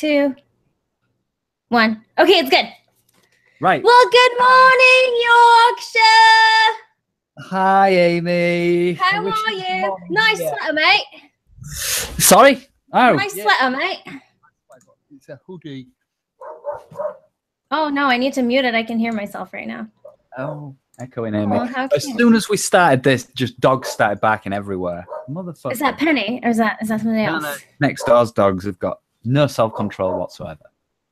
2, 1. Okay, it's good. Right. Well, good morning, Yoooooolksheh. Hi, Amy. How are you? Nice sweater, mate. Sorry? Oh. Nice sweater, mate. It's a hoodie. Oh, no, I need to mute it. I can hear myself right now. Oh, echoing Amy. Oh, how as cute. soon as we started this, just dogs started barking everywhere. Motherfucker. Is that Penny or is that somebody else? No. Next door's dogs have got no self-control whatsoever.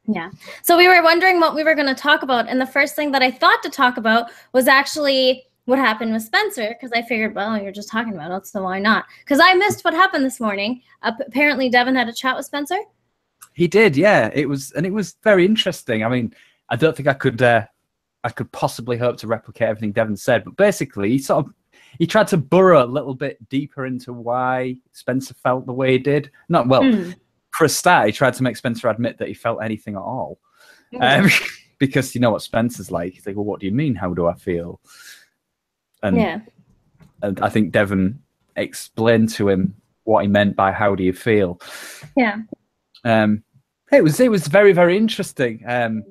Yeah. So we were wondering what we were going to talk about. And the first thing that I thought to talk about was actually what happened with Spencer. Because I figured, well, you're just talking about it, so why not? Because I missed what happened this morning. Apparently, Devin had a chat with Spencer. He did, yeah. It was very interesting. I mean, I don't think I could possibly hope to replicate everything Devin said. But basically, he tried to burrow a little bit deeper into why Spencer felt the way he did. Not well. For a start, he tried to make Spencer admit that he felt anything at all. Because you know what Spencer's like. He's like, well, what do you mean? How do I feel? And I think Devin explained to him what he meant by how do you feel. Yeah. It was very, very interesting.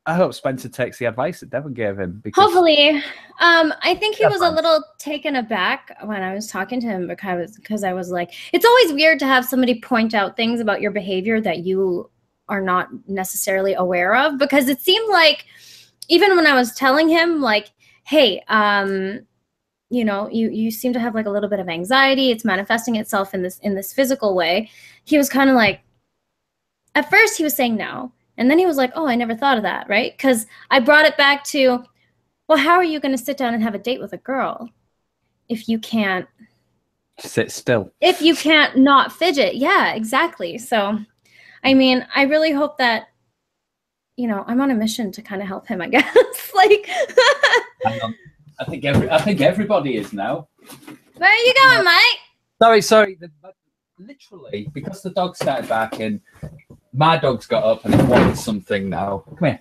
I hope Spencer takes the advice that Devin gave him. Hopefully. I think he was a little taken aback when I was talking to him because I was like, it's always weird to have somebody point out things about your behavior that you are not necessarily aware of, because it seemed like even when I was telling him like, hey, you know, you seem to have like a little bit of anxiety. It's manifesting itself in this physical way. He was kind of like, at first he was saying no. And then he was like, oh, I never thought of that, right? Because I brought it back to, well, how are you going to sit down and have a date with a girl if you can't sit still? If you can't not fidget. Yeah, exactly. So, I mean, I really hope that, you know, I'm on a mission to kind of help him, I guess. Like, I think everybody is now. Where are you going, mate? Sorry. Literally, because the dog started barking, my dog's got up and it wants something now. Come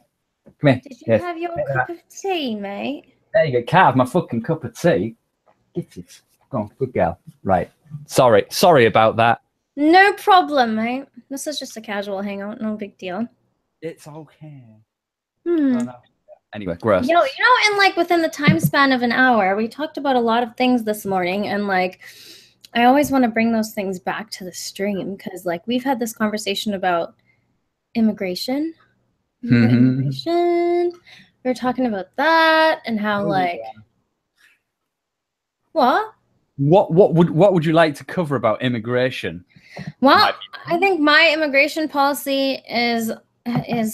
here. Did you have your cup of tea, mate? There you go. Can't have my fucking cup of tea. Get it. Go on, good girl. Right. Sorry about that. No problem, mate. This is just a casual hangout. No big deal. It's okay. Oh, no. Anyway, gross. You know, and like within the time span of an hour, we talked about a lot of things this morning, and like, I always want to bring those things back to the stream because, like, we've had this conversation about immigration. Immigration. We were talking about that and how, like, what? What would you like to cover about immigration? Well, I think my immigration policy is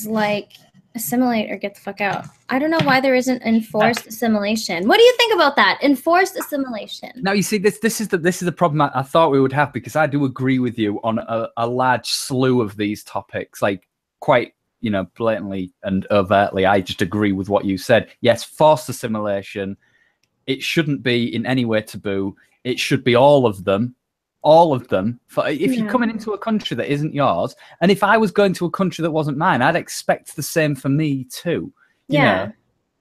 like assimilate or get the fuck out. I don't know why there isn't enforced assimilation. What do you think about that? Enforced assimilation. Now, you see, this is the problem I thought we would have, because I do agree with you on a large slew of these topics, like quite, you know, blatantly and overtly. I just agree with what you said. Yes, forced assimilation. It shouldn't be in any way taboo. It should be all of them. All of them. If you're coming into a country that isn't yours, and if I was going to a country that wasn't mine, I'd expect the same for me too. You know,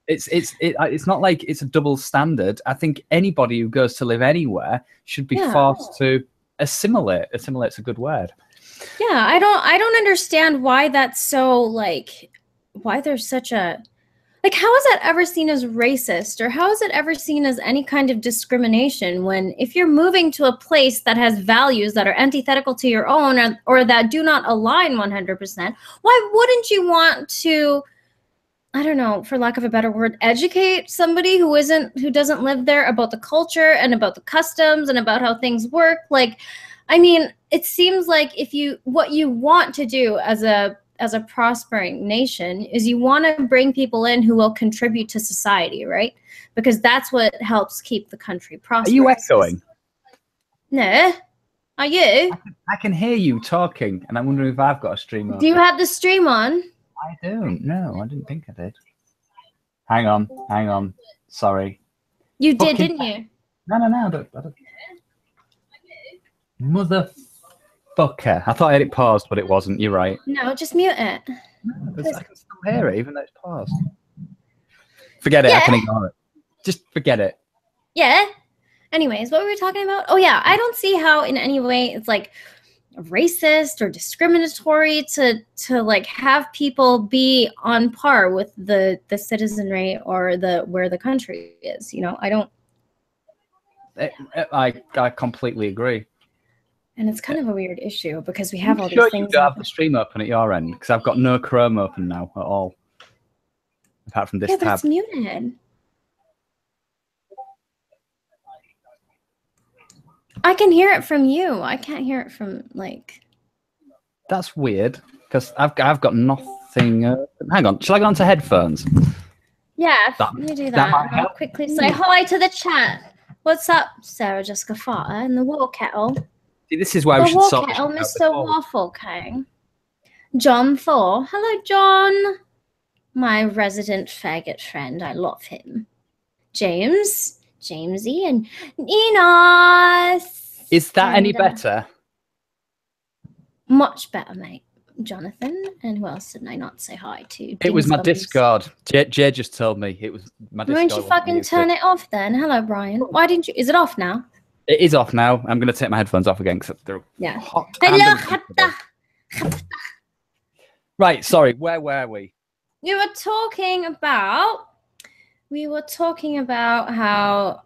it's not like it's a double standard. I think anybody who goes to live anywhere should be forced to assimilate. Assimilate's a good word. Yeah, I don't understand why that's so, like, why there's such a, like, how is that ever seen as racist, or how is it ever seen as any kind of discrimination when, if you're moving to a place that has values that are antithetical to your own, or that do not align 100%, why wouldn't you want to, I don't know, for lack of a better word, educate somebody who doesn't live there about the culture and about the customs and about how things work? Like, I mean, it seems like what you want to do as a prospering nation is you want to bring people in who will contribute to society, right? Because that's what helps keep the country prosperous. Are you echoing? No. Are you? I can hear you talking, and I'm wondering if I've got a stream on. Do you have the stream on? I don't. No, I didn't think I did. Hang on. Sorry. You did, didn't you? No. I don't. Motherfucker. I thought I had it paused, but it wasn't. You're right. No, just mute it. No, I can still hear it, even though it's paused. Forget it. I can ignore it. Just forget it. Yeah. Anyways, what were we talking about? Oh, yeah. I don't see how in any way it's like racist or discriminatory to like have people be on par with the citizenry or where the country is. You know, I don't. I completely agree. And it's kind of a weird issue because we have all Sure, these things. You don't have the stream open at your end because I've got no Chrome open now at all, apart from this But tab. it's muted. I can hear it from you. I can't hear it from like. That's weird because I've got nothing. Hang on, shall I go onto headphones? Yeah, you do that. I'll quickly say hi to the chat. What's up, Sarah Jessica Farter and the War Kettle? See, this is why we should sort Kettle, Mr. Waffle King. John Thor. Hello, John. My resident faggot friend. I love him. James. Jamesy and Enos. Is that any better? Much better, mate. Jonathan. And who else didn't I not say hi to? It was my Discord. Jay just told me it was my Discord. Why don't you fucking turn it off then? Hello, Brian. Why didn't you? Is it off now? It is off now. I'm going to take my headphones off again because they're hot. Hello. Right, sorry. Where were we? We were talking about how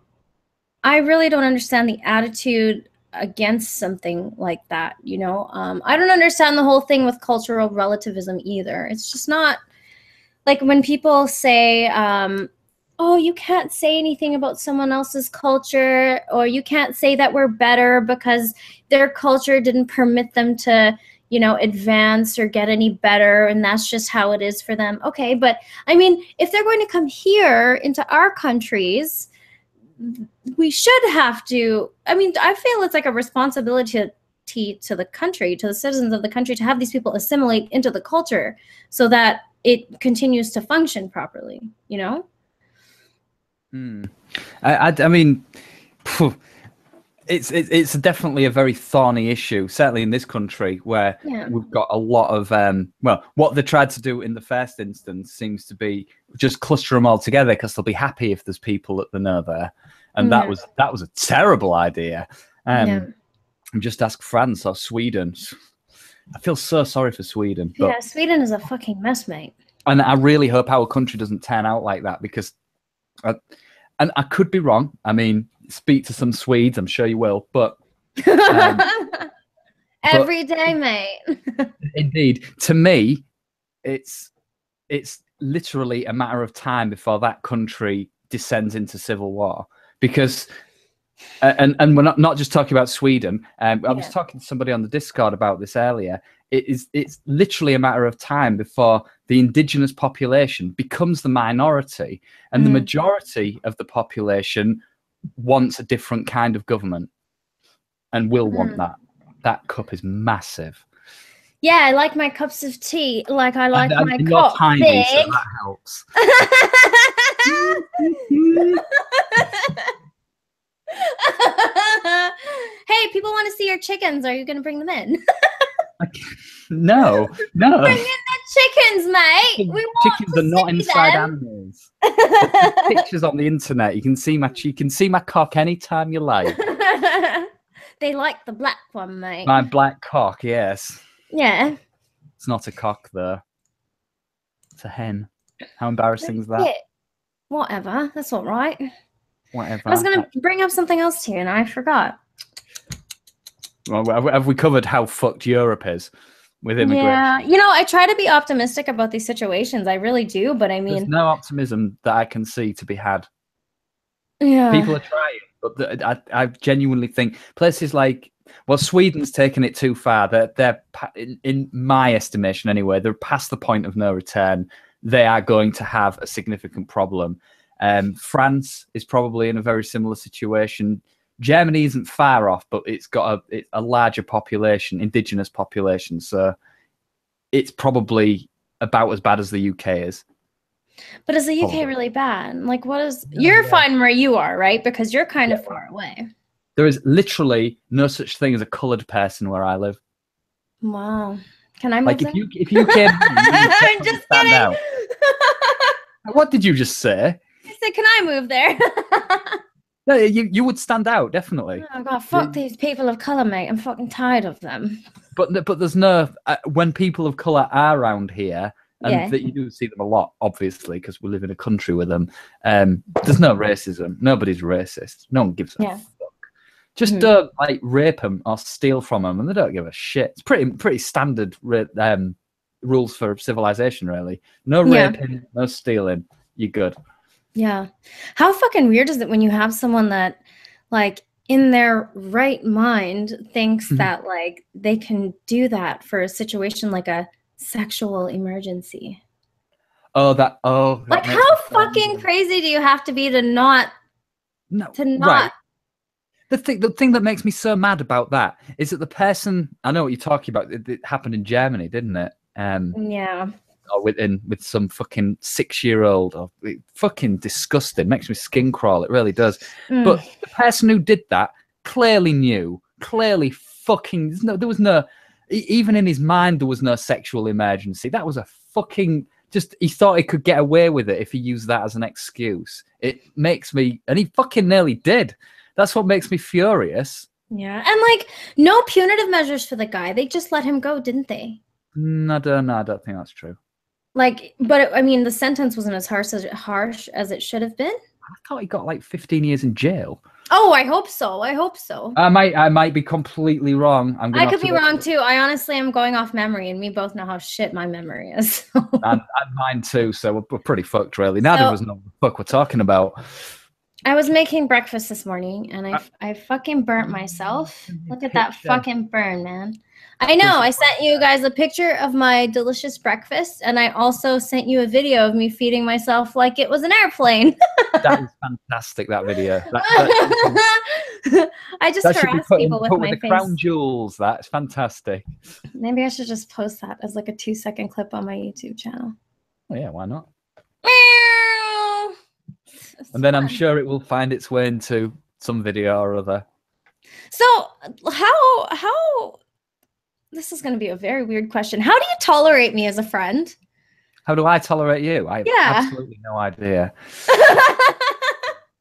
I really don't understand the attitude against something like that, you know. I don't understand the whole thing with cultural relativism either. It's just not like when people say, oh, you can't say anything about someone else's culture, or you can't say that we're better because their culture didn't permit them to, you know, advance or get any better, and that's just how it is for them. Okay, but I mean, if they're going to come here into our countries, we should have to, I mean, I feel it's like a responsibility to the country, to the citizens of the country, to have these people assimilate into the culture so that it continues to function properly, you know? I mean, it's definitely a very thorny issue, certainly in this country where we've got a lot of well, what they tried to do in the first instance seems to be just cluster them all together because they'll be happy if there's people that they know there, and that was a terrible idea. Just ask France or Sweden. I feel so sorry for Sweden. But, yeah, Sweden is a fucking mess, mate. And I really hope our country doesn't turn out like that because. And I could be wrong. I mean, speak to some Swedes. I'm sure you will. But every day, mate. Indeed, to me, it's literally a matter of time before that country descends into civil war. Because, and we're not just talking about Sweden. I was talking to somebody on the Discord about this earlier. It's literally a matter of time before the indigenous population becomes the minority, and the majority of the population wants a different kind of government and will want that. That cup is massive. Yeah, I like my cups of tea. Like I like my cup tiny, big. So that helps. Hey, people want to see your chickens. Are you going to bring them in? No. Bring in the chickens, mate. We want chickens are not inside animals. Pictures on the internet. You can see my cock anytime you like. They like the black one, mate. My black cock, yes. Yeah. It's not a cock though. It's a hen. How embarrassing is that? Whatever. That's all right. Whatever. I was going to bring up something else to you and I forgot. Well, have we covered how fucked Europe is with immigration? Yeah, you know, I try to be optimistic about these situations. I really do, but I mean, there's no optimism that I can see to be had. Yeah, people are trying, but I genuinely think places like, well, Sweden's taken it too far. They're in my estimation anyway. They're past the point of no return. They are going to have a significant problem. France is probably in a very similar situation. Germany isn't far off, but it's got a larger population, indigenous population, so it's probably about as bad as the UK is. But is the UK really bad? Like, what is... You're fine where you are, right? Because you're kind of far away. There is literally no such thing as a coloured person where I live. Wow. Can I move like there? if you came... I'm just kidding. Out. What did you just say? I said, can I move there? No, you would stand out, definitely. Oh, God, fuck these people of colour, mate. I'm fucking tired of them. But there's no when people of color are around here, and that you do see them a lot, obviously, because we live in a country with them. There's no racism. Nobody's racist. No one gives a fuck. Just don't like rape them or steal from them, and they don't give a shit. It's pretty standard rules for civilization, really. No raping, no stealing. You're good. Yeah. How fucking weird is it when you have someone that, like, in their right mind thinks that, like, they can do that for a situation like a sexual emergency? Like, how fucking crazy do you have to be to not? Right. The thing that makes me so mad about that is that the person, I know what you're talking about. It happened in Germany, didn't it? Yeah. Or with some fucking 6-year-old. Or fucking disgusting. Makes me skin crawl. It really does. But the person who did that clearly knew. Clearly fucking. There was no. Even in his mind, there was no sexual emergency. That was a fucking. Just he thought he could get away with it if he used that as an excuse. It makes me, and he fucking nearly did. That's what makes me furious. Yeah, and like no punitive measures for the guy. They just let him go, didn't they? No, I don't think that's true. Like, but I mean, the sentence wasn't as harsh as it should have been. I thought he got like 15 years in jail. Oh, I hope so. I hope so. I might be completely wrong. I could be wrong too. I honestly am going off memory, and we both know how shit my memory is. and mine too. So we're pretty fucked, really. Neither of us know what the fuck we're talking about. I was making breakfast this morning, and I fucking burnt myself. Look at that fucking burn, man. I know. I sent you guys a picture of my delicious breakfast, and I also sent you a video of me feeding myself like it was an airplane. That is fantastic, that video. I just harass people with my the face. Crown jewels, that's fantastic. Maybe I should just post that as like a 2-second clip on my YouTube channel. Oh, yeah, why not? And then I'm sure it will find its way into some video or other. So how this is going to be a very weird question. How do you tolerate me as a friend? How do I tolerate you? I have absolutely no idea.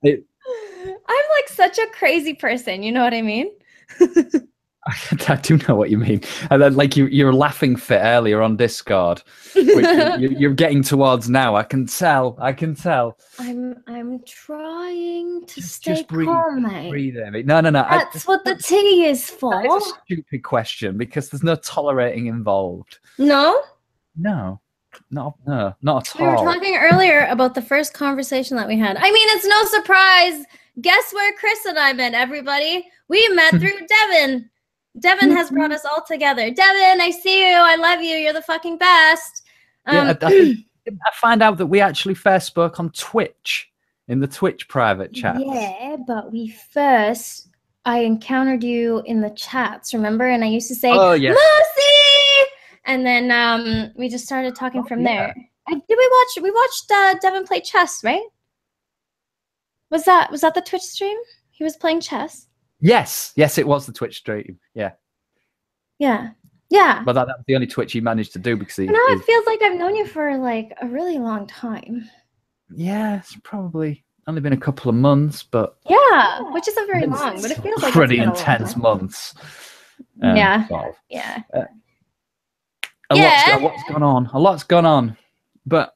I'm like such a crazy person. You know what I mean? I do know what you mean. And then, like you're laughing fit earlier on Discord, which you're getting towards now. I can tell. I'm trying to stay calm, mate. Breathe, Amy. No. That's what the tea is for. That is a stupid question because there's no tolerating involved. No, not at all. We were talking earlier about the first conversation that we had. I mean, it's no surprise. Guess where Kris and I met, everybody? We met through Devin. Devin has brought us all together. Devin, I see you. I love you. You're the fucking best. I find out that we actually first spoke on Twitch, in the Twitch private chat. Yeah, but I encountered you in the chats, remember? And I used to say, oh, yes. Lucy! And then we just started talking from there. We watched Devin play chess, right? Was that the Twitch stream? He was playing chess? Yes, it was the Twitch stream. Yeah. But that was the only Twitch he managed to do because he. It feels like I've known you for like a really long time. Yeah, it's probably only been a couple of months, but which isn't very long, but it feels like pretty intense months. Yeah. A lot's gone on. A lot's gone on, but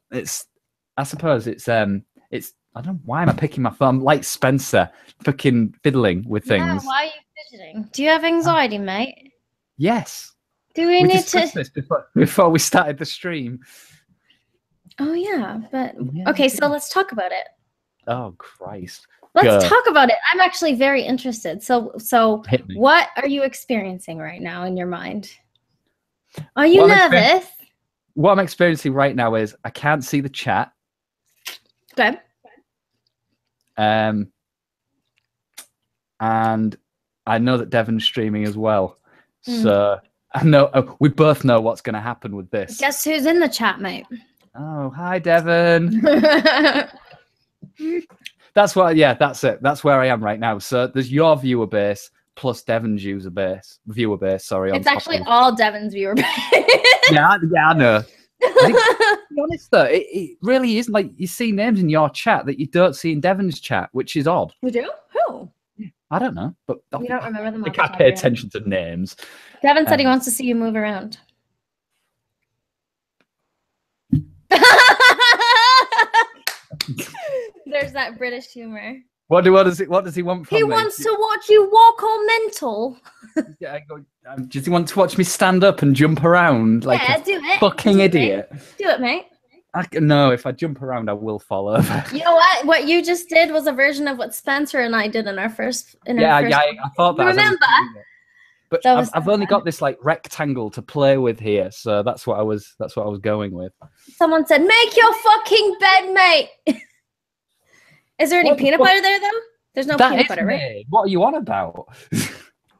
I suppose it's I don't know why am I picking my phone like Spencer, fucking fiddling with things. Yeah, why are you fidgeting? Do you have anxiety, mate? Yes. Do we need to this before we started the stream? Oh yeah, but okay, so let's talk about it. Oh Christ. Let's talk about it. I'm actually very interested. So what are you experiencing right now in your mind? Are you nervous? What I'm experiencing right now is I can't see the chat. Okay. And I know that Devin's streaming as well. So I know we both know what's going to happen with this. Guess who's in the chat, mate? Oh, hi, Devin. That's it. That's where I am right now. So there's your viewer base plus Devin's viewer base. Sorry, it's actually all Devin's viewer base. yeah, I know. To be honest, though, it really isn't like you see names in your chat that you don't see in Devin's chat, which is odd. You do? Who? I don't know, but You don't remember them I off the can't top pay of your head? attention to names. Devin said he wants to see you move around. There's that British humor. What does he want from me? He wants to watch you walk all mental. Yeah, does he want to watch me stand up and jump around like a do it. fucking idiot? Do it, mate. No, if I jump around, I will fall over. You know what? What you just did was a version of what Spencer and I did in our first. I thought that. Remember? But I've only got this like rectangle to play with here, so that's what I was going with. Someone said, "Make your fucking bed, mate." Is there any peanut butter there, though? There's no peanut butter, right? What are you on about?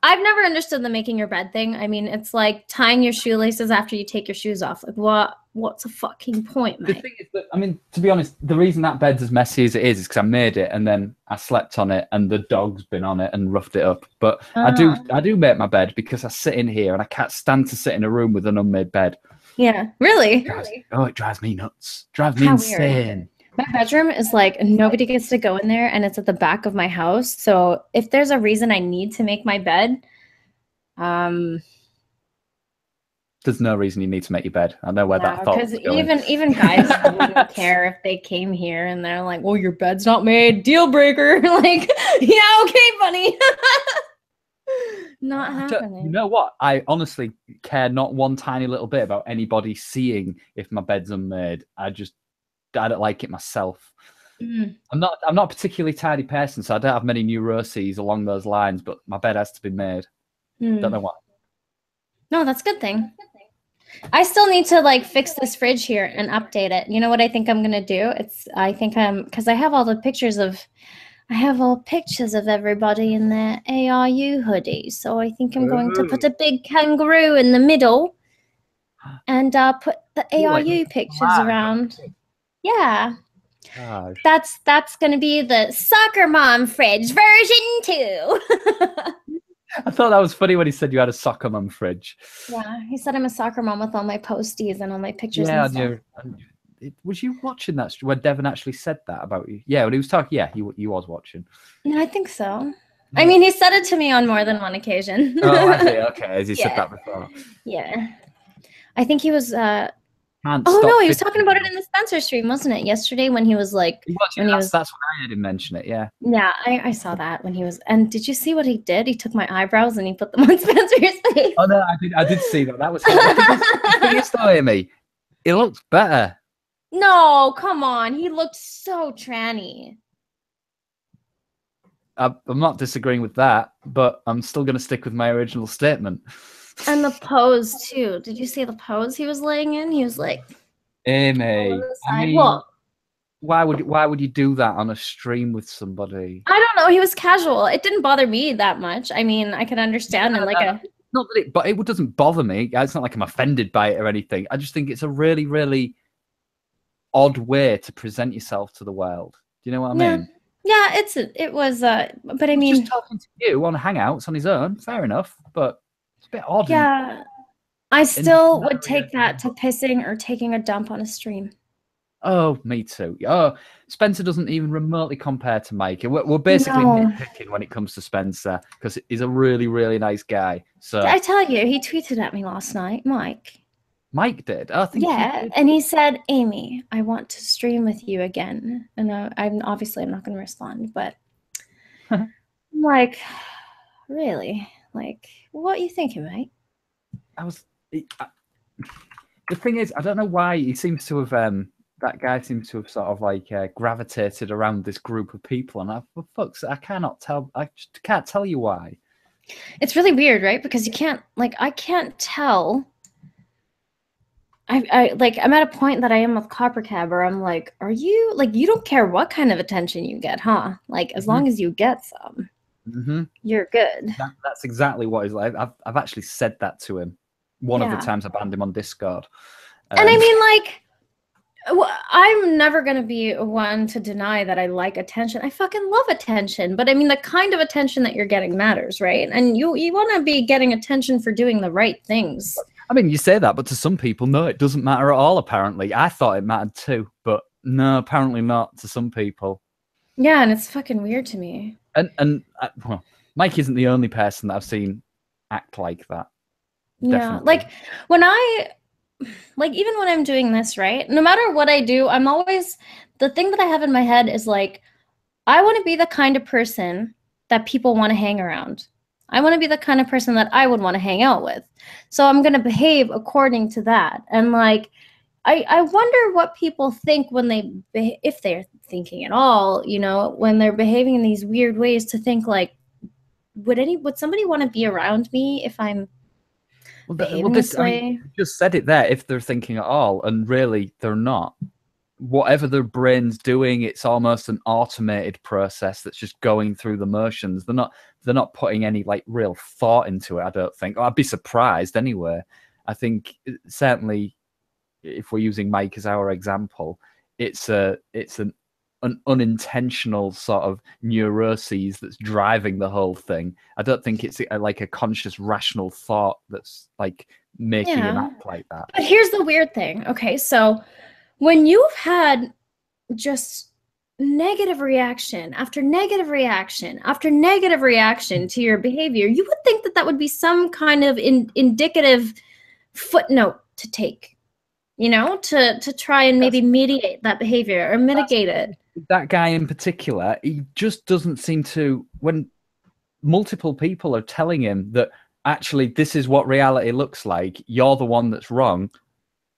I've never understood the making your bed thing. I mean, it's like tying your shoelaces after you take your shoes off. Like, what's a fucking point, mate? The thing is that, I mean, to be honest, the reason that bed's as messy as it is because I made it and then I slept on it and the dog's been on it and roughed it up. But I do make my bed because I sit in here and I can't stand to sit in a room with an unmade bed. Yeah, really? It drives me nuts. Drives me insane. Weird. My bedroom is like nobody gets to go in there, and it's at the back of my house. So if there's a reason I need to make my bed, there's no reason you need to make your bed. I know where that thought was going. Because even guys wouldn't care if they came here and they're like, "Well, your bed's not made, deal breaker." Like, yeah, okay, buddy. Not happening. You know what? I honestly care not one tiny little bit about anybody seeing if my bed's unmade. I don't like it myself. I'm not a particularly tidy person, so I don't have many neuroses along those lines, but my bed has to be made. Don't know why. No, that's a good thing. I still need to like fix this fridge here and update it. You know what I think I'm gonna do? Because I have all pictures of everybody in their ARU hoodies. So I think I'm going to put a big kangaroo in the middle and put the ARU pictures around. Yeah. Gosh. That's going to be the soccer mom fridge version 2. I thought that was funny when he said you had a soccer mom fridge. Yeah, he said I'm a soccer mom with all my posties and all my pictures. Yeah, and stuff. Was you watching that when Devin actually said that about you? Yeah, when he was talking. Yeah, he was watching. Yeah, I think so. I mean, he said it to me on more than one occasion. Oh, I see. Okay, as he said that before. Yeah, I think he was. He was talking about it in the Spencer stream, wasn't it? Yesterday when he was like, that's when I heard him mention it. Yeah. Yeah, I saw that when he was. And did you see what he did? He took my eyebrows and he put them on Spencer's face. Oh no, I did see that. That was. The thing is, though, Amy, it looks better. No, come on. He looked so tranny. I'm not disagreeing with that, but I'm still going to stick with my original statement. And the pose too. Did you see the pose he was laying in? He was like, Amy, I mean, what? Why would you do that on a stream with somebody? I don't know. He was casual. It didn't bother me that much. I mean, I can understand not that it doesn't bother me. It's not like I'm offended by it or anything. I just think it's a really, really odd way to present yourself to the world. Do you know what I mean? Yeah, it was. But I mean, just talking to you on Hangouts on his own, fair enough. But it's a bit odd. Yeah, I still would take that to pissing or taking a dump on a stream. Oh, me too. Oh, Spencer doesn't even remotely compare to Mike. We're basically nitpicking when it comes to Spencer because he's a really, really nice guy. So did I tell you, he tweeted at me last night, Mike. Mike did? I think he did. And he said, Amy, I want to stream with you again. And I'm not going to respond, but I'm like, really? Like, what are you thinking, mate? The thing is, I don't know why he seems to have that guy seems to have sort of like gravitated around this group of people, and I cannot tell. I just can't tell you why. It's really weird, right? Because I can't tell. I'm at a point that I am with Copper Cab where I'm like, are you like, you don't care what kind of attention you get, huh? Like, as long as you get some, you're good. That's exactly what he's like. I've actually said that to him one of the times I banned him on Discord. And I mean, like, I'm never going to be one to deny that I like attention. I fucking love attention. But I mean, the kind of attention that you're getting matters, right? And you want to be getting attention for doing the right things. I mean, you say that, but to some people, no, it doesn't matter at all, apparently. I thought it mattered too, but no, apparently not to some people. Yeah, and it's fucking weird to me. And Mike isn't the only person that I've seen act like that. Yeah, Definitely. like when even when I'm doing this, right? No matter what I do, I'm always, the thing that I have in my head is like, I want to be the kind of person that people want to hang around. I want to be the kind of person that I would want to hang out with. So I'm going to behave according to that. And like, I wonder what people think when if they're thinking at all, you know, when they're behaving in these weird ways, to think like, would somebody want to be around me if I'm behaving this way? I mean, you just said it there, if they're thinking at all, and really they're not. Whatever their brain's doing, it's almost an automated process that's just going through the motions. They're not putting any like real thought into it, I don't think. I'd be surprised anyway. I think certainly if we're using Mike as our example, it's an unintentional sort of neuroses that's driving the whole thing. I don't think it's like a conscious, rational thought that's like making him act like that. But here's the weird thing. Okay, so when you've had just negative reaction after negative reaction after negative reaction to your behavior, you would think that that would be some kind of indicative footnote to take, you know, to try and maybe mediate that behavior or mitigate it. That guy in particular, he just doesn't seem to, when multiple people are telling him that actually this is what reality looks like, you're the one that's wrong,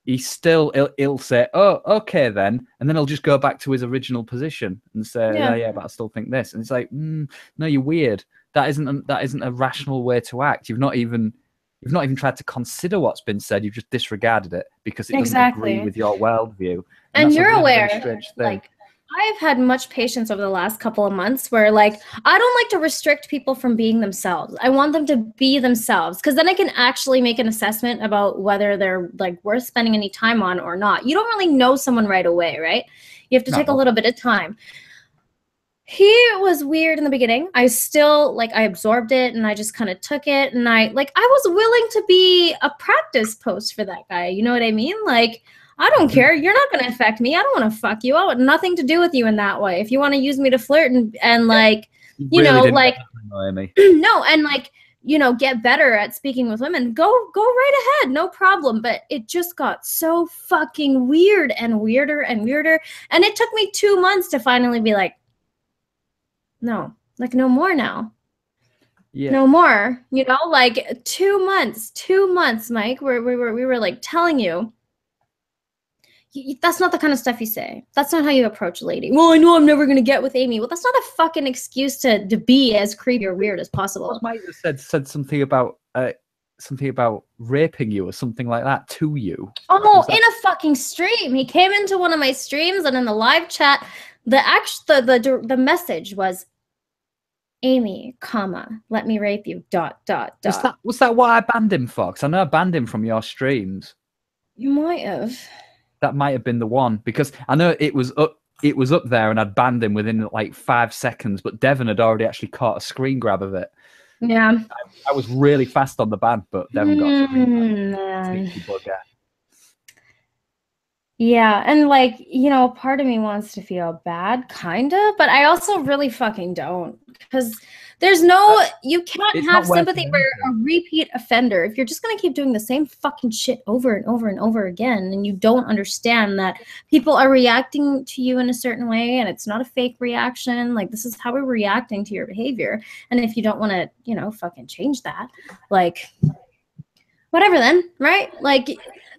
he'll say, oh, okay then, and then he'll just go back to his original position and say, yeah, but I still think this. And it's like, no, you're weird. That isn't a rational way to act. You've not even tried to consider what's been said. You've just disregarded it because it doesn't agree with your worldview. And you're aware, like, I've had much patience over the last couple of months where, like, I don't like to restrict people from being themselves. I want them to be themselves, because then I can actually make an assessment about whether they're, like, worth spending any time on or not. You don't really know someone right away, right? You have to take a little bit of time. He was weird in the beginning. I still, like, I absorbed it and I just kind of took it. And I was willing to be a practice post for that guy. You know what I mean? Like, I don't care. You're not going to affect me. I don't want to fuck you. I want nothing to do with you in that way. If you want to use me to flirt and like, you know, like, no, and like, you know, get better at speaking with women, go right ahead. No problem. But it just got so fucking weird and weirder and weirder. And it took me 2 months to finally be like, no, like, no more now. Yeah. No more, you know, like 2 months, Mike, where we were like telling you, that's not the kind of stuff you say. That's not how you approach a lady. Well, I know I'm never going to get with Amy. Well, that's not a fucking excuse to be as creepy or weird as possible. Mike said something about raping you or something like that to you. Oh, in a fucking stream. He came into one of my streams, and in the live chat, the message was, Amy, let me rape you, ... Was that what I banned him for? Because I know I banned him from your streams. You might have. That might have been the one, because I know it was up there and I'd banned him within like 5 seconds, but Devon had already actually caught a screen grab of it. Yeah. I was really fast on the ban, but Devon got a screen grab. Yeah, and like, you know, part of me wants to feel bad, kind of, but I also really fucking don't, because there's no, you can't have sympathy for a repeat offender if you're just going to keep doing the same fucking shit over and over and over again, and you don't understand that people are reacting to you in a certain way, and it's not a fake reaction. Like, this is how we're reacting to your behavior, and if you don't want to, you know, fucking change that, like, whatever then, right? Like,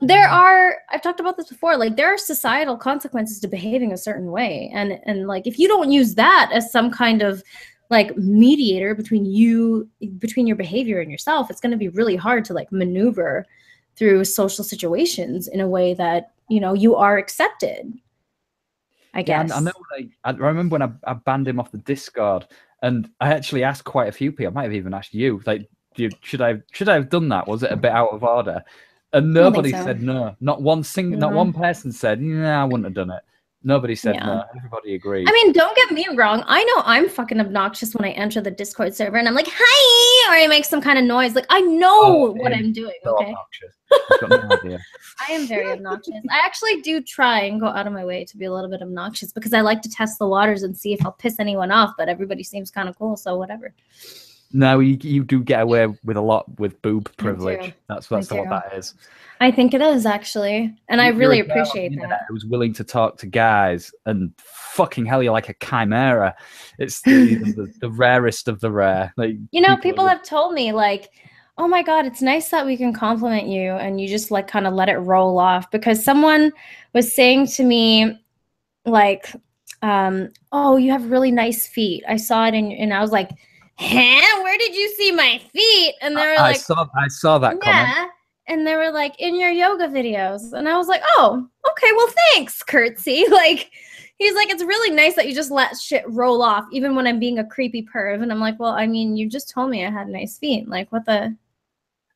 I've talked about this before, like, there are societal consequences to behaving a certain way. And like, if you don't use that as some kind of like mediator between your behavior and yourself, it's going to be really hard to like maneuver through social situations in a way that, you know, you are accepted, I guess. Yeah, I remember when I banned him off the Discord, and I actually asked quite a few people. I might have even asked you, like, should I have done that? Was it a bit out of order? And nobody said no. Not one person said, I wouldn't have done it. Nobody said no. Everybody agreed. I mean, don't get me wrong. I know I'm fucking obnoxious when I enter the Discord server and I'm like, hi, or I make some kind of noise. Like, I know what I'm doing. So okay. Obnoxious. I've got no idea. I am very obnoxious. I actually do try and go out of my way to be a little bit obnoxious, because I like to test the waters and see if I'll piss anyone off, but everybody seems kind of cool, so whatever. No, you do get away with a lot with boob I do. privilege. That's what that is. I think it is, actually. And I You're really a girl on the appreciate internet that. who's willing to talk to guys, and fucking hell, you're like a chimera. It's the rarest of the rare. Like, You know, people have told me, like, oh my God, it's nice that we can compliment you and you just like kind of let it roll off. Because someone was saying to me, like, oh, you have really nice feet. I saw it and I was like, huh? Where did you see my feet? And they were I like, saw that comment. And they were like, in your yoga videos. And I was like, oh, okay, well, thanks, Curtsy. Like, he's like, it's really nice that you just let shit roll off, even when I'm being a creepy perv. And I'm like, well, I mean, you just told me I had nice feet. Like, what the?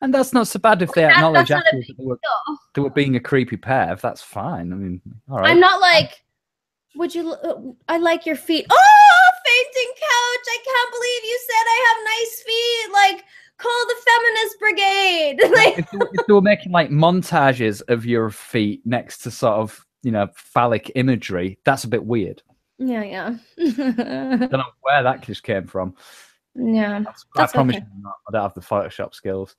And that's not so bad if they acknowledge that's afterwards that they were being a creepy perv. That's fine. I mean, all right. I'm not like, would you, I like your feet. Oh, fainting couch. I can't believe you said I have nice feet. Like, call the feminist brigade. Like, if they were making like montages of your feet next to sort of, you know, phallic imagery, that's a bit weird. Yeah. I don't know where that just came from. Yeah. I promise you I don't have the Photoshop skills.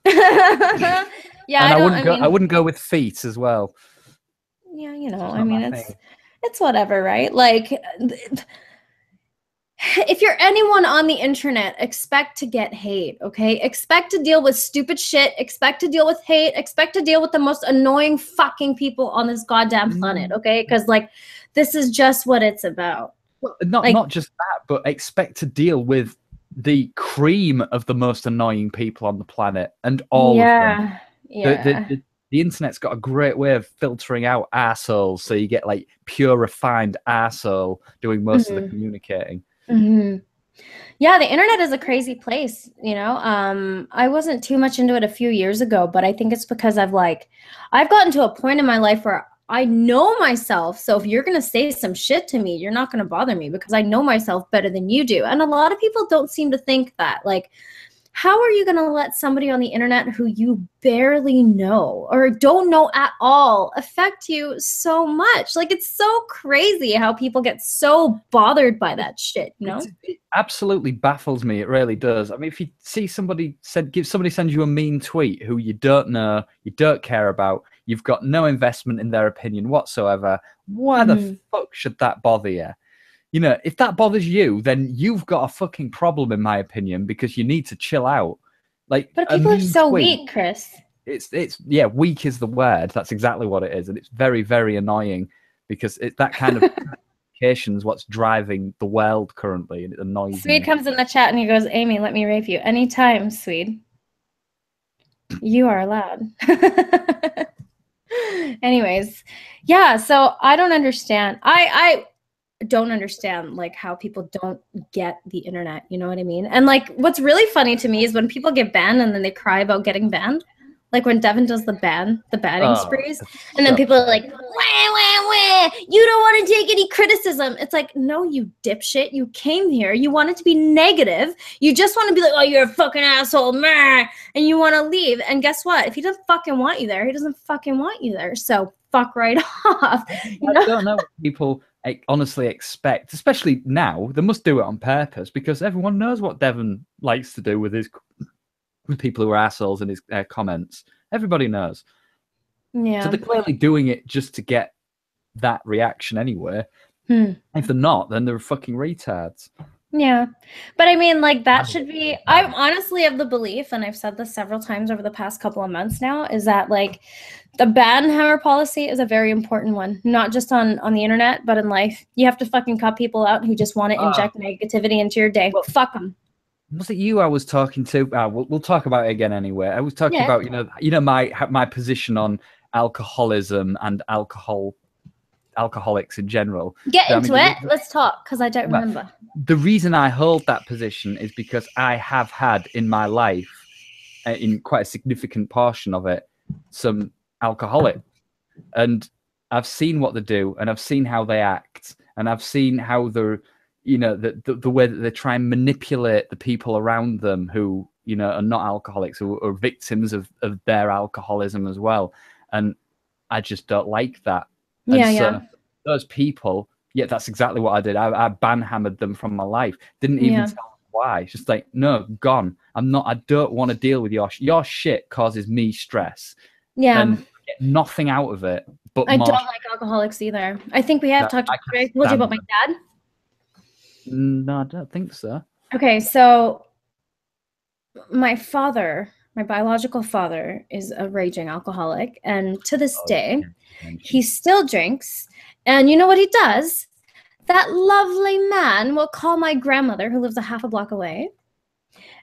Yeah. And I wouldn't go with feet as well. Yeah, you know, I mean, it's whatever, right? Like, if you're anyone on the internet, expect to get hate, okay? Expect to deal with stupid shit. Expect to deal with hate. Expect to deal with the most annoying fucking people on this goddamn planet, okay? Because, like, this is just what it's about. Well, not just that, but expect to deal with the cream of the most annoying people on the planet, and all of them. Yeah. The internet's got a great way of filtering out assholes, so you get like pure refined asshole doing most of the communicating. Yeah, the internet is a crazy place, you know. I wasn't too much into it a few years ago, but I think it's because I've gotten to a point in my life where I know myself. So if you're going to say some shit to me, you're not going to bother me because I know myself better than you do. And a lot of people don't seem to think that. Like, how are you going to let somebody on the internet who you barely know or don't know at all affect you so much? Like, it's so crazy how people get so bothered by that shit, you know? It absolutely baffles me. It really does. I mean, if you see somebody send you a mean tweet who you don't know, you don't care about, you've got no investment in their opinion whatsoever, why the fuck should that bother you? You know, if that bothers you, then you've got a fucking problem, in my opinion, because you need to chill out. Like, but people are so weak, Chris. It's weak is the word. That's exactly what it is, and it's very, very annoying because that kind of communication is what's driving the world currently, and it annoys me. Swede comes in the chat and he goes, "Amy, let me rape you anytime, Swede. You are allowed." Anyways, yeah. So I don't understand. I don't understand like how people don't get the internet, you know what I mean? And like what's really funny to me is when people get banned and then they cry about getting banned. Like when Devin does the banning sprees, and then people are like, wah, wah, wah, you don't want to take any criticism. It's like, no, you dipshit. You came here. You want it to be negative. You just want to be like, oh, you're a fucking asshole, meh, and you want to leave. And guess what? If he doesn't fucking want you there, he doesn't fucking want you there. So fuck right off. I don't know what people honestly expect, especially now. They must do it on purpose because everyone knows what Devin likes to do with people who are assholes in his comments. Everybody knows. Yeah. So they're clearly doing it just to get that reaction anyway. If they're not, then they're fucking retards. Yeah. But I mean, like, that should be, I'm honestly of the belief, and I've said this several times over the past couple of months now, is that like the ban hammer policy is a very important one, not just on the internet, but in life. You have to fucking cut people out who just want to inject negativity into your day. Well, fuck them. Was it you I was talking to? We'll talk about it again anyway. I was talking about, you know, my position on alcoholism and alcoholics in general. Get into it. Let's talk, because I don't remember. The reason I hold that position is because I have had in my life, in quite a significant portion of it, some alcoholic, and I've seen what they do, and I've seen how they act, and I've seen how they're, you know, the way that they try and manipulate the people around them who, you know, are not alcoholics, who are victims of their alcoholism as well. And I just don't like that. So those people, that's exactly what I did. I ban-hammered them from my life. Didn't even tell them why. It's just like, no, gone. I don't want to deal with your shit causes me stress. Yeah. And I get nothing out of it. But I don't like alcoholics either. I think we have talked. I told you about my dad. No, I don't think so. Okay, so my father, my biological father, is a raging alcoholic, and to this day, he still drinks. And you know what he does? That lovely man will call my grandmother, who lives a half a block away,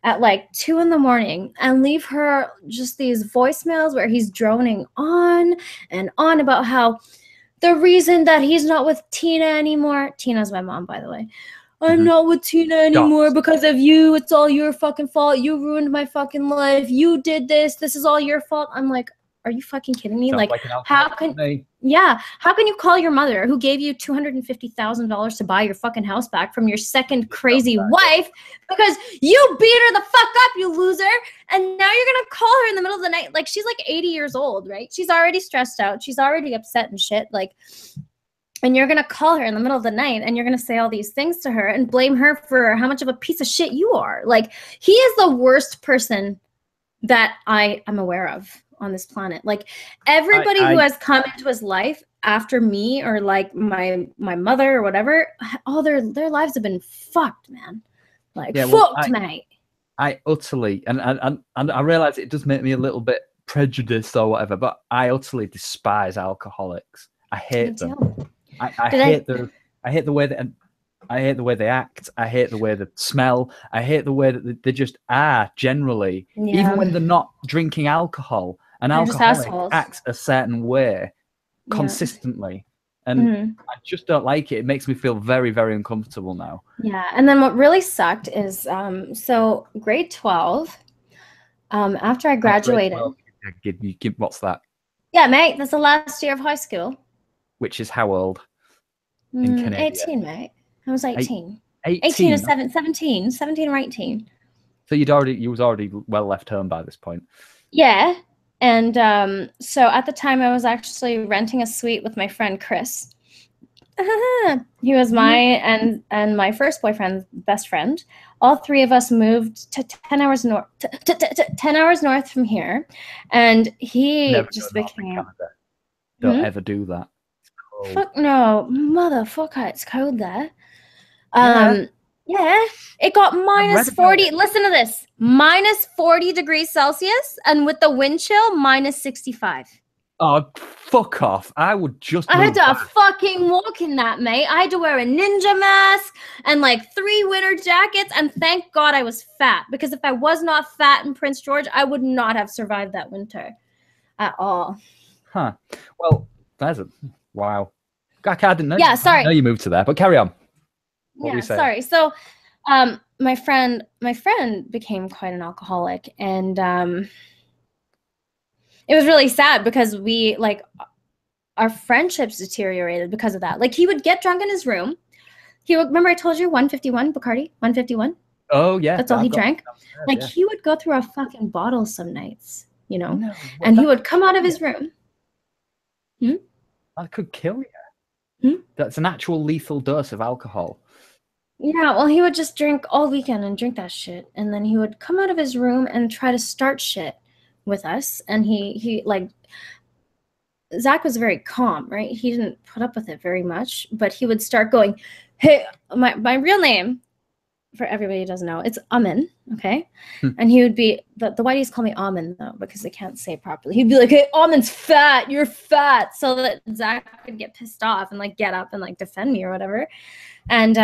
at like 2 a.m. and leave her just these voicemails where he's droning on and on about how the reason that he's not with Tina anymore. Tina's my mom, by the way. I'm not with Tina anymore because of you. It's all your fucking fault. You ruined my fucking life. You did this. This is all your fault. I'm like, are you fucking kidding me? Like how can you call your mother, who gave you $250,000 to buy your fucking house back from your second crazy wife, because you beat her the fuck up, you loser, and now you're gonna call her in the middle of the night? Like, she's like 80 years old, right? She's already stressed out. She's already upset and shit. Like, and you're going to call her in the middle of the night and you're going to say all these things to her and blame her for how much of a piece of shit you are. Like, he is the worst person that I am aware of on this planet. Like, everybody who has come into his life after me, or like my mother or whatever, all their lives have been fucked, man. Like, fucked, mate. I utterly, and I realize it does make me a little bit prejudiced or whatever, but I utterly despise alcoholics. I hate them. I hate the way that I hate the way they act. I hate the way they smell. I hate the way that they just are generally, even when they're not drinking alcohol. An alcoholic acts a certain way consistently, and I just don't like it. It makes me feel very, very uncomfortable now. Yeah, and then what really sucked is so grade 12. After I graduated, what's that? Yeah, mate, that's the last year of high school. Which is how old? In Canada? 18, mate. I was 18. 18 or 17 or 18. So you was already well left home by this point. Yeah. And so at the time I was actually renting a suite with my friend Kris. He was my and my first boyfriend's best friend. All three of us moved to 10 hours north 10 hours north from here, and he just became Don't ever do that. Fuck no, motherfucker, it's cold there. Yeah, it got minus 40. Listen to this. Minus 40 degrees Celsius, and with the wind chill, minus 65. Oh, fuck off. I would just I had to fucking walk in that, mate. I had to wear a ninja mask and like 3 winter jackets, and thank God I was fat, because if I was not fat in Prince George, I would not have survived that winter at all. Huh. Well, that's a... Wow. I didn't know. Yeah, sorry. I know you moved to there, but carry on. Yeah, sorry. So, my friend became quite an alcoholic, and it was really sad because we our friendships deteriorated because of that. Like, he would get drunk in his room. He would, remember I told you 151 Bacardi, 151. Oh yeah, that's all he drank. Like, he would go through a fucking bottle some nights, you know, and he would come out of his room. That could kill you. That's an actual lethal dose of alcohol. Yeah, well, he would just drink all weekend and drink that shit, and then he would come out of his room and try to start shit with us. And he like, Zach was very calm, right? He didn't put up with it very much, but he would start going, hey, my real name, for everybody who doesn't know, it's Amin, okay? And he would be, the whiteys call me Amin, though, because they can't say it properly. He'd be like, hey, Amin's fat, you're fat, so that Zach would get pissed off and, like, get up and, like, defend me or whatever. And,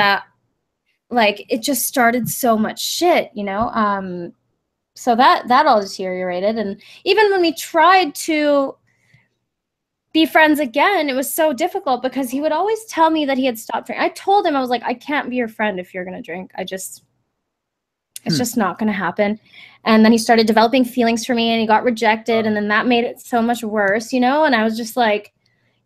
like, it just started so much shit, you know? So that all deteriorated. And even when we tried to be friends again, it was so difficult because he would always tell me that he had stopped drinking. I told him, I was like, I can't be your friend if you're going to drink. It's just not going to happen. And then he started developing feelings for me, and he got rejected. And then that made it so much worse, you know? And I was just like,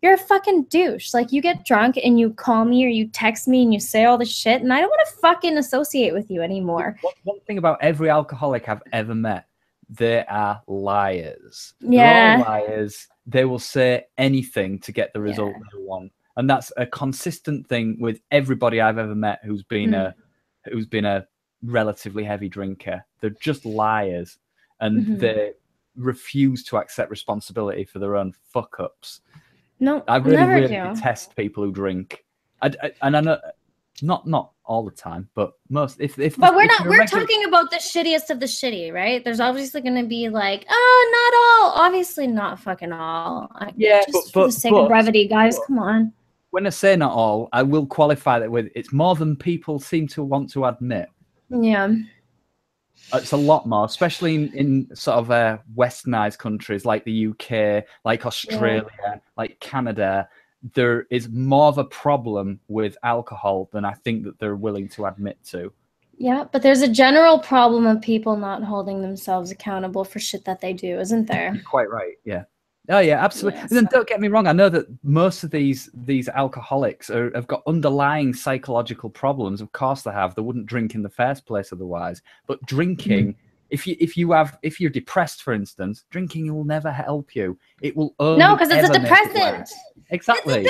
you're a fucking douche. Like, you get drunk and you call me or you text me and you say all this shit, and I don't want to fucking associate with you anymore. One thing about every alcoholic I've ever met, they are liars. Yeah. They're all liars. They will say anything to get the result they want, and that's a consistent thing with everybody I've ever met who's been a relatively heavy drinker. They're just liars, and they refuse to accept responsibility for their own fuck ups. No, I really, never really do. detest people who drink. And I know, not all the time, but most. But we're talking about the shittiest of the shitty, right? There's obviously going to be like, oh, not all. Obviously, not fucking all. Yeah, just for the sake of brevity, guys, come on. When I say not all, I will qualify that with it's more than people seem to want to admit. Yeah. It's a lot more, especially in sort of westernized countries like the UK, like Australia, like Canada. There is more of a problem with alcohol than I think that they're willing to admit to. Yeah, but there's a general problem of people not holding themselves accountable for shit that they do, isn't there? You're quite right, yeah. Oh, yeah, absolutely. Yes. And then don't get me wrong, I know that most of these alcoholics have got underlying psychological problems. Of course they have. They wouldn't drink in the first place otherwise. But drinking, if you're depressed, for instance, drinking will never help you. It will only because it's a depressant. Exactly.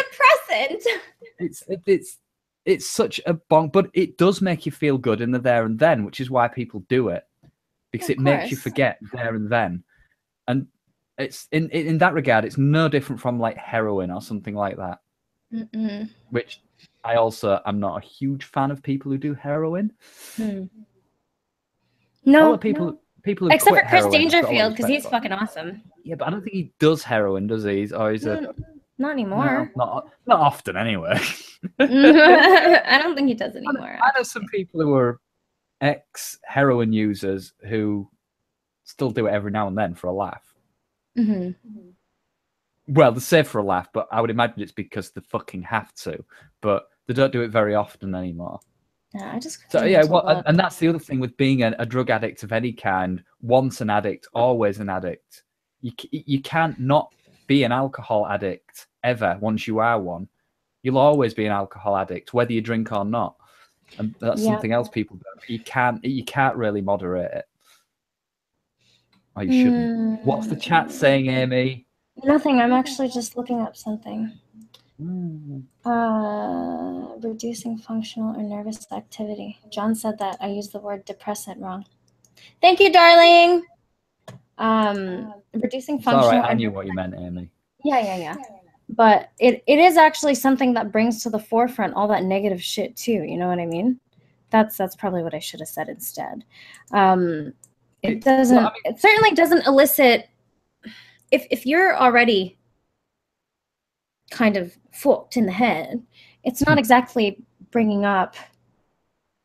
It's a depressant. It's such a bonk, but it does make you feel good in the there and then, which is why people do it, because it makes you forget there and then. And it's in that regard, it's no different from like heroin or something like that. Which I also am not a huge fan of people who do heroin. No, people who except for Chris heroin, Dangerfield, because he's fucking awesome. Yeah, but I don't think he does heroin, does he? Or is it? Not anymore. No, not often, anyway. I don't think he does anymore. I know some people who are ex-heroin users who still do it every now and then for a laugh. Well, they say for a laugh, but I would imagine it's because they fucking have to. But they don't do it very often anymore. Yeah, I just and that's the other thing with being a drug addict of any kind. Once an addict, always an addict. You can't not be an alcohol addict ever. Once you are one, you'll always be an alcohol addict, whether you drink or not. And that's something else people do. You can't really moderate it. Or you shouldn't. What's the chat saying, Amy? Nothing. I'm actually just looking up something. Reducing functional or nervous activity. John said that I used the word depressant wrong. Thank you, darling. Reducing functional. All right, I knew what you meant, Amy. Yeah. But it is actually something that brings to the forefront all that negative shit too. You know what I mean? That's probably what I should have said instead. It doesn't. Well, it certainly doesn't elicit. If you're already kind of fucked in the head, it's not exactly bringing up,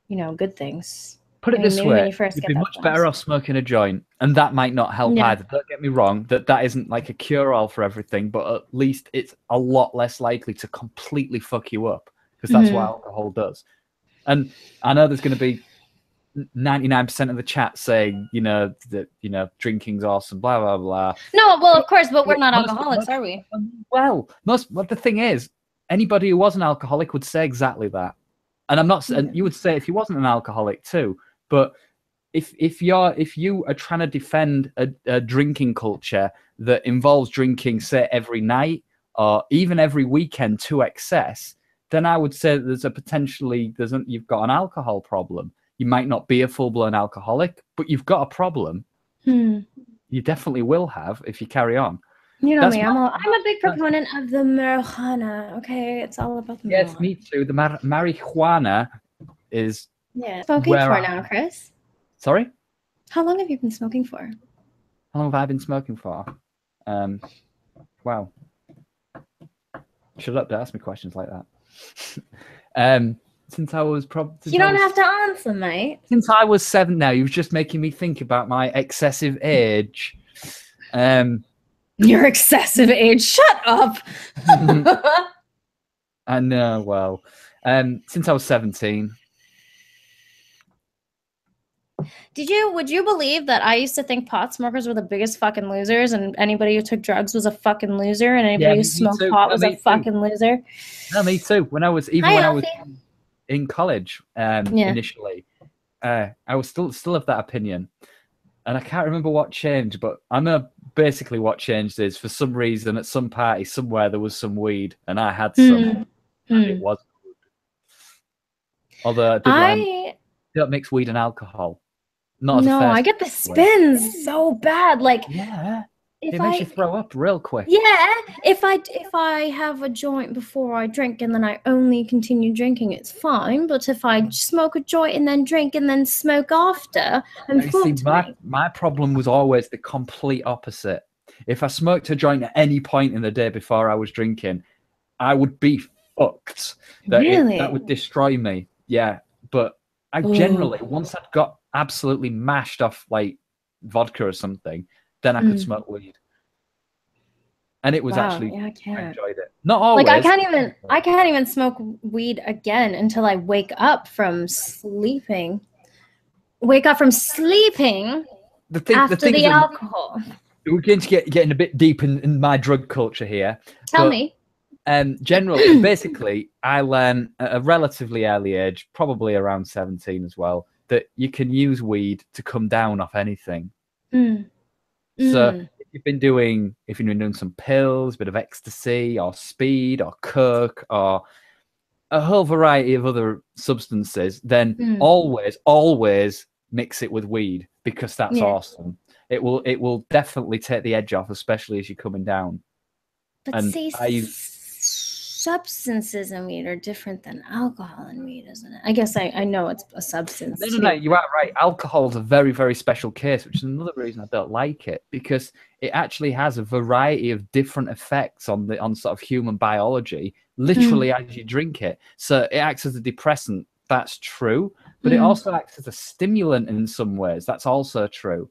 good things. Put it this way, you'd be much better off smoking a joint, and that might not help either. Don't get me wrong, that isn't like a cure-all for everything, but at least it's a lot less likely to completely fuck you up, because that's what alcohol does. And I know there's going to be 99% of the chat saying, that, drinking's awesome, blah, blah, blah. No, well, of course, but we're not alcoholics, are we? Well, the thing is, anybody who was an alcoholic would say exactly that. And I'm not, and you would say if you wasn't an alcoholic too, but if you are trying to defend a drinking culture that involves drinking, say, every night or even every weekend to excess, then I would say that you've got an alcohol problem. You might not be a full-blown alcoholic, but you've got a problem. You definitely will have if you carry on. You know me. I'm a big proponent of the marijuana. Okay, it's all about the marijuana. Yes, me too. The marijuana is smoking for now, Chris. Sorry? How long have you been smoking for? How long have I been smoking for? Wow. Shut up! Don't ask me questions like that. Since I was probably... You don't have to answer, mate. Since I was 7 now, you was just making me think about my excessive age. Your excessive age. Shut up. I know, well. Since I was 17. Would you believe that I used to think pot smokers were the biggest fucking losers, and anybody who took drugs was a fucking loser, and anybody who smoked pot was a fucking loser? No, me too. When I was in college, initially, I was still of that opinion, and I can't remember what changed, but I know basically what changed is for some reason at some party somewhere there was some weed, and I had some, and it was good. Although don't mix weed and alcohol. Not as a No, first I get the way. spins so bad. Like, Yeah, if it makes you throw up real quick. yeah, if I have a joint before I drink and then I only continue drinking, it's fine. But if I smoke a joint and then drink and then smoke after, I'm You see, fucked. my problem was always the complete opposite. If I smoked a joint at any point in the day before I was drinking, I would be fucked. Really? That would destroy me. Yeah, but I generally, once I'd got absolutely mashed off like vodka or something, then I could smoke weed. And it was actually, yeah, I I can't. enjoyed it. Not always. Like I can't even smoke weed again until I wake up from sleeping. Wake up from sleeping after the alcohol. We're going to getting a bit deep in my drug culture here. Tell me. Generally, basically, I learned at a relatively early age, probably around 17 as well, that you can use weed to come down off anything. So if you've been doing some pills, a bit of ecstasy or speed or coke or a whole variety of other substances, then always mix it with weed, because that's awesome. It will definitely take the edge off, especially as you're coming down. But substances in weed are different than alcohol in weed, isn't it? I guess I know it's a substance. No, you are right. Alcohol is a very, very special case, which is another reason I don't like it, because it actually has a variety of different effects on sort of human biology, literally as you drink it. So it acts as a depressant. That's true. But it also acts as a stimulant in some ways. That's also true.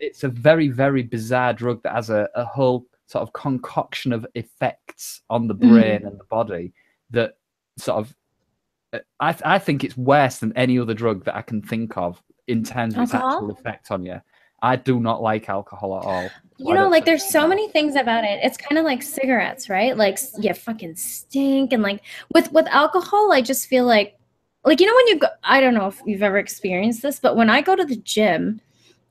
It's a very, very bizarre drug that has a whole sort of concoction of effects on the brain and the body that sort of, I think it's worse than any other drug that I can think of in terms of its actual effect on you. I do not like alcohol at all. You know, like there's so many things about it. It's kind of like cigarettes, right? Like you fucking stink. And like with alcohol, I just feel like you know, when you go, I don't know if you've ever experienced this, but when I go to the gym,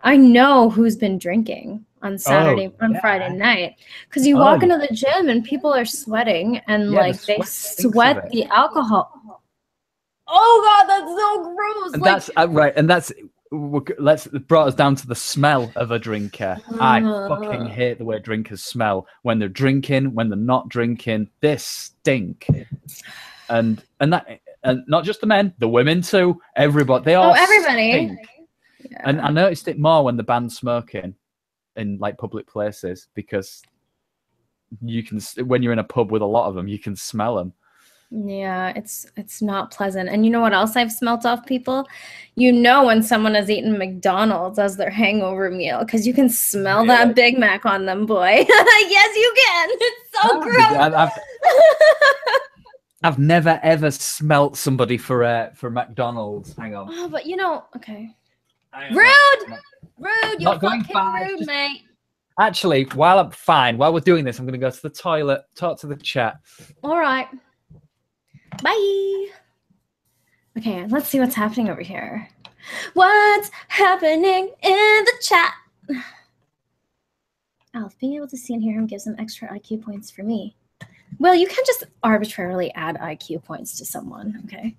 I know who's been drinking on Friday night, because you walk into the gym and people are sweating and like they sweat the alcohol. Oh God, that's so gross. And that's right, and that's brought us down to the smell of a drinker. I fucking hate the way drinkers smell when they're drinking, when they're not drinking. They stink, and not just the men, the women too. Everybody, they all stink. Yeah. And I noticed it more when the band's smoking in like public places, because you can, when you're in a pub with a lot of them, you can smell them. Yeah, it's not pleasant. And you know what else I've smelt off people? You know when someone has eaten McDonald's as their hangover meal, because you can smell that Big Mac on them, boy. Yes, you can. It's so gross. I've never ever smelt somebody for McDonald's. Hang on. Oh, but you know, okay. Rude! You're fucking rude, mate. Actually, while we're doing this, I'm going to go to the toilet, talk to the chat. All right. Bye. Okay, let's see what's happening over here. What's happening in the chat? Alf, being able to see and hear him gives them extra IQ points for me. Well, you can't just arbitrarily add IQ points to someone, okay?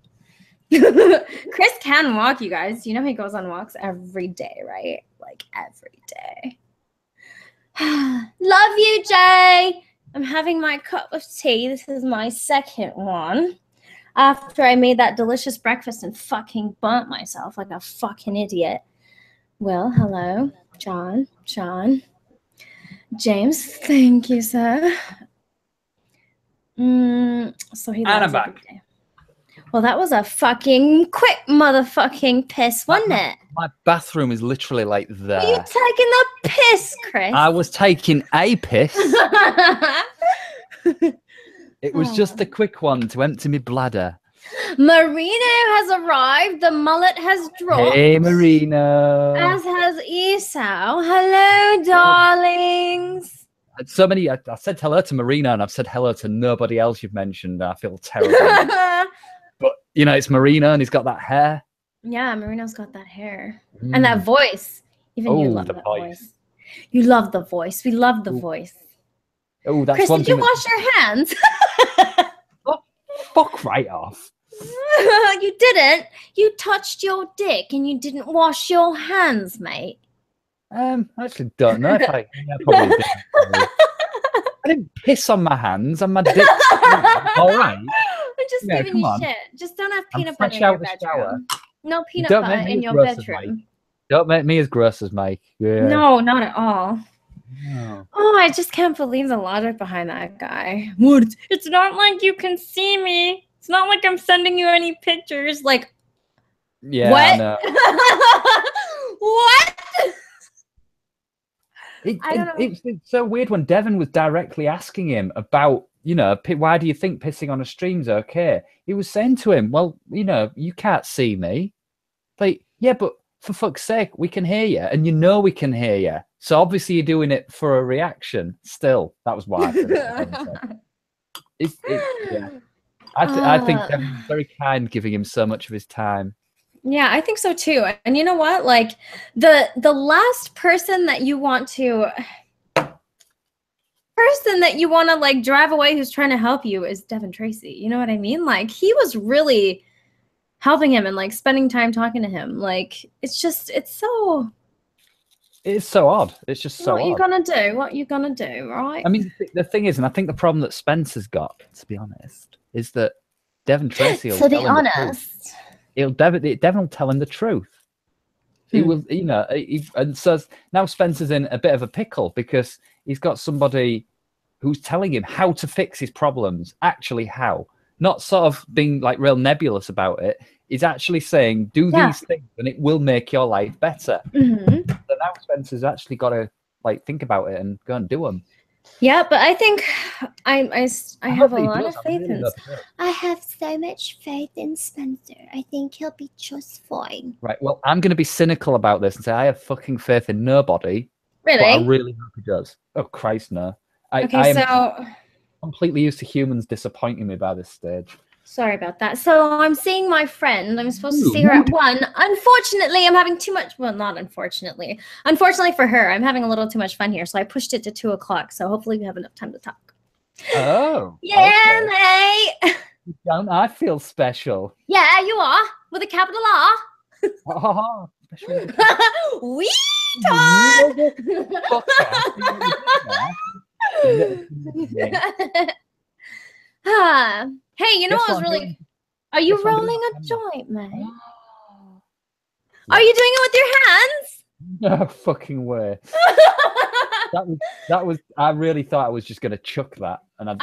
Kris can walk, you guys. You know he goes on walks every day, right? Like every day. Love you, Jay. I'm having my cup of tea. This is my second one. After I made that delicious breakfast and fucking burnt myself like a fucking idiot. Will, hello. John. James, thank you, sir. So he loves every day. Well, that was a fucking quick motherfucking piss, wasn't it? My bathroom is literally like there. Were you taking a piss, Kris? I was taking a piss. It was just a quick one to empty my bladder. Marino has arrived. The mullet has dropped. Hey, Marino. As has Esau. Hello, darlings. So many. I said hello to Marino, and I've said hello to nobody else you've mentioned. I feel terrible. But, you know, it's Marino, and he's got that hair. Yeah, Marino's got that hair. And that voice. Even you love that voice. You love the voice. We love the voice. Oh, that's Kris, did you wash your hands? Fuck right off. You didn't. You touched your dick and you didn't wash your hands, mate. I actually don't know if I probably did. I didn't piss on my hands and my dick. All right. I'm just giving you shit. Just don't have peanut butter in your bedroom. No peanut butter in your bedroom. Don't make me as gross as Mike. Yeah. No, not at all. No. Oh, I just can't believe the logic behind that guy. What? It's not like you can see me. It's not like I'm sending you any pictures. Like, yeah, what? I know. What? It's so weird when Devon was directly asking him about, you know, why do you think pissing on a stream's okay? He was saying to him, well, you know, you can't see me. Like, yeah, but for fuck's sake, we can hear you, and you know we can hear you. So obviously you're doing it for a reaction. Still, that was why I said it. Yeah. I think Devon's very kind, giving him so much of his time. Yeah, I think so too. And you know what? Like the last person that you want to like drive away who's trying to help you is Devon Tracy. You know what I mean? Like he was really helping him and like spending time talking to him. Like it's so odd. It's just so odd. What you gonna do, right? I mean, the thing is, and I think the problem that Spencer's got, to be honest, is that Devon Tracy will Devon will tell him the truth. He will, you know, and so now Spencer's in a bit of a pickle because he's got somebody who's telling him how to fix his problems, actually how, not sort of being like real nebulous about it. He's actually saying, do these things and it will make your life better. Mm-hmm. So now Spencer's actually got to like think about it and go and do them. Yeah, but I think I have a lot of faith in this. I have so much faith in Spencer. I think he'll be just fine. Right. Well, I'm going to be cynical about this and say I have fucking faith in nobody. Really? But I really hope he does. Oh, Christ, no. I am completely used to humans disappointing me by this stage. Sorry about that. So I'm seeing my friend. I'm supposed to see her at 1. Unfortunately, I'm having too much. Well, not unfortunately. Unfortunately for her, I'm having a little too much fun here. So I pushed it to 2 o'clock. So hopefully we have enough time to talk. Oh. Yeah, mate. Don't I feel special? Yeah, you are. With a capital R. Oh, special. We talk. Hey, you know what was really... Are you rolling a joint, mate? Are you doing it with your hands? No fucking way. that was. I really thought I was just gonna chuck that, and that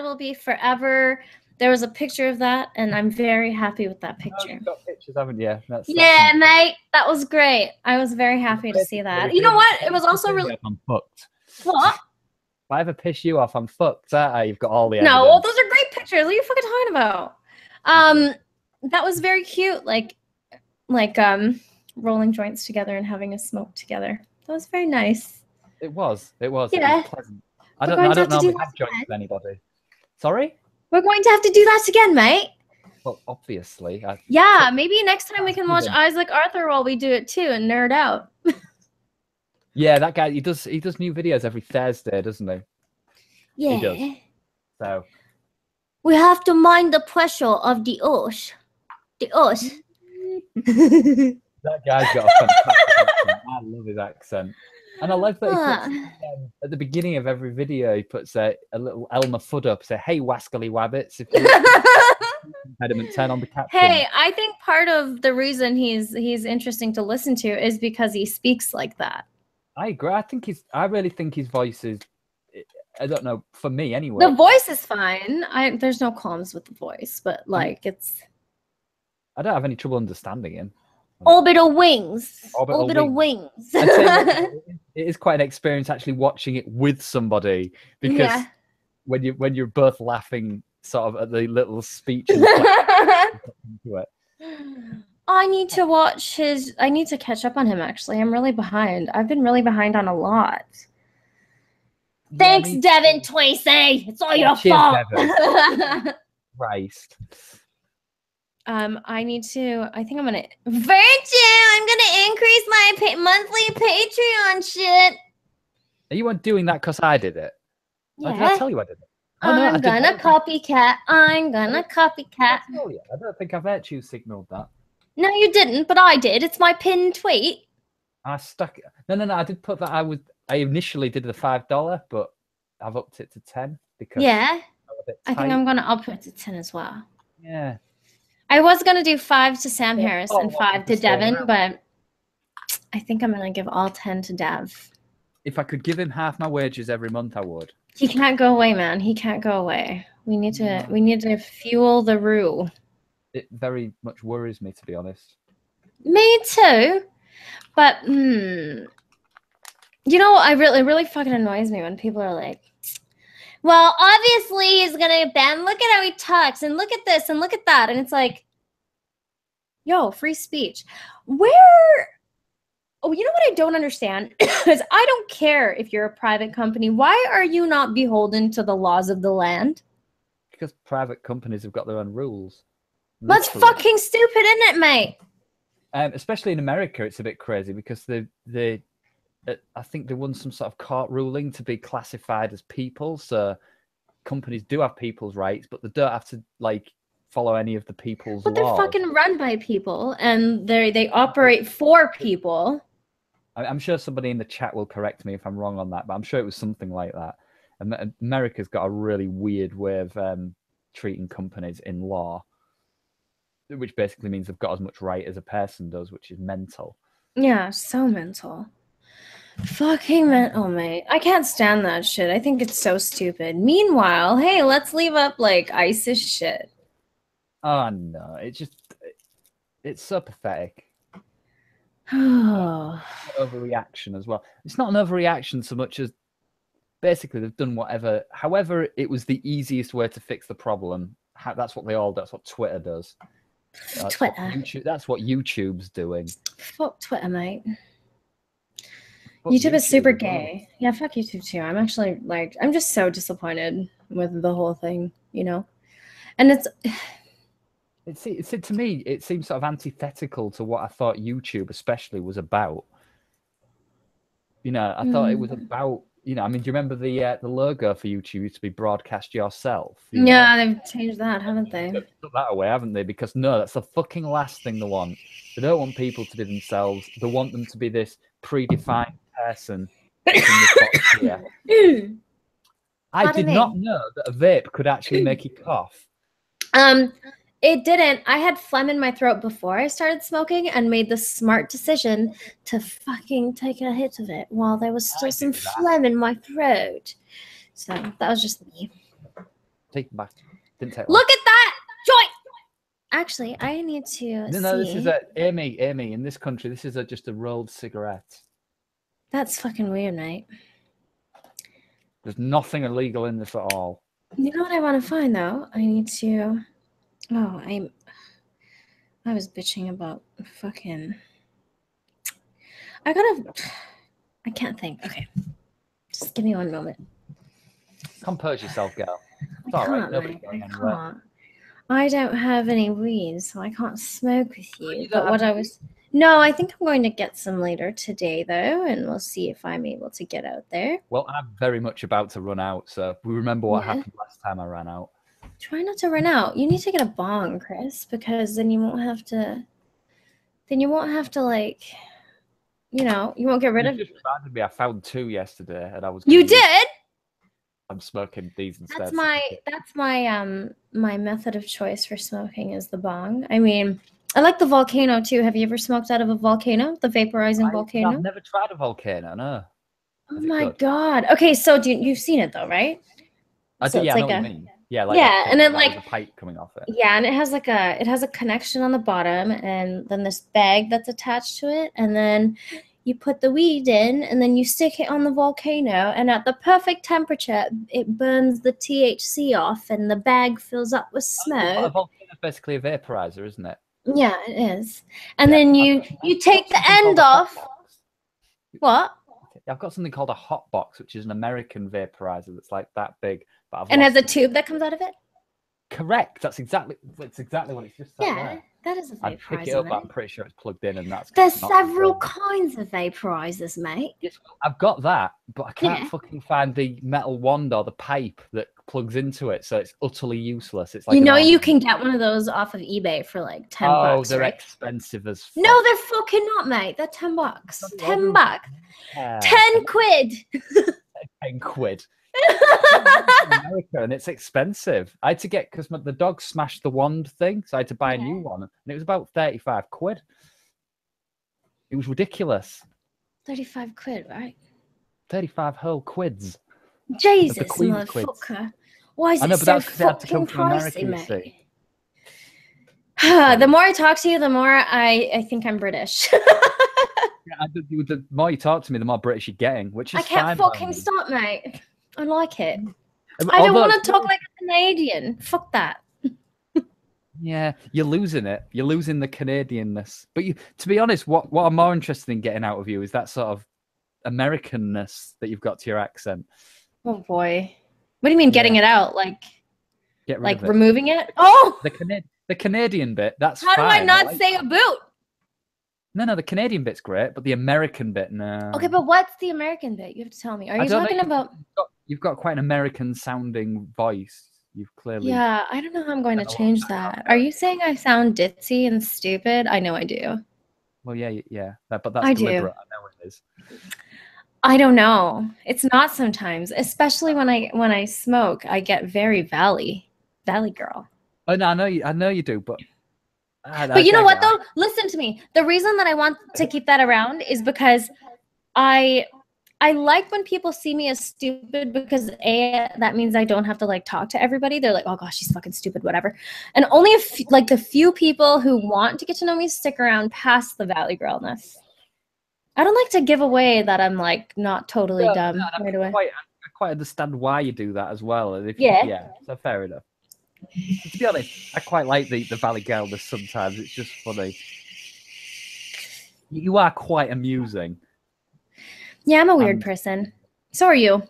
will be forever. There was a picture of that, and I'm very happy with that picture. You've got pictures, haven't you? Yeah, mate, that was great. I was very happy to see that. You know what? It was also really. I'm fucked. What? If I ever piss you off, I'm fucked. You've got all the evidence. No, well, those are great pictures. What are you fucking talking about? That was very cute. Like rolling joints together and having a smoke together. That was very nice. It was. Yeah. It was pleasant. I don't normally have joints with anybody. Sorry? We're going to have to do that again, mate. Well, obviously. Maybe next time we can watch Isaac Arthur while we do it too and nerd out. Yeah, that guy, he does new videos every Thursday, doesn't he? Yeah. He does. So we have to mind the pressure of the osh. The osh. That guy's got a fantastic accent. I love his accent. And I love that he puts, at the beginning of every video, he puts a little Elmer Fudd up, say, hey, wascally wabbits, if you impediment 10 on the caption. Hey, I think part of the reason he's interesting to listen to is because he speaks like that. I agree. I really think his voice is, I don't know, for me anyway. The voice is fine. There's no qualms with the voice, but like I don't have any trouble understanding him. Orbital wings. Orbital wings. It is quite an experience actually watching it with somebody, because when you're both laughing sort of at the little speech and into it. I need to catch up on him, actually. I'm really behind. I've been really behind on a lot. Thanks, Devon Tracy. It's all your fault. Christ. I think I'm gonna increase my monthly Patreon shit. Are you doing that because I did it? Yeah. Did I tell you I did it? Oh no, I'm gonna copycat. I'm gonna copycat. Oh yeah, I don't think I virtue signaled that. No, you didn't, but I did. It's my pinned tweet. I stuck it. No. I did put that. I initially did the $5, but I've upped it to 10 because Yeah. I think tight. I'm gonna up it to 10 as well. Yeah. I was gonna do 5 to Sam Harris and 5 to stay Devin, around. but I think I'm gonna give all 10 to Dev. If I could give him half my wages every month, I would. He can't go away, man. He can't go away. We need to fuel the roux. It very much worries me, to be honest. Me too. But you know, it really fucking annoys me when people are like, well, obviously he's gonna get banned. Look at how he talks, and look at this, and look at that. And it's like, yo, free speech. Where? Oh, you know what I don't understand is I don't care if you're a private company. Why are you not beholden to the laws of the land? Because private companies have got their own rules. That's fucking stupid, isn't it, mate? Especially in America, it's a bit crazy because I think they won some sort of court ruling to be classified as people. So companies do have people's rights, but they don't have to like follow any of the people's laws. But they're fucking run by people, and they operate for people. I'm sure somebody in the chat will correct me if I'm wrong on that, but I'm sure it was something like that. America's got a really weird way of treating companies in law, which basically means they've got as much right as a person does, which is mental. Yeah, so mental. Fucking mental, mate. I can't stand that shit. I think it's so stupid. Meanwhile, hey, let's leave up like ISIS shit. Oh no, it's so pathetic. Overreaction as well. It's not an overreaction so much as basically they've done whatever. However, it was the easiest way to fix the problem. That's what they all do. That's what Twitter does. That's what YouTube's doing. Fuck Twitter, mate. YouTube is super gay. Yeah, fuck YouTube too. I'm actually like, I'm just so disappointed with the whole thing, you know? And to me, it seems sort of antithetical to what I thought YouTube especially was about. You know, I thought it was about, you know, I mean, do you remember the logo for YouTube used to be broadcast yourself? Yeah, they've changed that, haven't they? They've put that away, haven't they? Because no, that's the fucking last thing they want. They don't want people to be themselves. They want them to be this predefined person. I did not know that a vape could actually make you cough. It didn't. I had phlegm in my throat before I started smoking and made the smart decision to fucking take a hit of it while there was still some phlegm in my throat. So that was just me. Take it back. Didn't take Look at that joint. Actually, I need to No, this is Amy, in this country, this is just a rolled cigarette. That's fucking weird, mate. There's nothing illegal in this at all. You know what I want to find, though? I need to... Oh, I was bitching about fucking... I can't think. Okay. Just give me one moment. Compose yourself, girl. It's all right. Nobody's going anywhere. I don't have any weed, so I can't smoke with you. But what I was... No, I think I'm going to get some later today, though, and we'll see if I'm able to get out there. Well, I'm very much about to run out, so we remember what happened last time I ran out. Try not to run out. You need to get a bong, Chris, because then you won't have to... Then you won't have to, like... You know, you won't get rid of... You just reminded me, I found 2 yesterday, and I was... You did? I'm smoking these instead. That's my method of choice for smoking is the bong. I mean... I like the volcano too. Have you ever smoked out of a volcano? The vaporizing volcano? I've never tried a volcano, no. Oh my god. Okay, so you've seen it though, right? I do, yeah, I know what you mean. Yeah, like and then like a pipe coming off it. Yeah, and it has a connection on the bottom, and then this bag that's attached to it, and then you put the weed in, and then you stick it on the volcano, and at the perfect temperature, it burns the THC off, and the bag fills up with smoke. A volcano is basically a vaporizer, isn't it? Yeah, it is. And then you take the end off. What? I've got something called a hot box, which is an American vaporizer that's like that big. But and has a tube that comes out of it? correct. That's exactly what it's just said there. That is a I'd pick vaporizer, it up, but mate. I'm pretty sure it's plugged in, and that's There's not several confirmed. kinds of vaporizers, mate. Yes, I've got that, but I can't fucking find the metal wand or the pipe that plugs into it, so it's utterly useless. It's like You can get one of those off of eBay for like $10. Oh, they're right? expensive as fuck. No, they're fucking not, mate. They're $10. $10. Yeah. 10 quid. 10 quid. America, and it's expensive. I had to get because the dog smashed the wand thing, so I had to buy a new one, and it was about 35 quid. It was ridiculous. 35 quid, right? 35 whole quids. Jesus, motherfucker. Why is it so fucking pricey, mate? The more I talk to you, the more I think I'm British. The more you talk to me, the more British you're getting, which is I can't fine fucking stop, mate. I like it. Although, I don't want to talk like a Canadian. Fuck that. Yeah, you're losing it. You're losing the Canadianness. But to be honest, what I'm more interested in getting out of you is that sort of Americanness that you've got to your accent. Oh boy. What do you mean getting it out? Like removing it? Oh! The Canadian bit, that's How fine. do I not say a boot? No, the Canadian bit's great, but the American bit, no. Okay, but what's the American bit? You have to tell me. Are you talking about... You've got quite an American-sounding voice. You've clearly... Yeah, I don't know how I'm going to change that. Are you saying I sound ditzy and stupid? I know I do. Well, yeah. But that's deliberate. I know it is. I don't know. It's not sometimes, especially when I smoke. I get very valley girl. Oh no, I know you do, but you know what though? Listen to me. The reason that I want to keep that around is because I like when people see me as stupid because that means I don't have to like talk to everybody. They're like, oh gosh, she's fucking stupid, whatever. And only the few people who want to get to know me stick around past the valley girlness. I don't like to give away that I'm like not totally dumb right away. I quite understand why you do that as well. Yeah, so fair enough. To be honest, I quite like the valley girlness sometimes. It's just funny. You are quite amusing. Yeah, I'm a weird person. So are you.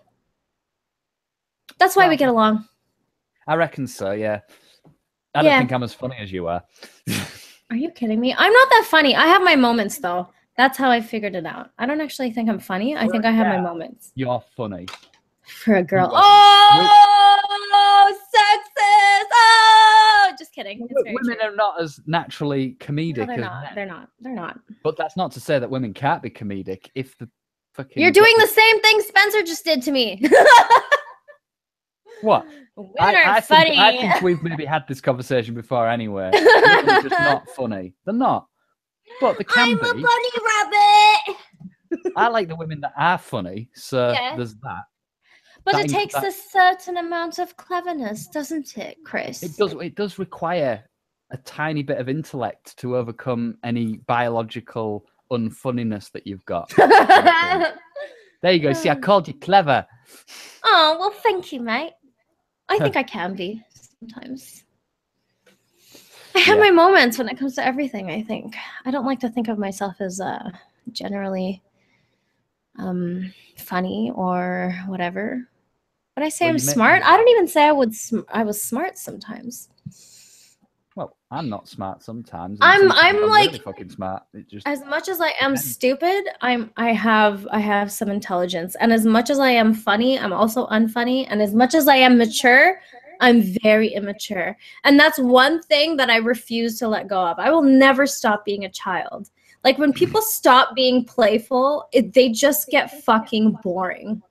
That's why we get along. I reckon so, yeah. I don't think I'm as funny as you are. Are you kidding me? I'm not that funny. I have my moments, though. That's how I figured it out. I don't actually think I'm funny. I think I have my moments. You're funny. For a girl. Oh, sexist. Oh, just kidding. Women are not as naturally comedic. No, they're not. They're not. But that's not to say that women can't be comedic if the fucking... You're doing the same thing Spencer just did to me. What? I think we've maybe had this conversation before anyway. They're just not funny. They're not. But they can be. I'm a bunny rabbit. I like the women that are funny, so there's that. But it takes a certain amount of cleverness, doesn't it, Chris? It does require a tiny bit of intellect to overcome any biological unfunniness that you've got. There you go. See, I called you clever. Oh, well, thank you, mate. I think I can be sometimes. I have my moments when it comes to everything, I think. I don't like to think of myself as generally funny or whatever. But I say I'm smart. I don't even say I was smart sometimes. Well, I'm not smart sometimes. I'm like really fucking smart. It just as much as I am stupid, I have some intelligence. And as much as I am funny, I'm also unfunny. And as much as I am mature, I'm very immature. And that's one thing that I refuse to let go of. I will never stop being a child. Like when people stop being playful, they just get fucking boring.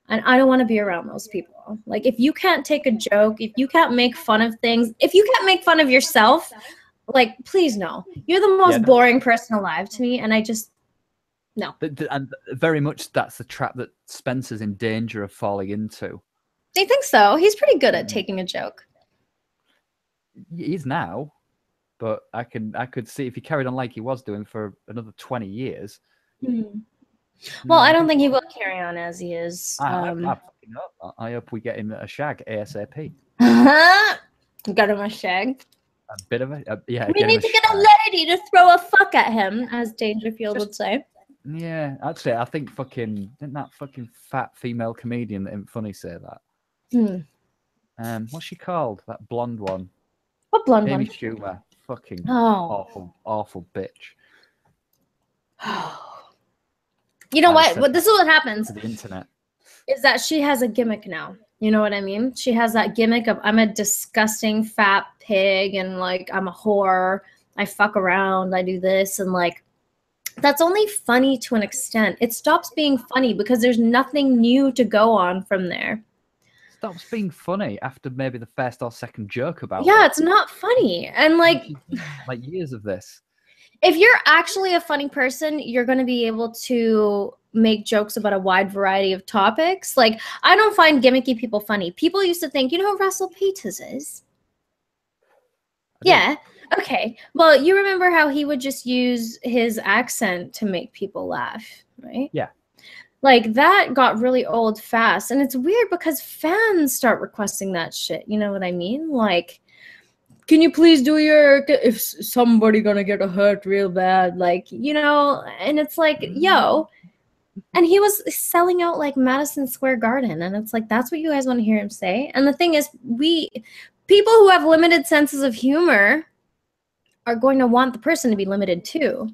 And I don't want to be around those people. Like if you can't take a joke, if you can't make fun of things, if you can't make fun of yourself, like please no. You're the most boring person alive to me. And I just, no. And very much that's the trap that Spencer's in danger of falling into. Do you think so? He's pretty good at taking a joke. He is now, but I could see if he carried on like he was doing for another 20 years. Well, I don't think he will carry on as he is. I hope we get him a shag ASAP. Got him a shag. A bit of yeah. We need to get a lady to throw a fuck at him, as Dangerfield would say. Yeah, actually, I think didn't that fucking fat female comedian that ain't funny say that? What's she called? That blonde one. What blonde Amy one? Schumer. Fucking Oh. awful bitch. You know I just what? said What this is what happens to the internet. is that she has a gimmick now. You know what I mean? She has that gimmick of I'm a disgusting fat pig and like I'm a whore. I fuck around. I do this and like that's only funny to an extent. It stops being funny because there's nothing new to go on from there. Stops being funny after maybe the first or second joke about Yeah, it. it's not funny. And like years of this. If you're actually a funny person, you're going to be able to make jokes about a wide variety of topics. Like, I don't find gimmicky people funny. People used to think, you know who Russell Peters is? Yeah. Okay. Well, you remember how he would just use his accent to make people laugh, right? Yeah. Like, that got really old fast. And it's weird because fans start requesting that shit. You know what I mean? Like, can you please do your, if somebody gonna get hurt real bad, like, you know, and it's like, yo, and he was selling out like Madison Square Garden, and it's like, that's what you guys want to hear him say. And the thing is, people who have limited senses of humor are going to want the person to be limited too.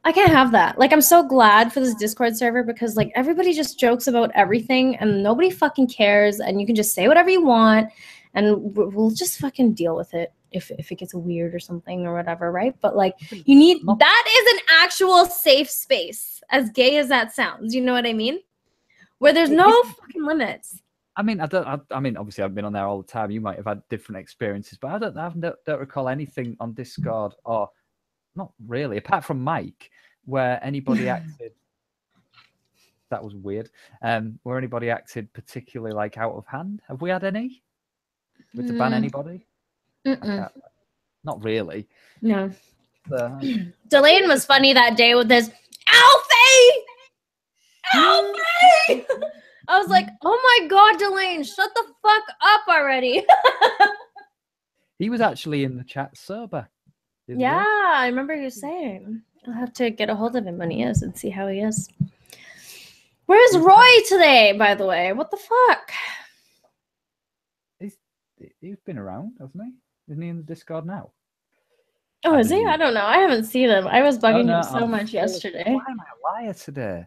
I can't have that. Like, I'm so glad for this Discord server because like everybody just jokes about everything and nobody fucking cares, and you can just say whatever you want and we'll just fucking deal with it if it gets weird or something or whatever, right? But like, you need, that is an actual safe space, as gay as that sounds, you know what I mean? Where there's no fucking limits. I mean, I mean, obviously I've been on there all the time. You might have had different experiences, but I don't recall anything on Discord, or not really, apart from Mike, where anybody acted, that was weird, where anybody acted particularly like out of hand. Have we had any? With to ban anybody? Not really. No. Delane was funny that day with this Alfie! Alfie! I was like, oh my God, Delane, shut the fuck up already. He was actually in the chat sober. Yeah, I remember you saying. I'll have to get a hold of him when he is and see how he is. Where's Roy today, by the way? What the fuck? He's been around, hasn't he? Isn't he in the Discord now? Oh, is he? I don't know. I haven't seen him. I was bugging him so much yesterday. Why am I a liar today?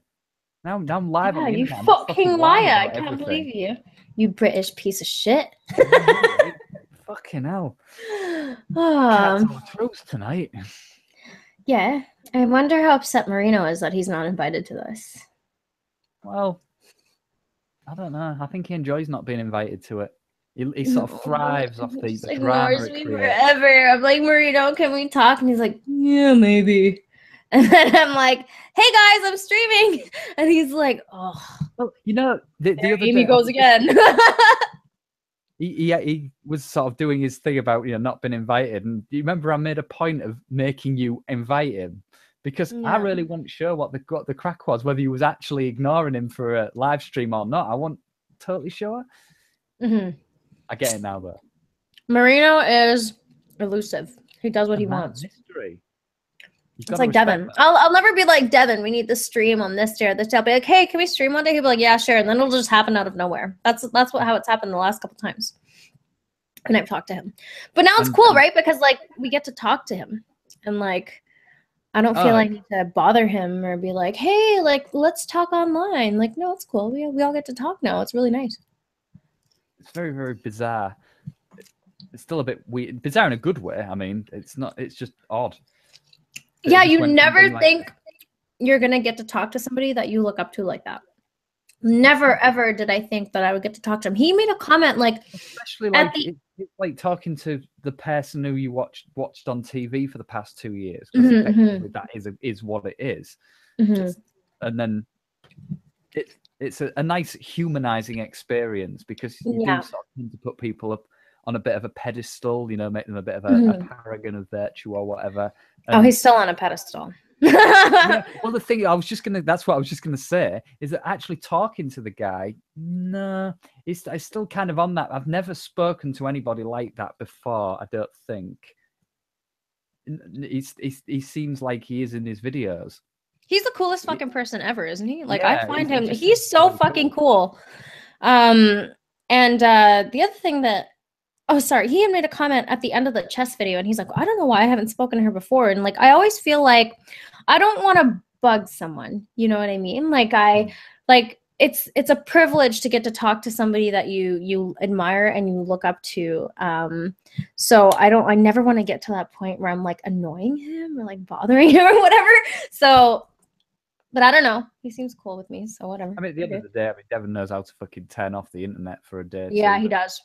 Now I'm live on the you internet. fucking liar. I can't believe you. You British piece of shit. Fucking hell. Cats on throats tonight. Yeah. I wonder how upset Marino is that he's not invited to this. Well, I don't know. I think he enjoys not being invited to it. He sort of thrives off the drama. Ignores me forever. I'm like, Marino, can we talk? And he's like, yeah, maybe. And then I'm like, hey guys, I'm streaming. And he's like, oh. Well, you know, the other day, Amy goes again. he was sort of doing his thing about, you know, not being invited. And you remember I made a point of making you invite him because I really wasn't sure what the crack was, whether he was actually ignoring him for a live stream or not. I wasn't totally sure. I get it now, though. Marino is elusive. He does what he wants. Mystery. It's like Devin. I'll never be like, Devin, we need to stream on this day or this day. I'll be like, hey, can we stream one day? He'll be like, yeah, sure. And then it'll just happen out of nowhere. That's how it's happened the last couple times. And I've talked to him. But now it's cool, right? Because like we get to talk to him. And like I don't feel I need to bother him or be like, hey, like let's talk online. Like, no, it's cool. We all get to talk now. It's really nice. It's very, very bizarre. It's still a bit weird. Bizarre in a good way. I mean, it's not. It's just odd. Yeah, you never think you're going to get to talk to somebody that you look up to like that. Never, ever did I think that I would get to talk to him. He made a comment like... Especially like, it's like talking to the person who you watched on TV for the past 2 years. That is what it is. And then it's a nice humanizing experience because you do sort of tend to put people up on a bit of a pedestal, you know, make them a bit of a paragon of virtue or whatever. He's still on a pedestal. Well, the thing that's what I was just gonna say is that actually talking to the guy, no, it's still kind of on that. I've never spoken to anybody like that before. I don't think. He seems like he is in his videos. He's the coolest fucking person ever, isn't he? Like I find him, he's so fucking cool. And the other thing that Oh, sorry. He had made a comment at the end of the chess video, and he's like, I don't know why I haven't spoken to her before. And like, I always feel like I don't want to bug someone. You know what I mean? Like it's a privilege to get to talk to somebody that you admire and you look up to. So I never want to get to that point where I'm like annoying him or like bothering him or whatever. So, but I don't know. He seems cool with me, so whatever. I mean, at the end of the day, I mean, Devin knows how to fucking turn off the internet for a day. Yeah, too. he does.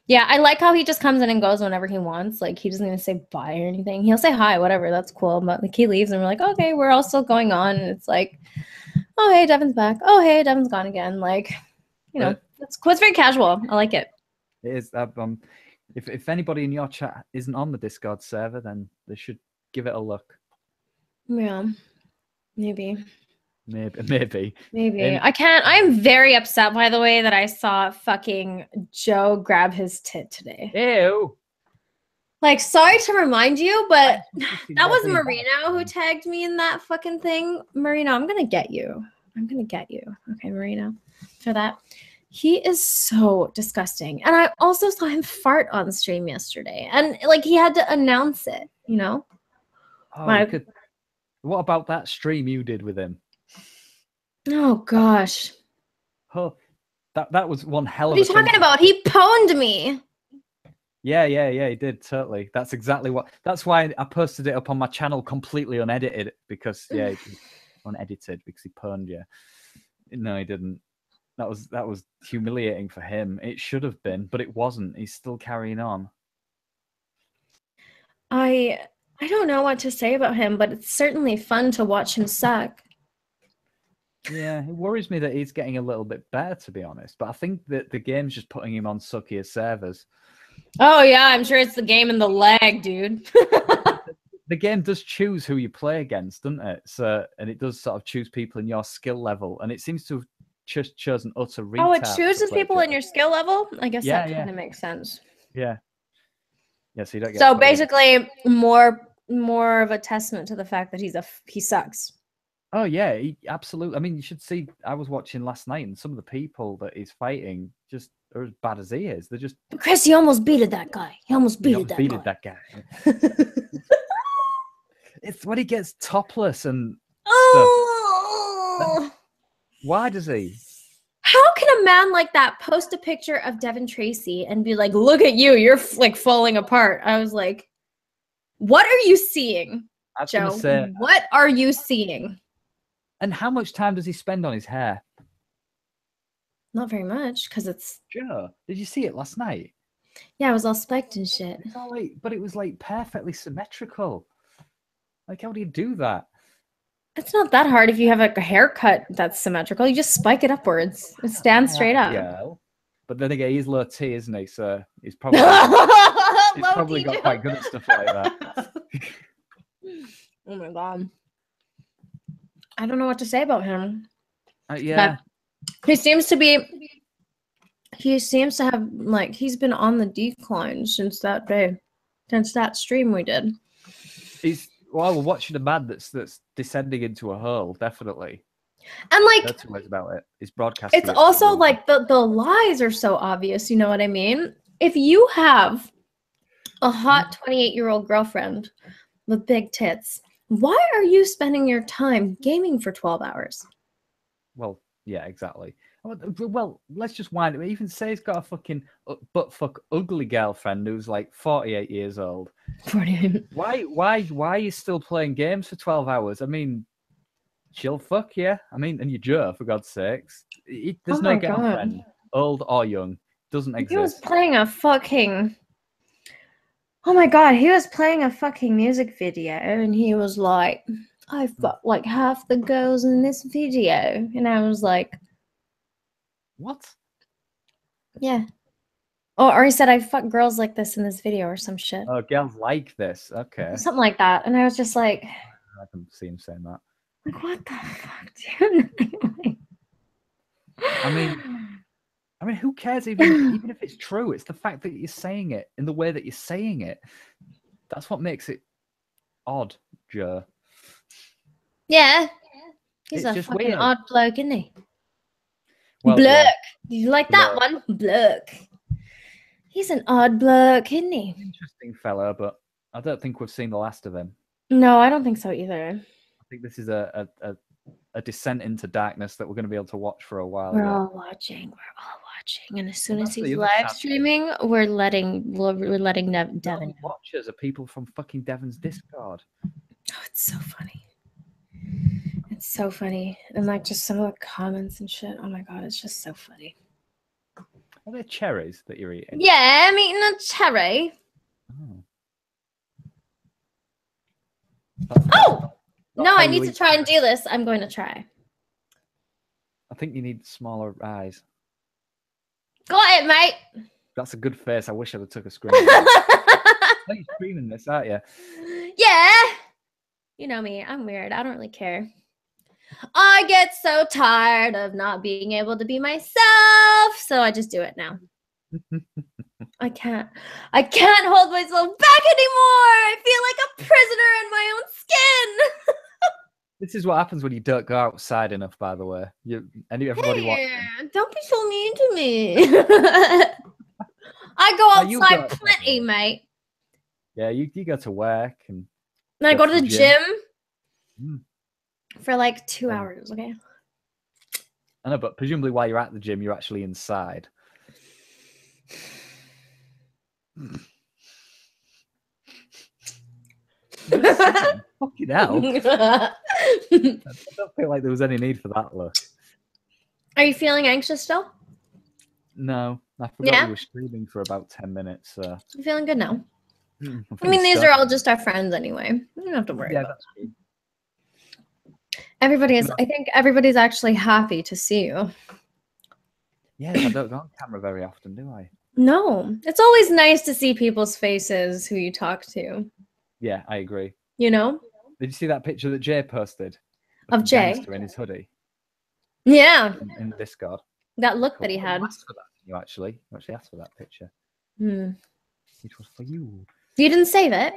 Yeah, I like how he just comes in and goes whenever he wants. Like, he doesn't even say bye or anything. He'll say hi, whatever. That's cool. But like, he leaves and we're like, okay, we're all still going on. And it's like, oh, hey, Devin's back. Oh, hey, Devin's gone again. Like, you know, it's cool. It's very casual. I like it. It is. If anybody in your chat isn't on the Discord server, then they should give it a look. Yeah, maybe. Maybe. I can't. I'm very upset, by the way, that I saw fucking Joe grab his tit today. Ew. Like, sorry to remind you, but that was Marino who tagged me in that fucking thing. Marino, I'm gonna get you. I'm gonna get you. Okay, Marino, for that. He is so disgusting. And I also saw him fart on stream yesterday. And like, he had to announce it, you know? Oh, what about that stream you did with him? Oh gosh. Oh, that was one hell of a. What are you talking about? He pwned me. Yeah, he did, totally. That's exactly what. That's why I posted it up on my channel completely unedited because unedited because he pwned you. No, he didn't. That was humiliating for him. It should have been, but it wasn't. He's still carrying on. I don't know what to say about him, but it's certainly fun to watch him suck. Yeah, it worries me that he's getting a little bit better, to be honest. But I think that the game's just putting him on suckier servers. Oh, yeah, I'm sure it's the game and the lag, dude. The game does choose who you play against, doesn't it? So, and it does sort of choose people in your skill level. And it seems to have just chosen utter retard. Oh, it chooses people in your skill level? I guess that kind of makes sense. Yeah. Yeah, so you don't get... So basically, more of a testament to the fact that he sucks. Oh yeah, he absolutely. I mean, you should see. I was watching last night, and some of the people that he's fighting just are as bad as he is. They're just. But Kris, he almost beated that guy. He almost beated that guy. It's when he gets topless and stuff. Why does he? How can a man like that post a picture of Devin Tracy and be like, "Look at you, you're like falling apart"? I was like, "What are you seeing, Joe? What are you seeing?" And how much time does he spend on his hair? Not very much, because it's... Sure. Did you see it last night? Yeah, it was all spiked and shit. It's all like, but it was like perfectly symmetrical. Like, how do you do that? It's not that hard if you have like a haircut that's symmetrical. You just spike it upwards. It stands straight up. Yeah. But then again, he's low T, isn't he? So he's probably got quite good at stuff like that. Oh my god. I don't know what to say about him. Yeah. But he seems to have like he's been on the decline since that day, since that stream we did. We're watching a man that's descending into a hole, definitely. And like that's what it's about. It's broadcasting. It's also like the lies are so obvious, you know what I mean? If you have a hot 28-year-old girlfriend with big tits, why are you spending your time gaming for 12 hours? Well, yeah, exactly. Well, let's just wind it. Even say he's got a fucking buttfuck ugly girlfriend who's like 48 years old. 48. Why are you still playing games for 12 hours? I mean, she'll fuck you. I mean, and you're Joe, for God's sakes. There's no girlfriend, old or young. Doesn't exist. He was playing a fucking... Oh my god, he was playing a fucking music video and he was like, I fucked like half the girls in this video. And I was like... What? Yeah. Or he said, I fuck girls like this in this video or some shit. Oh, girls like this. Okay. Something like that. And I was just like... I can see him saying that. Like, what the fuck, dude? I mean, who cares even if it's true? It's the fact that you're saying it in the way that you're saying it. That's what makes it odd, Joe. Yeah. He's a fucking weird. Odd bloke, isn't he? Well, Bloke. Yeah. Did you like that one? Bloke. He's an odd bloke, isn't he? Interesting fella, but I don't think we've seen the last of him. No, I don't think so either. I think this is a descent into darkness that we're going to be able to watch for a while. We're all watching. And as soon as he's live streaming, we're letting Devin. Watchers are people from fucking Devon's Discord. Oh, it's so funny. It's so funny. And like just some of the comments and shit. Oh my god, it's just so funny. Are there cherries that you're eating? Yeah, I'm eating a cherry. Oh! No, I need to try and do this. I'm going to try. I think you need smaller eyes. Got it, mate. That's a good face. I wish I'd have took a screen. You're streaming this, aren't you? Yeah. You know me. I'm weird. I don't really care. I get so tired of not being able to be myself, so I just do it now. I can't hold myself back anymore. I feel like a prisoner in my own skin. This is what happens when you don't go outside enough, by the way. Everybody watching. Don't be so mean to me. I go outside plenty, mate. Yeah, you go to work and I go to the gym for like 2 hours, okay? I know, but presumably while you're at the gym, you're actually inside. Fucking hell. I don't feel like there was any need for that look. Are you feeling anxious still? No, I forgot we were streaming for about 10 minutes. So. I'm feeling good now. I mean, these are all just our friends anyway. You don't have to worry about it. I think everybody's actually happy to see you. Yeah, I don't go on camera very often, do I? No. It's always nice to see people's faces who you talk to. Yeah, I agree. You know? Did you see that picture that Jay posted? Of Jay? In his hoodie. Yeah. In Discord. That look that he had. You asked for that, you actually asked for that picture. It was for you. You didn't save it?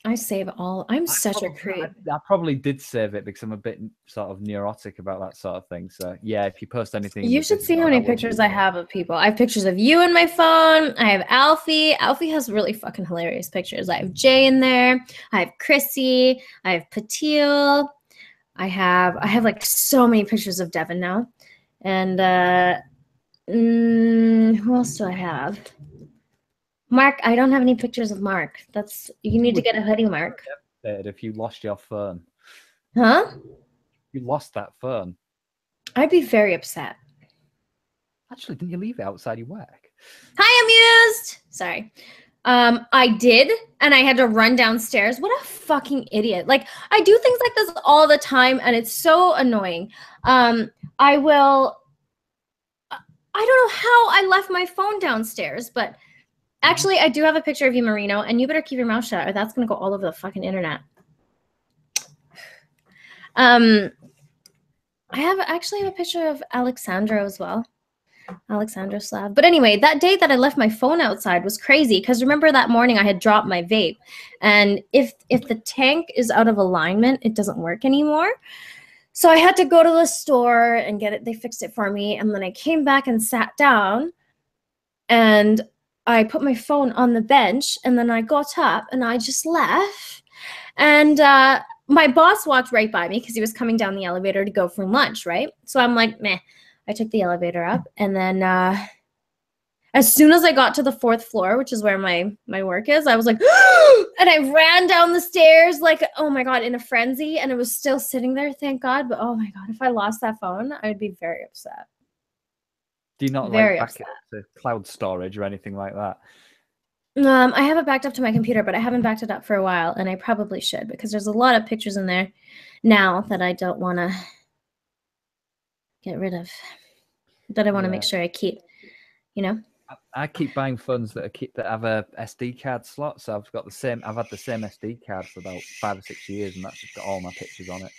I save all. I'm such a creep. I probably did save it because I'm a bit sort of neurotic about that sort of thing. So yeah, if you post anything, you should see how many pictures I have of people. I have pictures of you in my phone. I have Alfie. Alfie has really fucking hilarious pictures. I have Jay in there. I have Chrissy. I have Patil. I have like so many pictures of Devin now. And who else do I have? Mark, I don't have any pictures of Mark. You need to get a hoodie, Mark. If you lost your phone. Huh? You lost that phone. I'd be very upset. Actually, didn't you leave it outside your work? Hi, Amused. Sorry. I did, and I had to run downstairs. What a fucking idiot. Like, I do things like this all the time, and it's so annoying. I don't know how I left my phone downstairs, but actually, I do have a picture of you, Marino, and you better keep your mouth shut or that's going to go all over the fucking internet. I actually have a picture of Alexandra as well. Alexandra Slav. But anyway, that day that I left my phone outside was crazy because remember that morning I had dropped my vape. And if the tank is out of alignment, it doesn't work anymore. So I had to go to the store and get it. They fixed it for me. And then I came back and sat down and I put my phone on the bench and then I got up and I just left. And my boss walked right by me because he was coming down the elevator to go for lunch, right? So I'm like, meh. I took the elevator up and then as soon as I got to the 4th floor, which is where my work is, I was like, and I ran down the stairs like, oh my God, in a frenzy. And it was still sitting there, thank God. But oh my God, if I lost that phone, I would be very upset. Do you not like back it up to cloud storage or anything like that? I have it backed up to my computer, but I haven't backed it up for a while, and I probably should because there's a lot of pictures in there now that I don't want to get rid of, that I want to make sure I keep, you know? I keep buying phones that have a SD card slot, so I've had the same SD card for about 5 or 6 years, and that's just got all my pictures on it.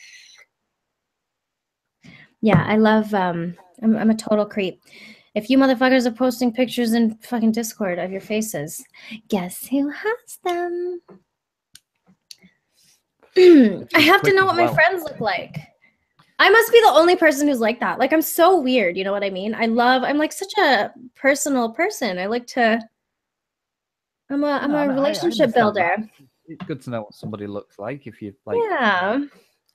Yeah, I love, I'm a total creep. If you motherfuckers are posting pictures in fucking Discord of your faces, guess who has them? I have to know what my friends look like. I must be the only person who's like that. Like, I'm so weird, you know what I mean? I'm like such a personal person. I like to I'm No, a I relationship understand builder. that. It's good to know what somebody looks like if you like. Yeah.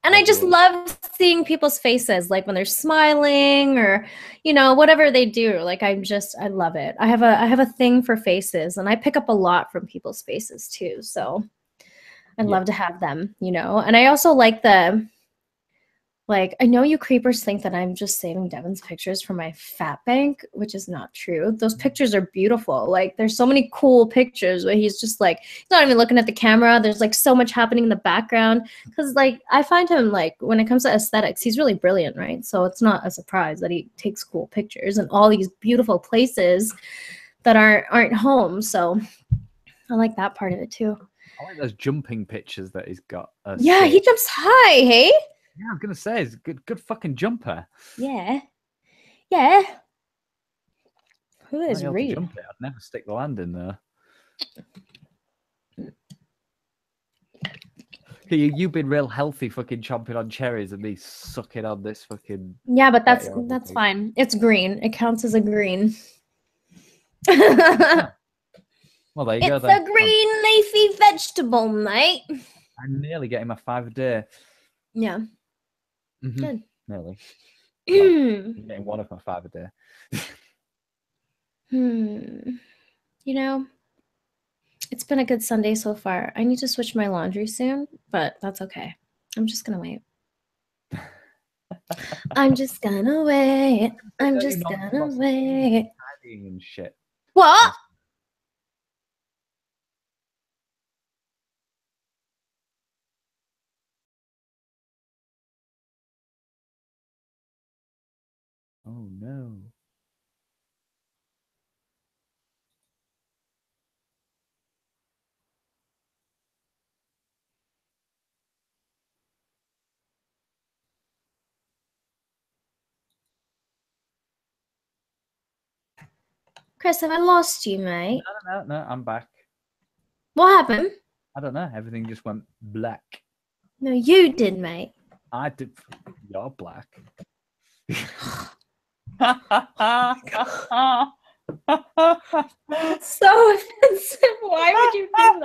And I just love seeing people's faces, like when they're smiling or, whatever they do. Like I love it. I have a thing for faces, and I pick up a lot from people's faces too. So I'd love to have them, And I also like I know you creepers think that I'm just saving Devin's pictures for my fat bank, which is not true. Those pictures are beautiful. Like, there's so many cool pictures where he's just like, he's not even looking at the camera. There's like so much happening in the background. Because I find him, when it comes to aesthetics, he's really brilliant, right? So it's not a surprise that he takes cool pictures and all these beautiful places that aren't home. So I like that part of it too. I like those jumping pictures that he's got. Yeah, he jumps high, hey? Yeah, I was gonna say he's a good fucking jumper. Yeah. Who is Reed? Jump it. I'd never stick the land in there. You've been real healthy, fucking chomping on cherries, and me sucking on this fucking. Yeah, but that's fine. It's green. It counts as a green. Well, there you go. It's a green leafy vegetable, mate. I'm nearly getting my 5 a day. Yeah. Good. Nearly. I'm getting one of my 5 a day. It's been a good Sunday so far. I need to switch my laundry soon, but that's okay. I'm just gonna wait. I'm just gonna wait. I'm just gonna wait. And shit. What? Oh no. Kris, have I lost you, mate? No, I'm back. What happened? I don't know. Everything just went black. No, you did, mate. I did. You're black. So offensive. Why would you do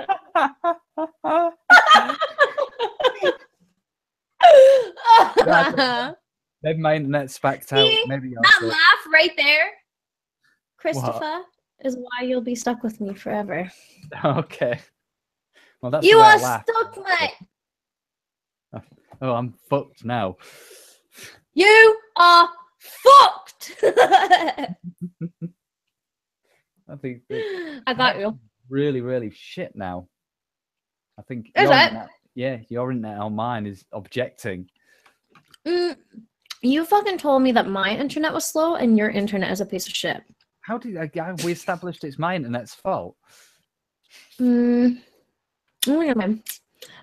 that? Maybe my internet's spacked out. Maybe that laugh right there, Christopher, is why you'll be stuck with me forever. Okay. Well, that's you are stuck, mate. Oh, I'm fucked now. You are fucked. I think I got you. Really, really shit now. I think. Is it? Your internet on mine is objecting. You fucking told me that my internet was slow and your internet is a piece of shit. How did we established it's my internet's fault? Oh my God.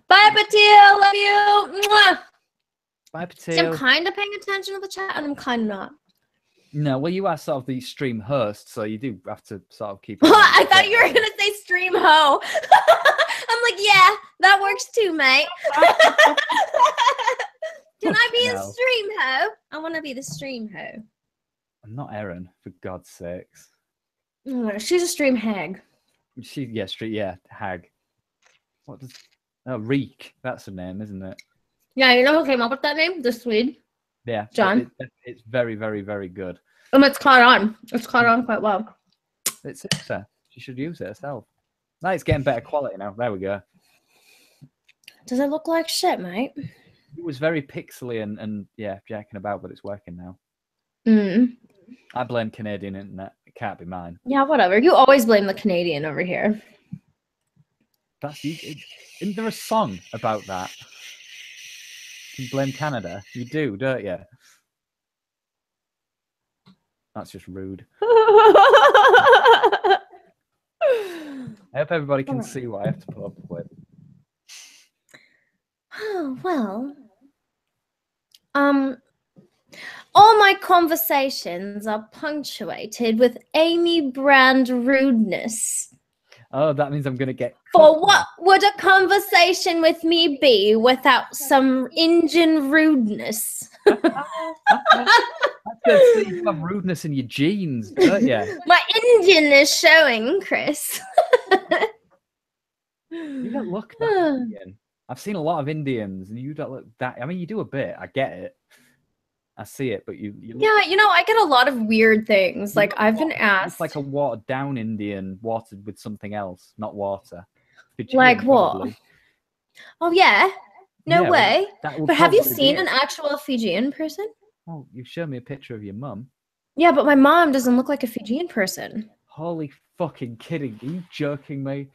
Bye, Patil. Love you. Mwah. Bye, Patil. See, I'm kind of paying attention to the chat and I'm kind of not. No, well, you are sort of the stream host, so you do have to sort of keep. I thought you were gonna say stream ho. I'm like, yeah, that works too, mate. Can I be a stream ho? I want to be the stream ho. I'm not Erin, for God's sakes. She's a stream hag. Hag. What does? Oh, Reek. That's her name, isn't it? Yeah, you know who came up with that name? The Swede. Yeah, John. It's very, very, very good. It's caught on. It's caught on quite well. It's her. She should use it herself. Now it's getting better quality now. There we go. Does it look like shit, mate? It was very pixely and jacking about, but it's working now. I blame Canadian internet. It can't be mine. Yeah, whatever. You always blame the Canadian over here. Isn't there a song about that? You blame Canada. You do, don't you? That's just rude. I hope everybody can see what I have to put up with. Oh, well. All my conversations are punctuated with Amy Brand rudeness. Oh, that means I'm going to get... For what would a conversation with me be without some Indian rudeness? That's good. So you have rudeness in your genes, don't you? My Indian is showing, Kris. You don't look that Indian. I've seen a lot of Indians, and you don't look that. I mean, you do a bit. I get it. I see it, but you look, Yeah, I get a lot of weird things. Like I've been you look asked, like a watered down Indian, watered with something else, not water. like Fijian, what? probably. Oh yeah, no Yeah, well, way. that would But have you probably be seen an it. actual Fijian person? Oh, you showed me a picture of your mum. Yeah, but my mom doesn't look like a Fijian person. Holy fucking kidding. Are you joking me?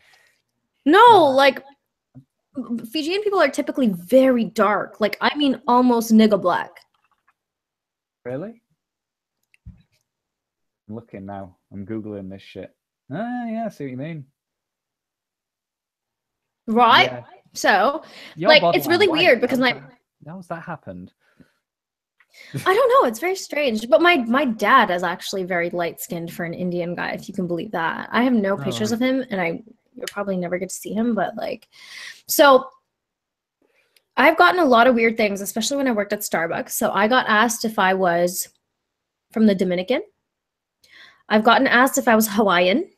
No, Nah. like Fijian people are typically very dark. Like I mean almost nigga black. Really? I'm looking now. I'm Googling this shit. Ah, yeah, I see what you mean. Right? Yeah. So, You're like it's borderline really white. weird because How's that happened? I don't know, it's very strange. But my dad is actually very light-skinned for an Indian guy, if you can believe that. I have no pictures Right. of him and you'll probably never get to see him, but like so I've gotten a lot of weird things, especially when I worked at Starbucks. So I got asked if I was from the Dominican. I've gotten asked if I was Hawaiian.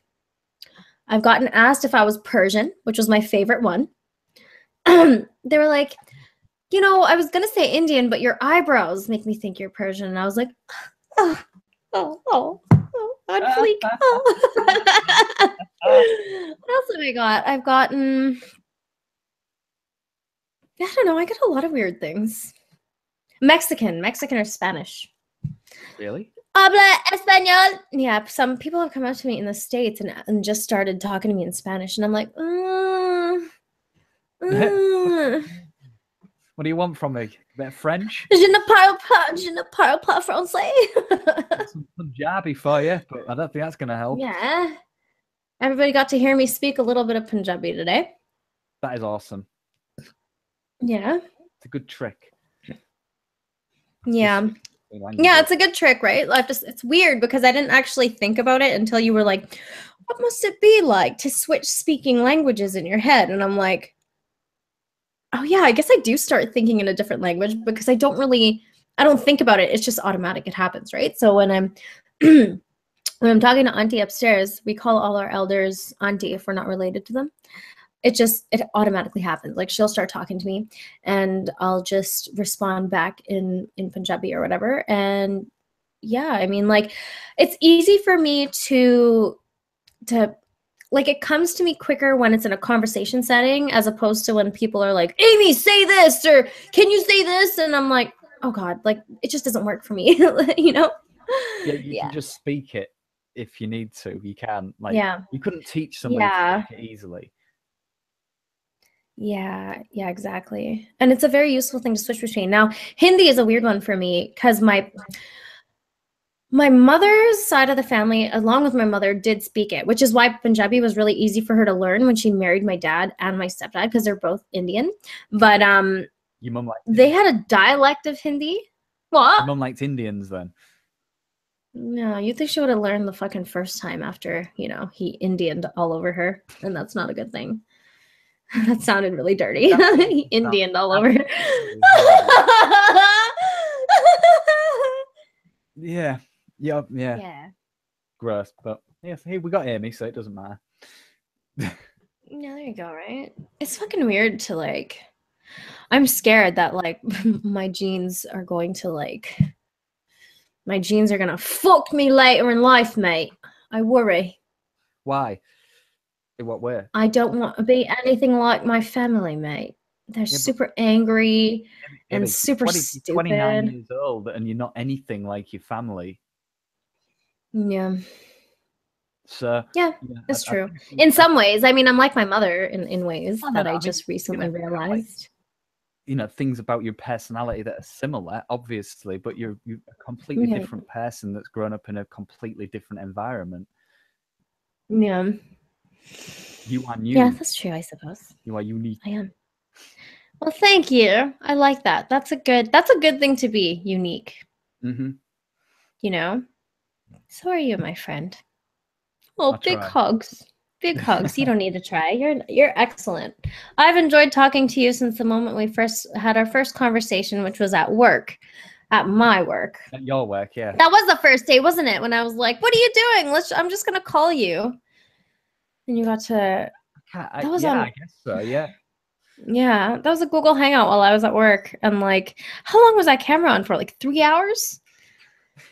I've gotten asked if I was Persian, which was my favorite one. They were like, I was going to say Indian, but your eyebrows make me think you're Persian. And I was like, oh, on fleek. Oh. What else have I got? I've gotten, I don't know. I get a lot of weird things. Mexican or Spanish. Really? Habla español. Yeah, some people have come up to me in the States and just started talking to me in Spanish. And I'm like, What do you want from me? A bit of French? Je ne parle pas français. Some Punjabi for you, but I don't think that's going to help. Yeah. Everybody got to hear me speak a little bit of Punjabi today. That is awesome. Yeah. It's a good trick. Yeah. Yeah, it's a good trick, right? It's weird because I didn't actually think about it until you were like, what must it be like to switch speaking languages in your head? And I'm like, oh yeah, I guess I do start thinking in a different language because I don't think about it. It's just automatic. It happens, right? So when I'm when I'm talking to Auntie upstairs, we call all our elders Auntie if we're not related to them. It automatically happens. Like she'll start talking to me and I'll just respond back in Punjabi or whatever. And yeah, I mean, like it's easy for me to like it comes to me quicker when it's in a conversation setting as opposed to when people are like, Amy, say this, or can you say this? And I'm like, oh God, like it just doesn't work for me, Yeah, you can just speak it if you need to. You can. Like, you couldn't teach somebody to speak it easily. Yeah, exactly. And it's a very useful thing to switch between. Now, Hindi is a weird one for me because my mother's side of the family, along with my mother, did speak it, which is why Punjabi was really easy for her to learn when she married my dad and my stepdad because they're both Indian. But your mum liked they had a dialect of Hindi. What? Your mum liked Indians then? No, you think she would have learned the fucking first time after, he Indianed all over her, and that's not a good thing. That sounded really dirty. He Indianed all over her. Yeah. Gross, but yes, hey, we got Amy, so it doesn't matter. Yeah, there you go, right? It's fucking weird to like. I'm scared that like my genes are going to fuck me later in life, mate. I worry. Why? In what way? I don't want to be anything like my family, mate. They're super angry and super stupid. 29 years old and you're not anything like your family. Yeah. So yeah, that's true. In some ways, I mean, I'm like my mother in ways that I just recently realized. Things about your personality that are similar, obviously, but you're a completely different person that's grown up in a completely different environment. Yeah. You are new. Yeah, that's true, I suppose. You are unique. I am. Well, thank you. I like that. That's a good thing to be unique. Mm-hmm. So are you, my friend. Oh, big hugs. Big hugs. You don't need to try. You're excellent. I've enjoyed talking to you since the moment we first had our first conversation, which was at work. At my work. At your work, yeah. That was the first day, wasn't it? When I was like, what are you doing? I'm just gonna call you. And you got to Yeah, I guess so. Yeah. Yeah, that was a Google Hangout while I was at work. And like, how long was that camera on for? Like 3 hours?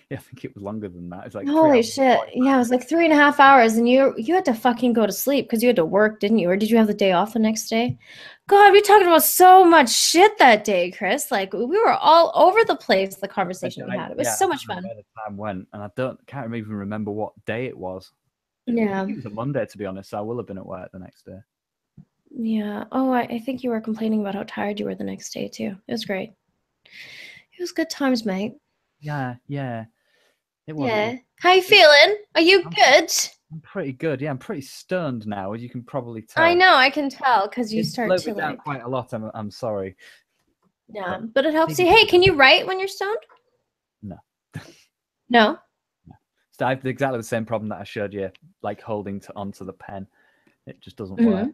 Yeah, I think it was longer than that. It's like 3 Holy hours. shit. Yeah, it was like 3.5 hours, and you had to fucking go to sleep because you had to work, didn't you? Or did you have the day off the next day? God, we talked about so much shit that day, Kris. Like we were all over the place, the conversation we had. It was so much fun. Where the time went, and I can't even remember what day it was. I Yeah. think it was a Monday, to be honest. So I will have been at work the next day. Yeah. Oh, I think you were complaining about how tired you were the next day too. It was great. It was good times, mate. Yeah, it was. Yeah. How you feeling? Are you good? I'm pretty good. Yeah, I'm pretty stoned now, as you can probably tell. I know, I can tell because you start to down like. quite a lot. I'm sorry. Yeah, but it helps you. Hey, can you write when you're stoned? No. No. So I have exactly the same problem that I showed you, like holding onto the pen. It just doesn't work.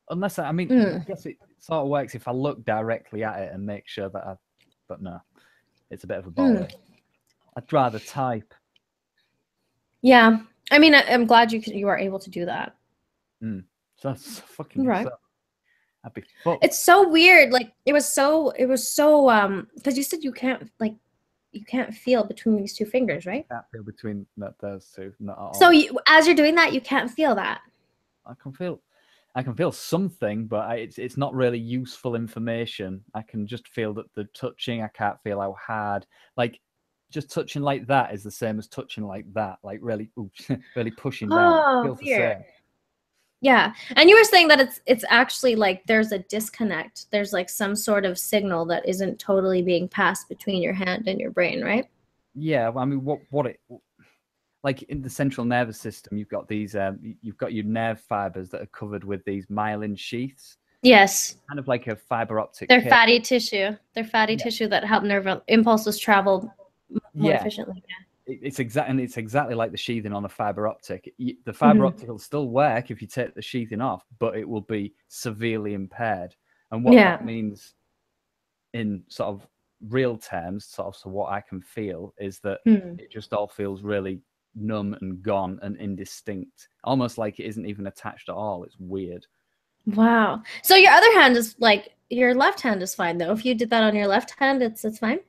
Unless I guess it sort of works if I look directly at it and make sure that but no, it's a bit of a ball. I'd rather type. Yeah, I mean, I'm glad you are able to do that. So that's fucking right. I'd be fucked. It's so weird. Like it was so because you said you can't feel between these two fingers, right? Can't feel between those two, not at all. So as you're doing that, you can't feel that. I can feel something, but it's not really useful information. I can just feel that the touching. I can't feel how hard. Like just touching like that is the same as touching like that. Like really, really pushing down. Oh, Feels weird. the same. Yeah, and you were saying that it's actually like there's a disconnect. There's like some sort of signal that isn't totally being passed between your hand and your brain, right? Yeah, I mean, like in the central nervous system, you've got these, you've got your nerve fibers that are covered with these myelin sheaths. Yes. Kind of like a fiber optic. They're fatty tissue. They're fatty tissue that help nerve impulses travel more efficiently. Yeah. It's exactly like the sheathing on a fiber optic. The fiber optic will still work if you take the sheathing off, but it will be severely impaired. And what that means in sort of real terms, so what I can feel is that it just all feels really numb and gone and indistinct, almost like it isn't even attached at all. It's weird. Wow. So your other hand is like your left hand is fine though. If you did that on your left hand, it's fine.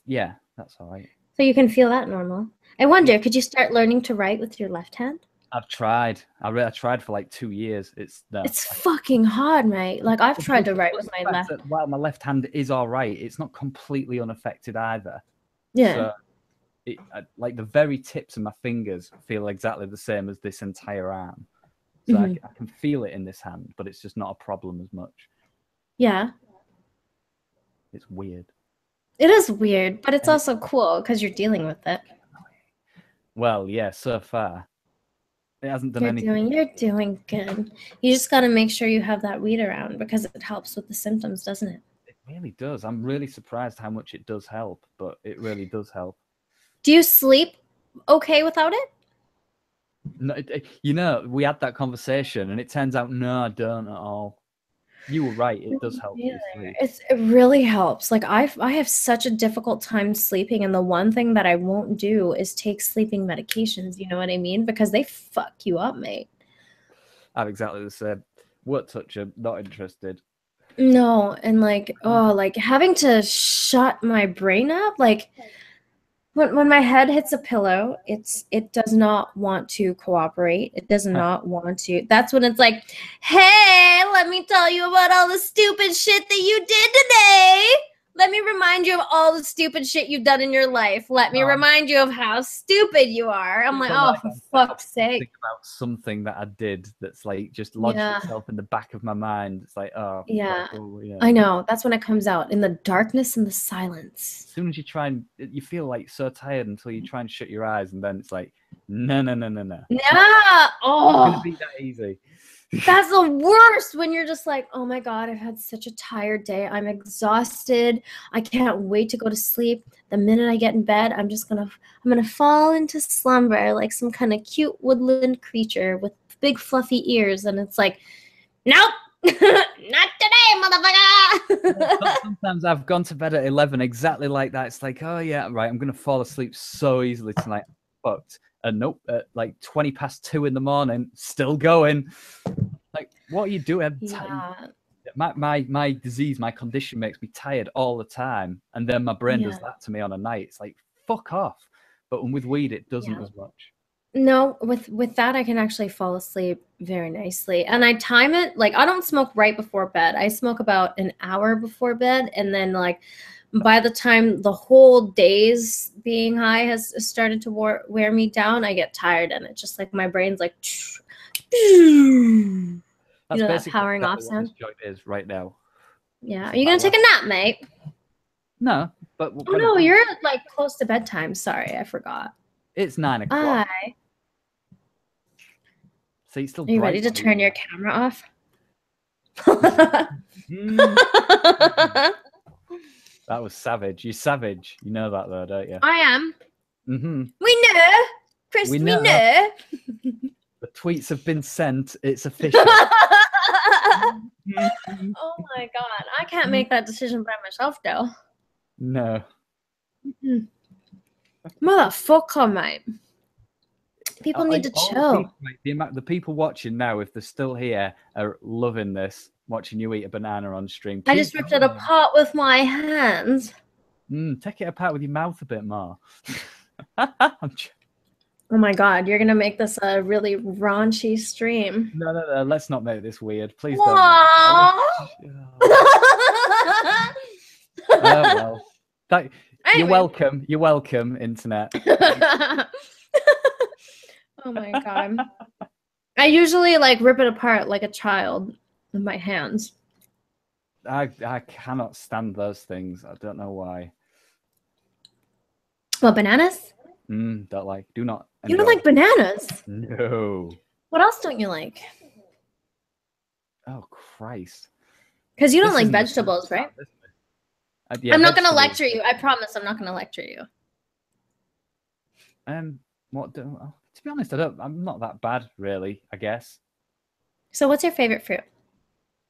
Yeah, that's all right. So you can feel that normal. I wonder, could you start learning to write with your left hand? I've tried. I tried for like 2 years. It's fucking hard, mate. Like I've tried to write with my left. While my left hand is all right, it's not completely unaffected either. Yeah. So like the very tips of my fingers feel exactly the same as this entire arm. So I can feel it in this hand, but it's just not a problem as much. Yeah. It's weird. It is weird, but it's also cool because you're dealing with it. Well, yeah, so far. It hasn't done anything. You're doing good. You just got to make sure you have that weed around because it helps with the symptoms, doesn't it? It really does. I'm really surprised how much it does help, but it really does help. Do you sleep okay without it? No, we had that conversation, and it turns out, no, I don't at all. You were right. It does help. It really helps. Like I have such a difficult time sleeping, and the one thing that I won't do is take sleeping medications. You know what I mean? Because they fuck you up, mate. I'm exactly the same. Won't touch them. Not interested. No, and like like having to shut my brain up, like. When my head hits a pillow, it does not want to cooperate. It does not want to. That's when it's like, hey, let me tell you about all the stupid shit that you did today. Let me remind you of all the stupid shit you've done in your life. Let me remind you of how stupid you are. I'm like, oh, for fuck's sake. Think about something that I did that's like just lodged itself in the back of my mind. It's like, oh, yeah. I know. That's when it comes out in the darkness and the silence. As soon as you try and you feel like so tired until you try and shut your eyes, and then it's like, no. Yeah. Oh, it's gonna be that easy. That's the worst when you're just like, oh my God, I've had such a tired day. I'm exhausted. I can't wait to go to sleep. The minute I get in bed, I'm gonna fall into slumber like some kind of cute woodland creature with big fluffy ears. And it's like, nope, not today, motherfucker. Sometimes I've gone to bed at 11 exactly like that. It's like, oh yeah, right, I'm gonna fall asleep so easily tonight. Fucked. And nope, at like 2 in the morning, still going. Like, What are you doing? Yeah. My disease, my condition makes me tired all the time, and then my brain does that to me on a night. It's like, fuck off. But with weed, it doesn't as much. No, with that, I can actually fall asleep very nicely. And I time it, like, I don't smoke right before bed. I smoke about an hour before bed. And then, like, by the time the whole day's being high has started to wear me down, I get tired. And it's just like my brain's like, That's that powering off what sound. this joint is right now. Yeah. Are you going to take a nap, mate? No, but... Oh, no, you're, like, close to bedtime. Sorry, I forgot. It's 9 o'clock. So it's still Are you bright ready to turn your camera off? That was savage. You're savage. You know that, though, don't you? I am. Mm-hmm. We know. Chris, we know. The tweets have been sent. It's official. Oh my God. I can't make that decision by myself, though. No. Motherfucker, mate. People need to chill. The people watching now, if they're still here, are loving this, watching you eat a banana on stream. I just ripped it apart with my hands. Take it apart with your mouth a bit more. Oh my God, you're gonna make this a really raunchy stream. No, let's not make this weird. Please don't. Well. Anyway. You're welcome. You're welcome, internet. Oh my God. I usually like rip it apart like a child with my hands. I cannot stand those things. I don't know why. Well, bananas? Don't like. Do not. You don't like bananas? No. What else don't you like? Oh, Christ. Because you don't like vegetables, right? Yeah, I'm not going to lecture you. I promise I'm not going to lecture you. To be honest, I'm not that bad, really, I guess. So what's your favorite fruit?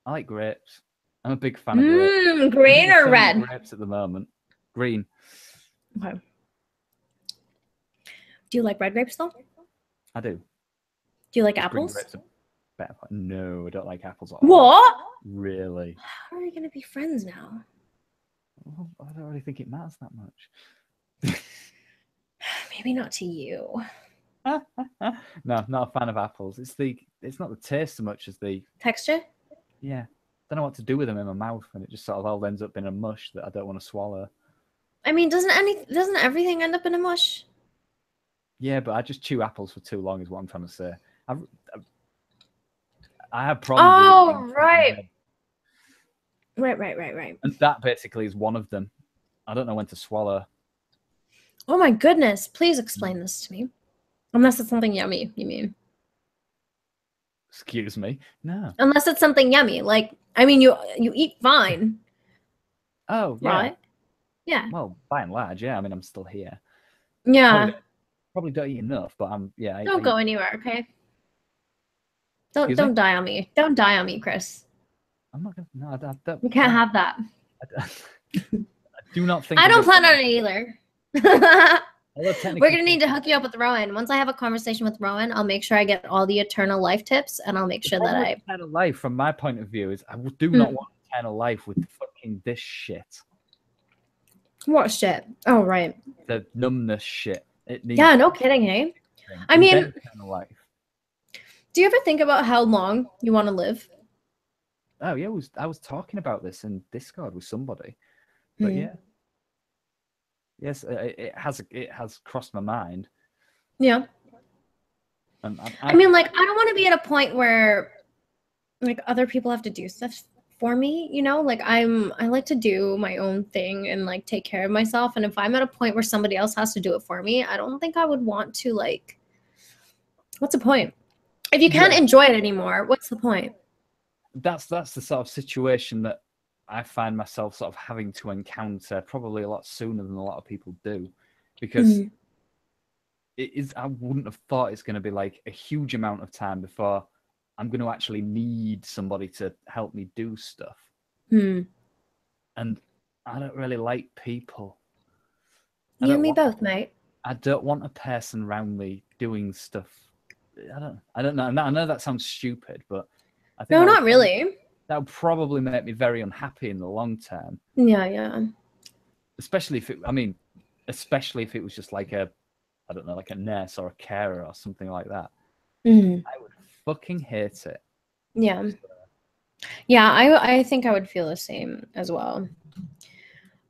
I like grapes. I'm a big fan of grapes. Green or red? Grapes at the moment. Green. Okay. Do you like red grapes, though? I do. Do you like apples? No, I don't like apples at all. What? Really? How are we going to be friends now? Well, I don't really think it matters that much. Maybe not to you. No, not a fan of apples. It's not the taste so much as the texture. Yeah, don't know what to do with them in my mouth, and it just sort of all ends up in a mush that I don't want to swallow. I mean, doesn't everything end up in a mush? Yeah, but I just chew apples for too long, is what I'm trying to say. I have problems. Oh, right. Right. And that basically is one of them. I don't know when to swallow. Oh my goodness! Please explain this to me. Unless it's something yummy, you mean? Excuse me? No. Unless it's something yummy, like I mean, you eat fine. Oh, yeah. Right? Yeah. Well, by and large, yeah. I mean, I'm still here. Yeah. Probably don't eat enough, but yeah. Don't go anywhere, okay? Don't die on me. Don't die on me, Chris. I'm not gonna. No, I don't. You can't have that. I do not think. I don't plan on it either. We're gonna need to hook you up with Rowan. Once I have a conversation with Rowan, I'll make sure I get all the eternal life tips, and I'll make sure that eternal life, from my point of view, is I do not want eternal life with fucking this shit. What shit? Oh, right. The numbness shit. Yeah, no kidding, hey? I mean, eternal life. Do you ever think about how long you want to live? Oh yeah, I was talking about this in Discord with somebody, but yeah. Yes, it has crossed my mind. Yeah. I mean, like, I don't want to be at a point where, like, other people have to do stuff for me, you know? Like, I like to do my own thing and, like, take care of myself. And if I'm at a point where somebody else has to do it for me, I don't think I would want to, like, what's the point? If you can't enjoy it anymore, what's the point? That's the sort of situation that I find myself sort of having to encounter probably a lot sooner than a lot of people do, because I wouldn't have thought it's going to be like a huge amount of time before I'm going to actually need somebody to help me do stuff. And I don't really like people. You and me both, mate. I don't want a person around me doing stuff. I don't know. I know that sounds stupid, but I think No, not really. That would probably make me very unhappy in the long term. Yeah, yeah. Especially if it was just like I don't know, like a nurse or a carer or something like that. Mm. I would fucking hate it. Yeah. Yeah, I think I would feel the same as well.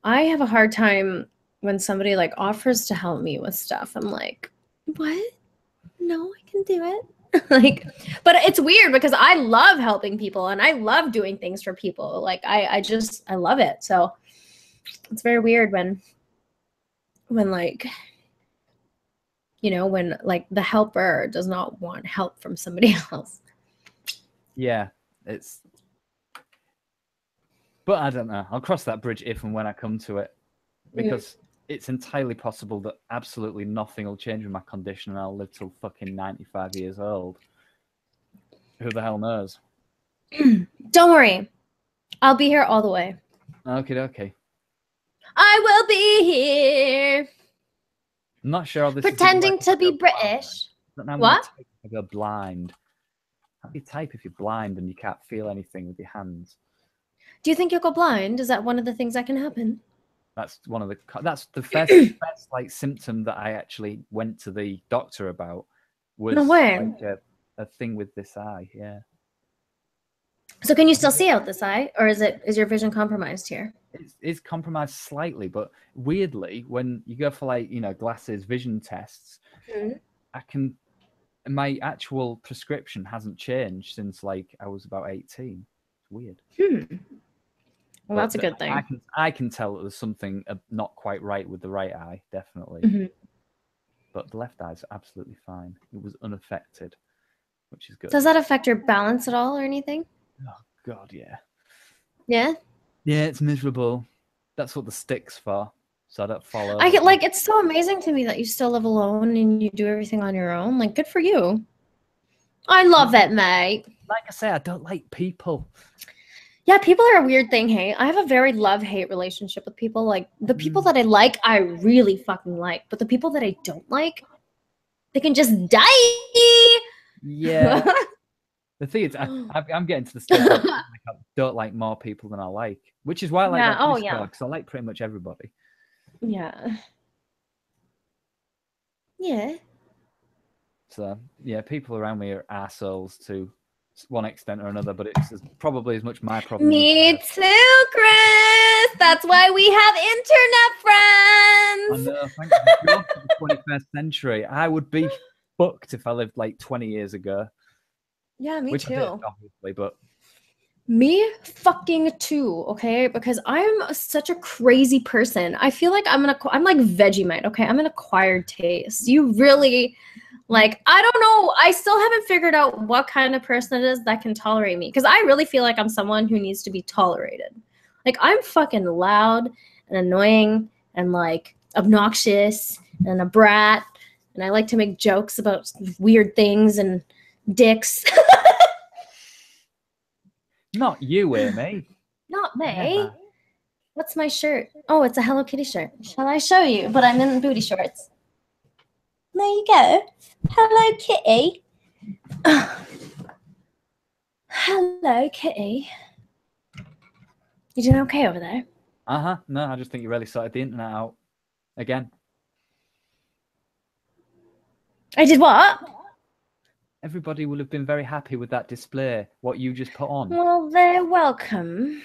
I have a hard time when somebody like offers to help me with stuff. I'm like, what? No, I can do it. Like, but it's weird because I love helping people and I love doing things for people. Like I love it. So it's very weird when like, you know, when like the helper does not want help from somebody else. Yeah, but I don't know. I'll cross that bridge if and when I come to it, because it's entirely possible that absolutely nothing will change with my condition and I'll live till fucking 95 years old. Who the hell knows? Don't worry. I'll be here all the way. Okay. I will be here. I'm not sure how this pretending to be British. What? I go blind. How do you type if you're blind and you can't feel anything with your hands? Do you think you'll go blind? Is that one of the things that can happen? That's the first like symptom that I actually went to the doctor about. Was no way. Like a thing with this eye. Yeah. So can you still see out this eye, or is your vision compromised here? It's compromised slightly, but weirdly, when you go for like, you know, glasses vision tests, my actual prescription hasn't changed since like I was about 18. It's weird. Well, that's a good thing. I can tell that there's something not quite right with the right eye, definitely. But the left eye's absolutely fine. It was unaffected, which is good. Does that affect your balance at all or anything? Oh God, yeah. Yeah? Yeah, it's miserable. That's what the stick's for. So I don't follow. I get like, it's so amazing to me that you still live alone and you do everything on your own. Like, good for you. I love it, mate. Like I say, I don't like people. Yeah, people are a weird thing, hey. I have a very love-hate relationship with people. Like, the people that I like, I really fucking like. But the people that I don't like, they can just die. Yeah. The thing is, I'm getting to the stage where I don't like more people than I like, which is why I like because I like pretty much everybody. Yeah. Yeah. So, yeah, people around me are assholes to one extent or another, but it's probably as much my problem. Me too, Chris. That's why we have internet friends. I know, thank God for the 21st century. I would be fucked if I lived like 20 years ago. Yeah, me Which too. I did, obviously, but me fucking too, okay? Because I'm such a crazy person. I feel like I'm like Vegemite, okay? I'm an acquired taste. You really, like, I don't know. I still haven't figured out what kind of person it is that can tolerate me. Because I really feel like I'm someone who needs to be tolerated. Like, I'm fucking loud and annoying and, like, obnoxious and a brat. And I like to make jokes about weird things and dicks. Not you, Amy. Not me. Never. What's my shirt? Oh, it's a Hello Kitty shirt. Shall I show you? But I'm in booty shorts. There you go. Hello Kitty. Hello Kitty. You doing okay over there? No, I just think you really sorted the internet out again. I did what? Everybody will have been very happy with that display, what you just put on. Well, they're welcome.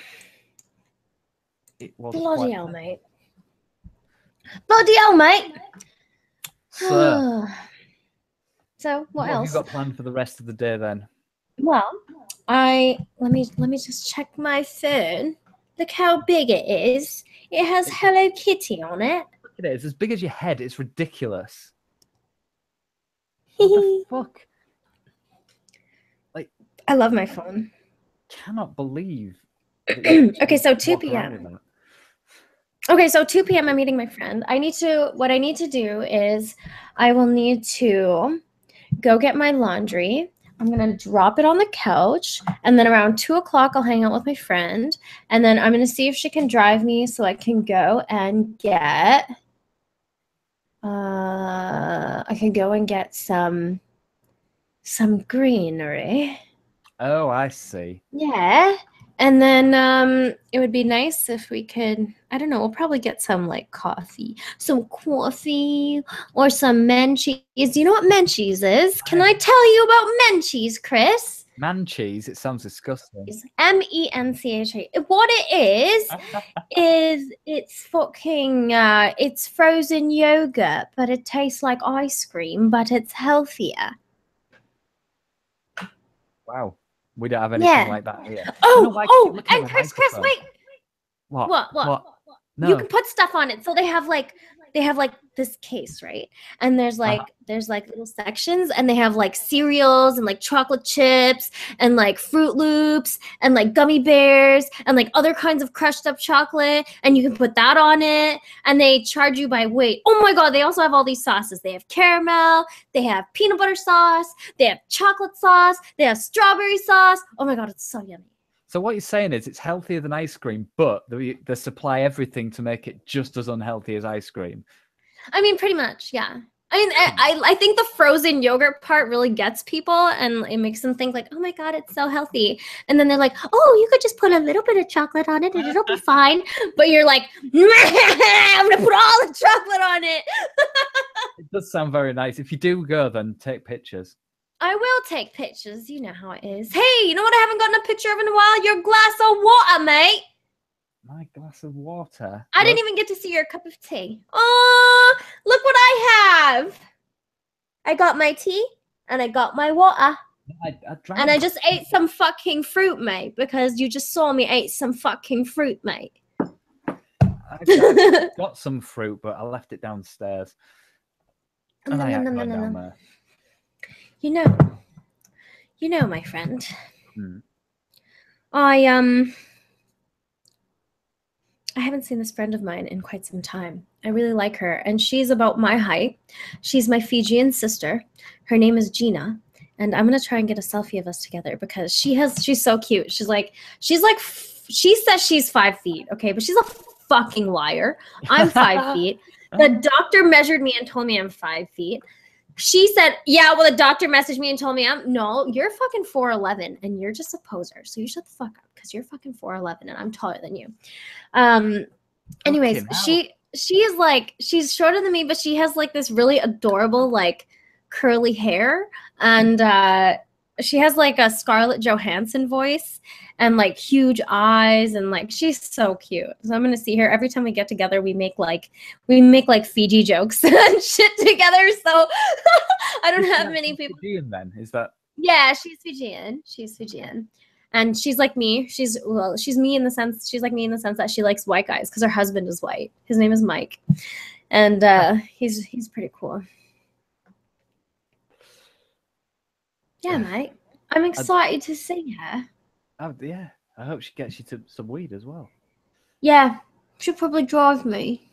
It was Bloody hell, mate. Bloody hell, mate. So what else? have you got planned for the rest of the day then? Well, let me just check my phone. Look how big it is. It has Hello Kitty on it. Look at it. It's as big as your head. It's ridiculous. What the fuck? Like, I love my phone. Cannot believe. Okay, so 2 p.m. Okay, so 2 p.m. I'm meeting my friend. What I need to do is I will need to go get my laundry. I'm going to drop it on the couch. And then around 2 o'clock, I'll hang out with my friend. And then I'm going to see if she can drive me so I can go and get some greenery. Oh, I see. Yeah. And then it would be nice if we could, I don't know, we'll probably get some like some coffee or some Menchie's. You know what Menchie's is? Can I tell you about Menchie's, Kris? Man cheese, it sounds disgusting. Mencha. What it is it's fucking it's frozen yogurt, but it tastes like ice cream, but it's healthier. Wow. We don't have anything like that here. And Kris, wait. What? No. You can put stuff on it. So they have like this case, right? And there's like little sections, and they have like cereals and like chocolate chips and like Fruit Loops and like gummy bears and like other kinds of crushed up chocolate, and you can put that on it, and they charge you by weight. Oh my god, they also have all these sauces. They have caramel, they have peanut butter sauce, they have chocolate sauce, they have strawberry sauce. Oh my god, it's so yummy. So what you're saying is it's healthier than ice cream, but they supply everything to make it just as unhealthy as ice cream. I mean, pretty much, yeah. I mean, I think the frozen yogurt part really gets people, and it makes them think like, oh my god, it's so healthy. And then they're like, oh, you could just put a little bit of chocolate on it and it'll be fine. But you're like, I'm gonna put all the chocolate on it. It does sound very nice. If you do go, then take pictures. I will take pictures. You know how it is. Hey, you know what I haven't gotten a picture of in a while? Your glass of water, mate. My glass of water. I didn't even get to see your cup of tea. Oh, look what I have. I got my tea and I got my water. And I just ate some fucking fruit, mate, because you just saw me eat some fucking fruit, mate. I got some fruit, but I left it downstairs. And I had gone down there. You know, my friend. I haven't seen this friend of mine in quite some time. I really like her, and she's about my height. She's my Fijian sister. Her name is Gina, and I'm gonna try and get a selfie of us together because she's so cute. She says she's 5 feet, okay, but she's a fucking liar. I'm 5 feet. The doctor measured me and told me I'm 5 feet. She said, yeah, well, the doctor messaged me and told me no, you're fucking 4'11", and you're just a poser. So you shut the fuck up because you're fucking 4'11", and I'm taller than you. Anyways, she's shorter than me, but she has like this really adorable, like curly hair. And she has like a Scarlett Johansson voice and like huge eyes, and like she's so cute. So I'm gonna see her every time we get together. We make like Fiji jokes and shit together. So I don't have many people. Fijian then is that? Yeah, she's Fijian. She's Fijian, and she's like me. She's me in the sense she's like me in the sense that she likes white guys because her husband is white. His name is Mike, and he's pretty cool. Yeah, mate. I'm excited to see her. Oh, yeah. I hope she gets you to some weed as well. Yeah, she'll probably drive me.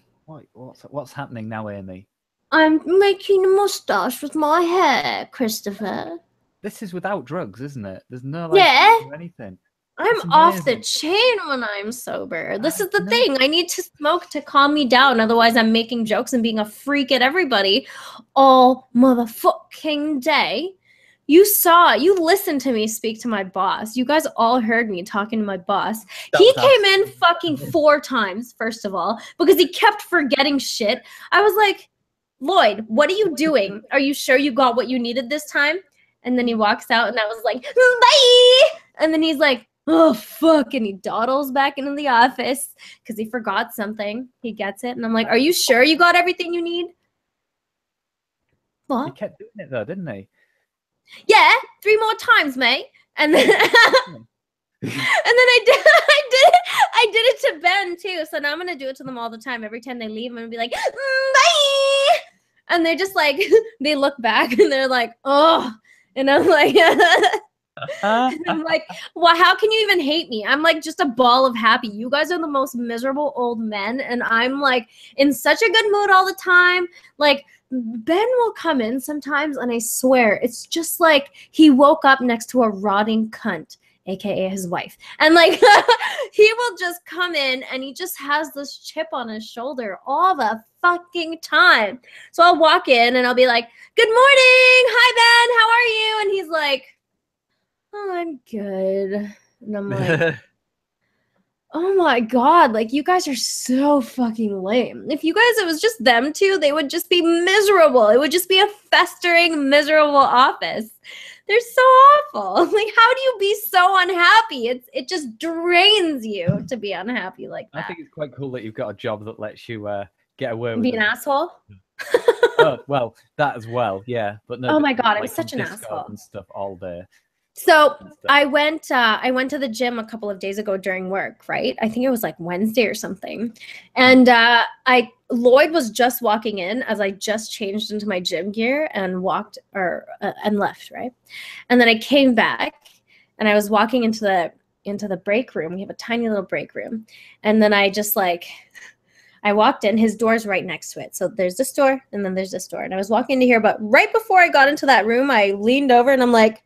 What's happening now, Amy? I'm making a mustache with my hair, Christopher. This is without drugs, isn't it? There's no or anything. I'm off the chain when I'm sober. This is the thing. I need to smoke to calm me down. Otherwise, I'm making jokes and being a freak at everybody all motherfucking day. You listened to me speak to my boss. You guys all heard me talking to my boss. He came in fucking 4 times, first of all, because he kept forgetting shit. I was like, Lloyd, what are you doing? Are you sure you got what you needed this time? And then he walks out, and I was like, bye! And then he's like, oh, fuck. And he dawdles back into the office because he forgot something. He gets it. And I'm like, are you sure you got everything you need? What? He kept doing it, though, didn't he? Yeah, 3 more times, mate. And then and then I did it to Ben too. So now I'm gonna do it to them all the time. Every time they leave, I'm gonna be like, bye. And they're just like, they look back and they're like, oh. And I'm like, I'm like, well, how can you even hate me? I'm like just a ball of happy. You guys are the most miserable old men, and I'm like in such a good mood all the time. Like, Ben will come in sometimes, and I swear it's just like he woke up next to a rotting cunt, aka his wife, and like he will just come in and he just has this chip on his shoulder all the fucking time. So I'll walk in and I'll be like, good morning, hi Ben, how are you? And he's like, oh, I'm good. And I'm like, oh my God, like you guys are so fucking lame. If you guys, it was just them two, they would just be miserable. It would just be a festering, miserable office. They're so awful. Like, how do you be so unhappy? It just drains you to be unhappy like that. I think it's quite cool that you've got a job that lets you get away with Be an asshole. Oh, well, that as well, yeah. But no, oh my God, I'm like such an Discord asshole. and stuff all day. So I went to the gym a couple of days ago during work, right? I think it was like Wednesday or something. And Lloyd was just walking in as I just changed into my gym gear and walked and left, right? And then I came back and I was walking into the break room. We have a tiny little break room. And then I just I walked in, his door's right next to it. So there's this door and then there's this door. And I was walking into here, but right before I got into that room, I leaned over and I'm like,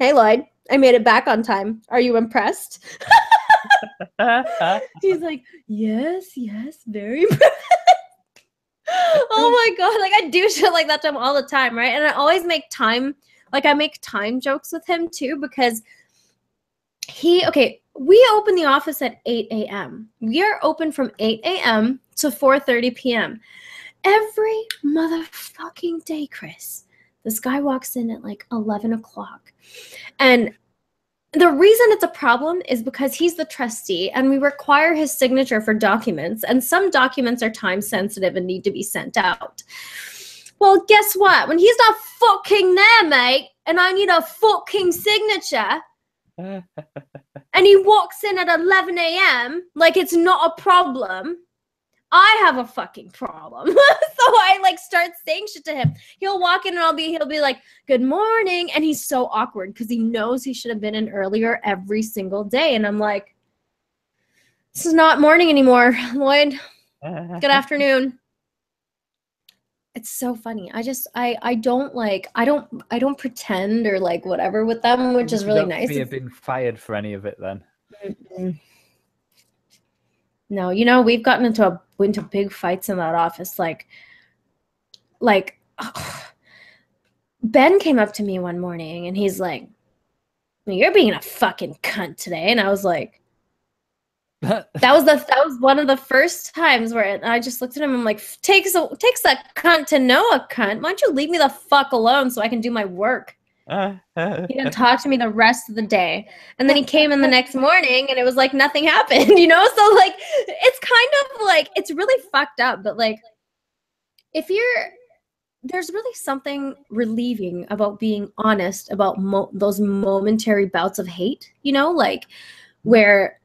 hey, Lloyd, I made it back on time. Are you impressed? He's like, yes, very impressed. Oh my God. Like I do shit like that to him all the time, right? And I always make time, like I make time jokes with him too, because we open the office at 8 a.m. We are open from 8 a.m. to 4:30 p.m. Every motherfucking day, Kris. This guy walks in at like 11 o'clock. And the reason it's a problem is because he's the trustee and we require his signature for documents. And some documents are time sensitive and need to be sent out. Well, guess what? When he's not fucking there, mate, and I need a fucking signature, and he walks in at 11 a.m. like it's not a problem, I have a fucking problem. So I start saying shit to him. He'll walk in and he'll be like, good morning. And he's so awkward because he knows he should have been in earlier every single day. And I'm like, this is not morning anymore, Lloyd. Good afternoon. It's so funny. I don't pretend or whatever with them, which is really nice. You've been fired for any of it then. Mm-hmm. No, we've gotten into big fights in that office. Ben came up to me one morning and he's like, you're being a fucking cunt today. And I was like, that was one of the first times where I just looked at him and I'm like, takes a cunt to know a cunt. Why don't you leave me the fuck alone so I can do my work? He didn't talk to me the rest of the day. And then he came in the next morning and it was like nothing happened, So it's kind of it's really fucked up. But there's really something relieving about being honest about those momentary bouts of hate, where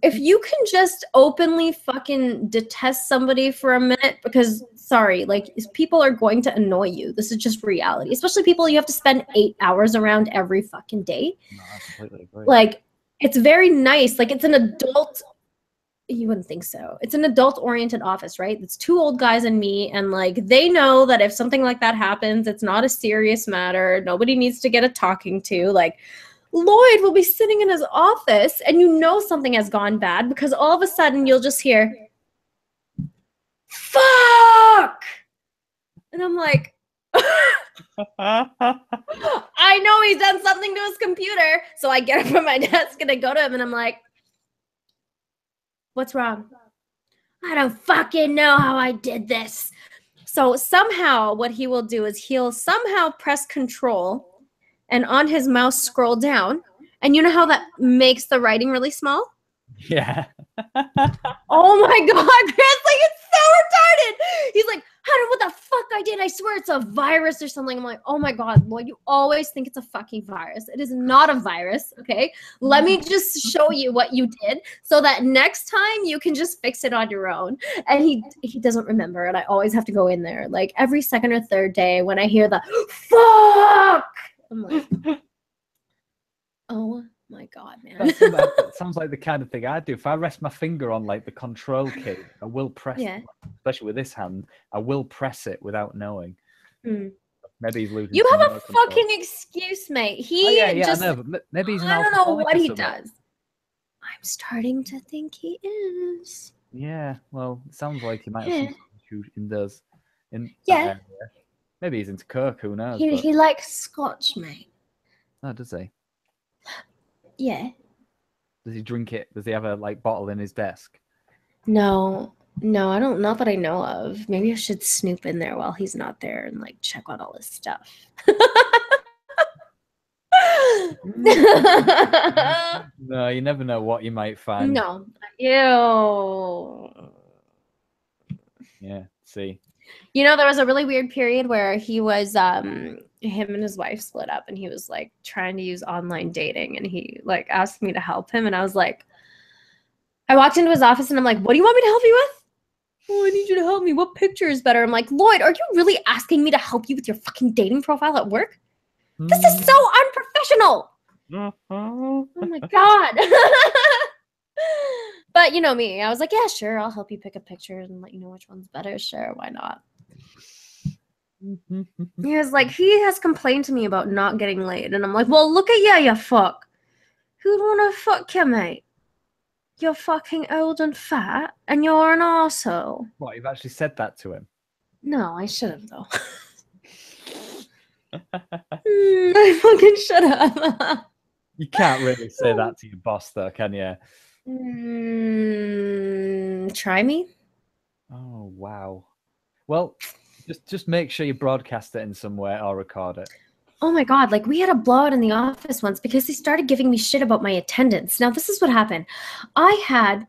if you can just openly fucking detest somebody for a minute because, sorry, people are going to annoy you. This is just reality, especially people you have to spend 8 hours around every fucking day. No, I completely agree. It's very nice. It's an adult. You wouldn't think so. It's an adult-oriented office, right? It's two old guys and me, and they know that if something like that happens, it's not a serious matter. Nobody needs to get a talking to. Lloyd will be sitting in his office and something has gone bad because all of a sudden you'll just hear, fuck! And I'm like, I know he's done something to his computer. So I get up from my desk and I go to him and I'm like, what's wrong? I don't fucking know how I did this. So somehow what he will do is he'll somehow press control and on his mouse scroll down. And you know how that makes the writing really small? Yeah. Oh my God, Kris, it's so retarded. He's like, I don't know what the fuck I did. I swear it's a virus or something. I'm like, oh my God, Lloyd, you always think it's a fucking virus. It is not a virus, okay? Let me just show you what you did so that next time you can just fix it on your own. And he doesn't remember, and I always have to go in there. Every second or third day when I hear the fuck, I'm like, oh my God, man. That sounds like the kind of thing I do. If I rest my finger on the control key, I will press it, especially with this hand, I will press it without knowing. Maybe he's losing. You have a fucking excuse, mate. I know, but maybe he's I don't know what he does. I'm starting to think he is. Yeah, well, it sounds like he might have some issues in those. Maybe he's into coke, who knows? He likes scotch, mate. Oh, does he? Yeah. Does he drink it? Does he have a like bottle in his desk? No, no, I don't, not that I know of. Maybe I should snoop in there while he's not there and like check out all his stuff. No, you never know what you might find. No. Ew. Yeah, see. You know, there was a really weird period where he was him and his wife split up and he was like trying to use online dating and he like asked me to help him and I was like, I walked into his office and I'm like, what do you want me to help you with? Oh, I need you to help me. What picture is better? I'm like, Lloyd, are you really asking me to help you with your fucking dating profile at work? This is so unprofessional. Oh my God. But you know me, I was like, yeah, sure, I'll help you pick a picture and let you know which one's better. Sure, why not? He was like, he has complained to me about not getting laid. And I'm like, well, look at you fuck. Who'd want to fuck you, mate? You're fucking old and fat and you're an arsehole. What, you've actually said that to him? No, I should have, though. I fucking should have. You can't really say that to your boss, though, can you? Try me. Oh, wow. Well, just make sure you broadcast it in some way or record it. Oh my God, like we had a blowout in the office once because they started giving me shit about my attendance. Now, this is what happened. I had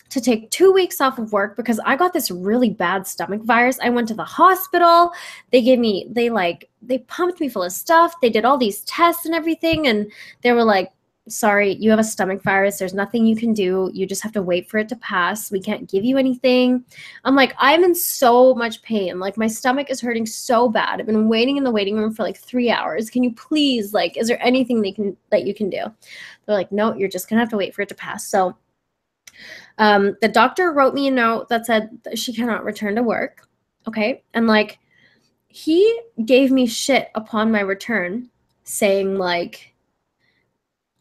to take 2 weeks off of work because I got this really bad stomach virus. I went to the hospital. They pumped me full of stuff. They did all these tests and everything. And they were like, sorry, you have a stomach virus. There's nothing you can do. You just have to wait for it to pass. We can't give you anything. I'm like, I'm in so much pain. Like my stomach is hurting so bad. I've been waiting in the waiting room for like 3 hours. Can you please, like, is there anything that you can do? They're like, no, you're just gonna have to wait for it to pass. So the doctor wrote me a note that said that she cannot return to work. Okay. And like, he gave me shit upon my return saying like,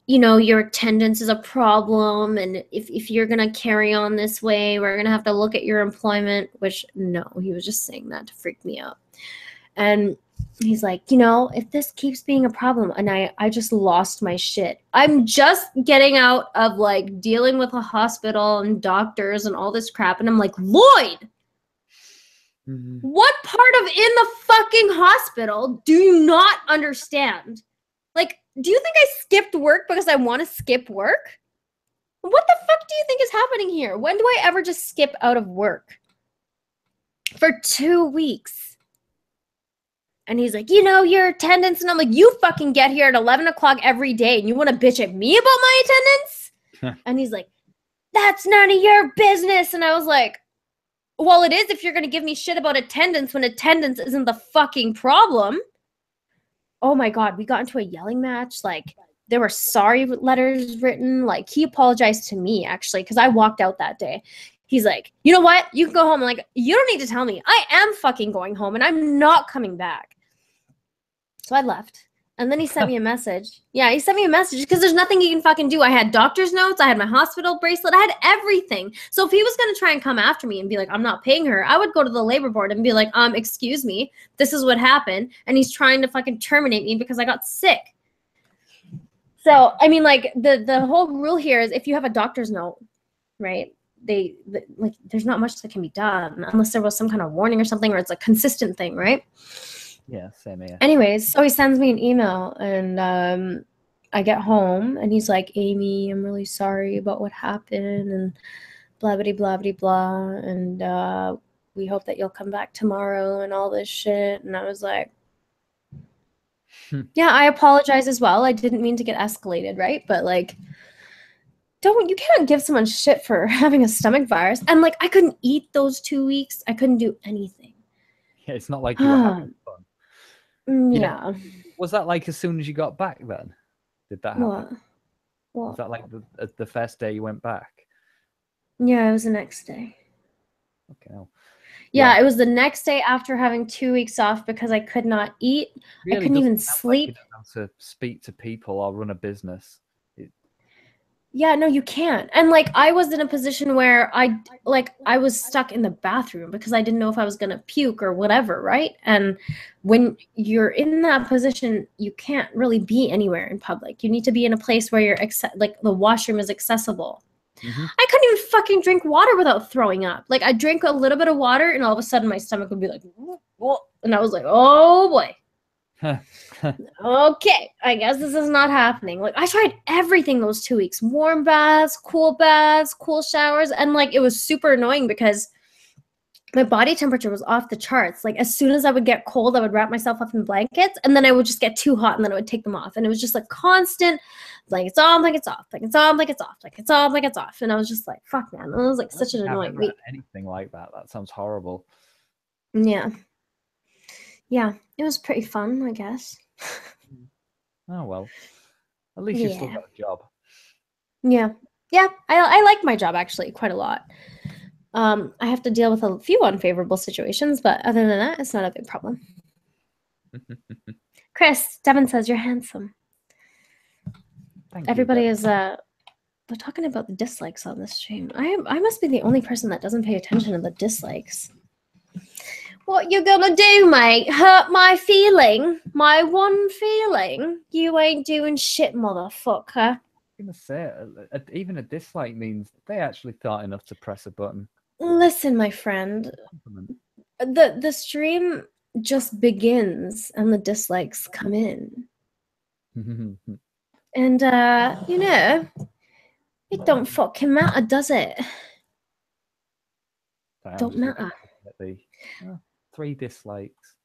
you know, your attendance is a problem. And if you're going to carry on this way, we're going to have to look at your employment, which no, he was just saying that to freak me out. And he's like, you know, if this keeps being a problem, and I just lost my shit. I'm just getting out of like dealing with a hospital and doctors and all this crap. And I'm like, Lloyd, what part of in the fucking hospital do you not understand? Like, do you think I skipped work because I want to skip work? What the fuck do you think is happening here? When do I ever just skip out of work? For 2 weeks. And he's like, you know, your attendance. And I'm like, you fucking get here at 11 o'clock every day and you want to bitch at me about my attendance? And he's like, that's none of your business. And I was like, well, it is if you're going to give me shit about attendance when attendance isn't the fucking problem. Oh my God, we got into a yelling match. Like, there were sorry letters written. Like, he apologized to me, actually, because I walked out that day. He's like, you know what? You can go home. I'm like, you don't need to tell me. I am fucking going home, and I'm not coming back. So I left. And then he sent me a message. Yeah, he sent me a message because there's nothing he can fucking do. I had doctor's notes. I had my hospital bracelet. I had everything. So if he was going to try and come after me and be like, I'm not paying her, I would go to the labor board and be like, excuse me, this is what happened. And he's trying to fucking terminate me because I got sick. So, I mean, like, the whole rule here is if you have a doctor's note, right, like, there's not much that can be done unless there was some kind of warning or something, or it's a consistent thing, right? Yeah, same here. Anyways, so he sends me an email and I get home and he's like, Amy, I'm really sorry about what happened and blah, blah, blah, blah, blah. And we hope that you'll come back tomorrow and all this shit. And I was like, yeah, I apologize as well. I didn't mean to get escalated, right? But like, you can't give someone shit for having a stomach virus. And like, I couldn't eat those 2 weeks. I couldn't do anything. Yeah, it's not like you were having fun. Yeah. Was that like as soon as you got back then? Did that happen? What? Was that like the first day you went back? Yeah, it was the next day. Okay. Well, yeah, it was the next day after having 2 weeks off because I could not eat. Really I couldn't even sleep. like you don't know how to speak to people or run a business. Yeah, no, you can't. And like I was in a position where I was stuck in the bathroom because I didn't know if I was gonna puke or whatever, right? And when you're in that position, you can't really be anywhere in public. You need to be in a place where you're like the washroom is accessible. I couldn't even fucking drink water without throwing up. Like I drink a little bit of water and all of a sudden my stomach would be like, whoa. And I was like, oh boy. Okay, I guess this is not happening. Like I tried everything those 2 weeks. Warm baths, cool showers, and like it was super annoying because my body temperature was off the charts. Like as soon as I would get cold, I would wrap myself up in blankets and then I would just get too hot and then I would take them off. And it was just like constant blankets on, blankets off, blankets on, blankets off, blankets on, blankets off. And I was just like, fuck man. It was like such an annoying week. Anything like that. That sounds horrible. Yeah. Yeah. It was pretty fun, I guess. Oh well. At least you've still got a job. Yeah. Yeah. I like my job actually quite a lot. I have to deal with a few unfavorable situations, but other than that, it's not a big problem. Kris, Devin says you're handsome. Everybody is they're talking about the dislikes on this stream. I must be the only person that doesn't pay attention to the dislikes. What you gonna do, mate? Hurt my feeling? My one feeling? You ain't doing shit, motherfucker. I'm gonna say even a dislike means they actually thought enough to press a button. Listen, my friend, the stream just begins and the dislikes come in. And, you know, it don't fucking matter, does it? Don't matter. 3 dislikes.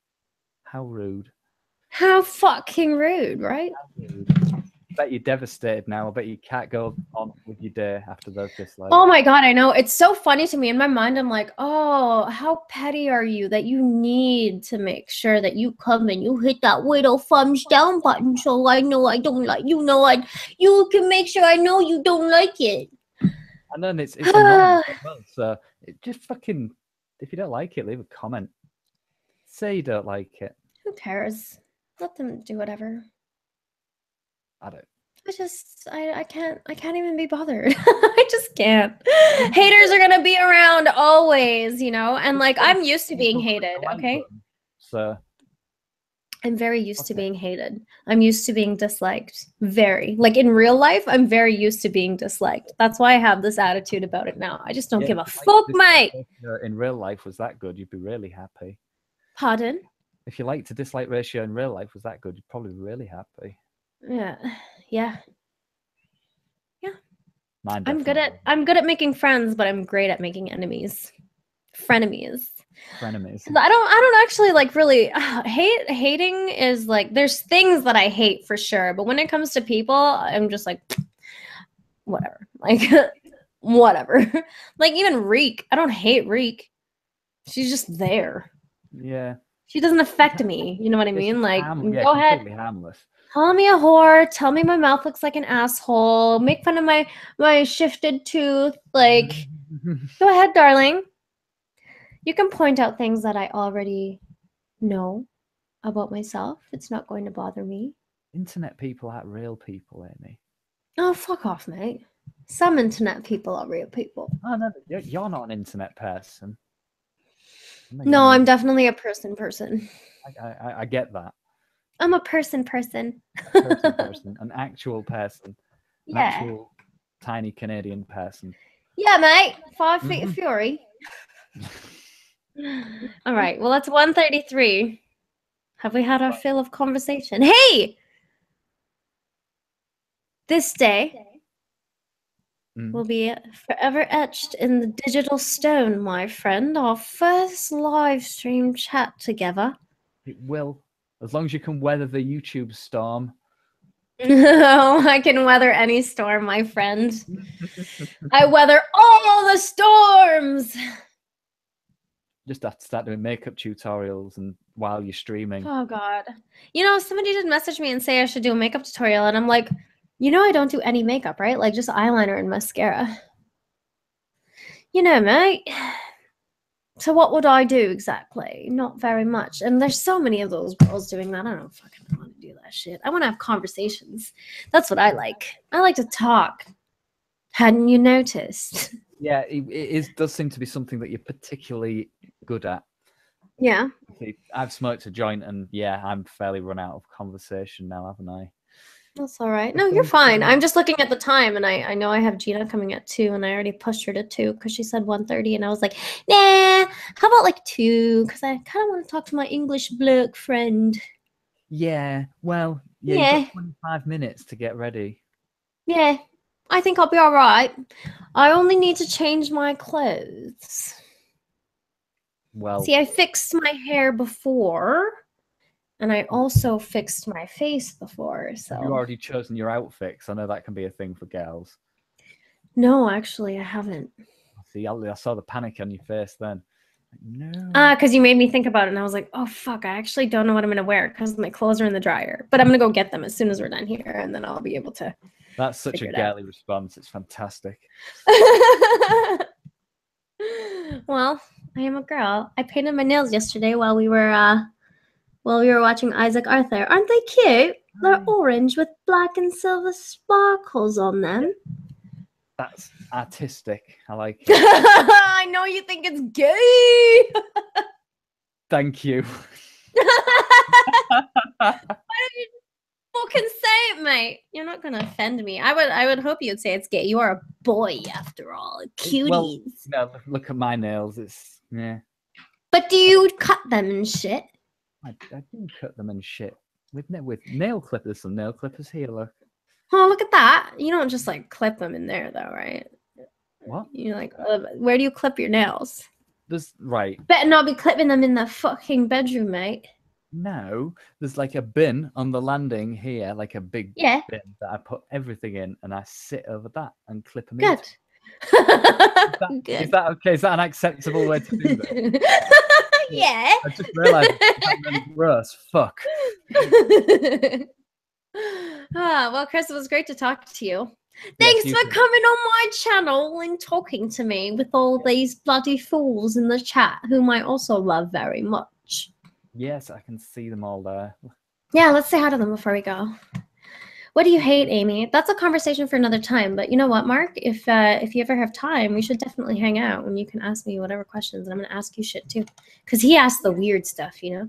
How rude. How fucking rude, right? I bet you're devastated now. I bet you can't go on with your day after those dislikes. Oh my God, I know. It's so funny to me. In my mind, I'm like, oh, how petty are you that you need to make sure that you come and you hit that little thumbs down button so I know I don't like, you can make sure I know you don't like it. And then it's annoying as well. So it just fucking, if you don't like it, leave a comment. Say you don't like it. Who cares? Let them do whatever. I don't. I can't even be bothered. I just can't. Haters are gonna be around always, you know, and like I'm used to being hated, okay? So I'm very used to being hated. I'm used to being disliked. Very. Like in real life, I'm very used to being disliked. That's why I have this attitude about it now. I just don't give a fuck, mate. In real life was that good, you'd be really happy. Pardon? If your like to dislike ratio in real life was that good, you'd probably be really happy. Yeah. Yeah. Mine I'm good at making friends, but I'm great at making enemies. Frenemies. I don't actually like really hating is like there's things that I hate for sure, but when it comes to people, I'm just like whatever. Like whatever. Like even Reek. I don't hate Reek. She's just there. Yeah. She doesn't affect me. You know what I mean? Like go ahead. Harmless. Call me a whore. Tell me my mouth looks like an asshole. Make fun of my shifted tooth. Like, go ahead, darling. You can point out things that I already know about myself. It's not going to bother me. Internet people aren't real people, Amy. Oh, fuck off, mate. Some internet people are real people. Oh, no, you're not an internet person. No, I'm definitely a person. I get that. I'm a person. Person, an actual person. An actual tiny Canadian person. Yeah, mate. 5 feet of fury. All right. Well, that's 1:33. Have we had our fill of conversation? Hey! This day will be forever etched in the digital stone, my friend. Our first live stream chat together. It will. As long as you can weather the YouTube storm. No, I can weather any storm, my friend. I weather all the storms. Just have to start doing makeup tutorials and while you're streaming. Oh God. You know, somebody did message me and say I should do a makeup tutorial, and I'm like, you know, I don't do any makeup, right? Like just eyeliner and mascara. You know, mate. So what would I do exactly? Not very much. And there's so many of those girls doing that. I don't fucking want to do that shit. I want to have conversations. That's what I like. I like to talk. Hadn't you noticed? Yeah, does seem to be something that you're particularly good at. Yeah. See, I've smoked a joint, and yeah, I'm fairly run out of conversation now, haven't I? That's all right. No, you're fine. I'm just looking at the time, and I know I have Gina coming at 2, and I already pushed her to 2 because she said 1:30, and I was like, nah, how about like 2? Because I kind of want to talk to my English bloke friend. Yeah, well, yeah, Yeah. you've got 25 minutes to get ready. Yeah, I think I'll be all right. I only need to change my clothes. Well, See, I fixed my hair before, and I also fixed my face before, so. have you already chosen your outfit? 'Cause I know that can be a thing for girls. No, actually, I haven't. See, I saw the panic on your face then. No. Because you made me think about it, and I was like, oh, fuck, I actually don't know what I'm going to wear because my clothes are in the dryer. But I'm going to go get them as soon as we're done here, and then I'll be able to. That's such a girly response. It's fantastic. Well, I am a girl. I painted my nails yesterday while we were watching Isaac Arthur. Aren't they cute? They're orange with black and silver sparkles on them. That's artistic. I like it. I know you think it's gay. Thank you. Why don't you fucking say it, mate? You're not gonna offend me. I would hope you'd say it's gay. You are a boy after all. Cuties. Well, no, look at my nails. It's yeah. But do you cut them and shit? I do cut them and shit with nail clippers. Some nail clippers here. Look. Oh, look at that. You don't just like clip them in there though, right? What? You like where do you clip your nails? There's right. Better not be clipping them in the fucking bedroom, mate. No, there's like a bin on the landing here, like a big bin that I put everything in, and I sit over that and clip them in. Good. Is that okay? Is that an acceptable way to do that? Yeah. I just realised it's really gross. Fuck. Well, Kris, it was great to talk to you. Thanks for coming on my channel and talking to me with all these bloody fools in the chat, whom I also love very much. Yes, I can see them all there. Yeah, let's say hi to them before we go. What do you hate, Amy? That's a conversation for another time. But you know what, Mark? If you ever have time, we should definitely hang out and you can ask me whatever questions. And I'm going to ask you shit too. Because he asks the weird stuff, you know?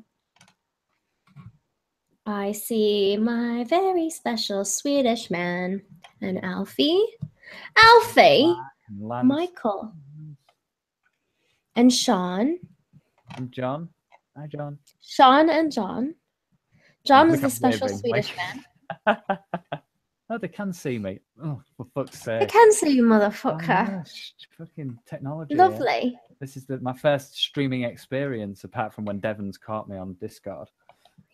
I see my very special Swedish man. And Alfie. Alfie. Michael. And Sean. And John. Hi, John. Sean and John. John is the special Swedish man. Oh, they can see me. Oh, for fuck's sake. They can see you, motherfucker. Oh, gosh, fucking technology. Lovely. Yeah. This is my first streaming experience, apart from when Devon's caught me on Discord.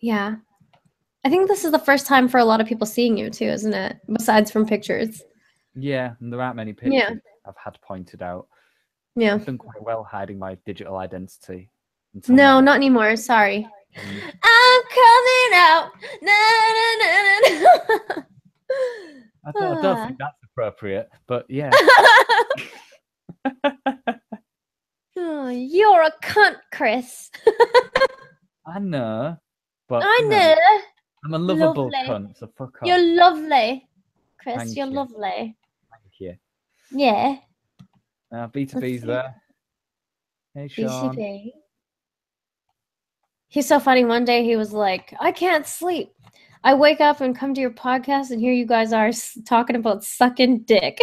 Yeah. I think this is the first time for a lot of people seeing you, too, isn't it? Besides from pictures. Yeah, and there aren't many pictures I've had pointed out. Yeah. I've done quite well hiding my digital identity. No, not anymore. Sorry. I'm coming out. Na, na, na, na. I don't think that's appropriate, but yeah. Oh, you're a cunt, Kris. I know, but I know. I'm a lovable cunt, so fuck off. You're lovely, Kris. Thank you're you. Lovely. Thank you. Yeah. B2B's there. Hey, Sean. BCB. He's so funny. One day he was like, I can't sleep. I wake up and come to your podcast and here you guys are talking about sucking dick.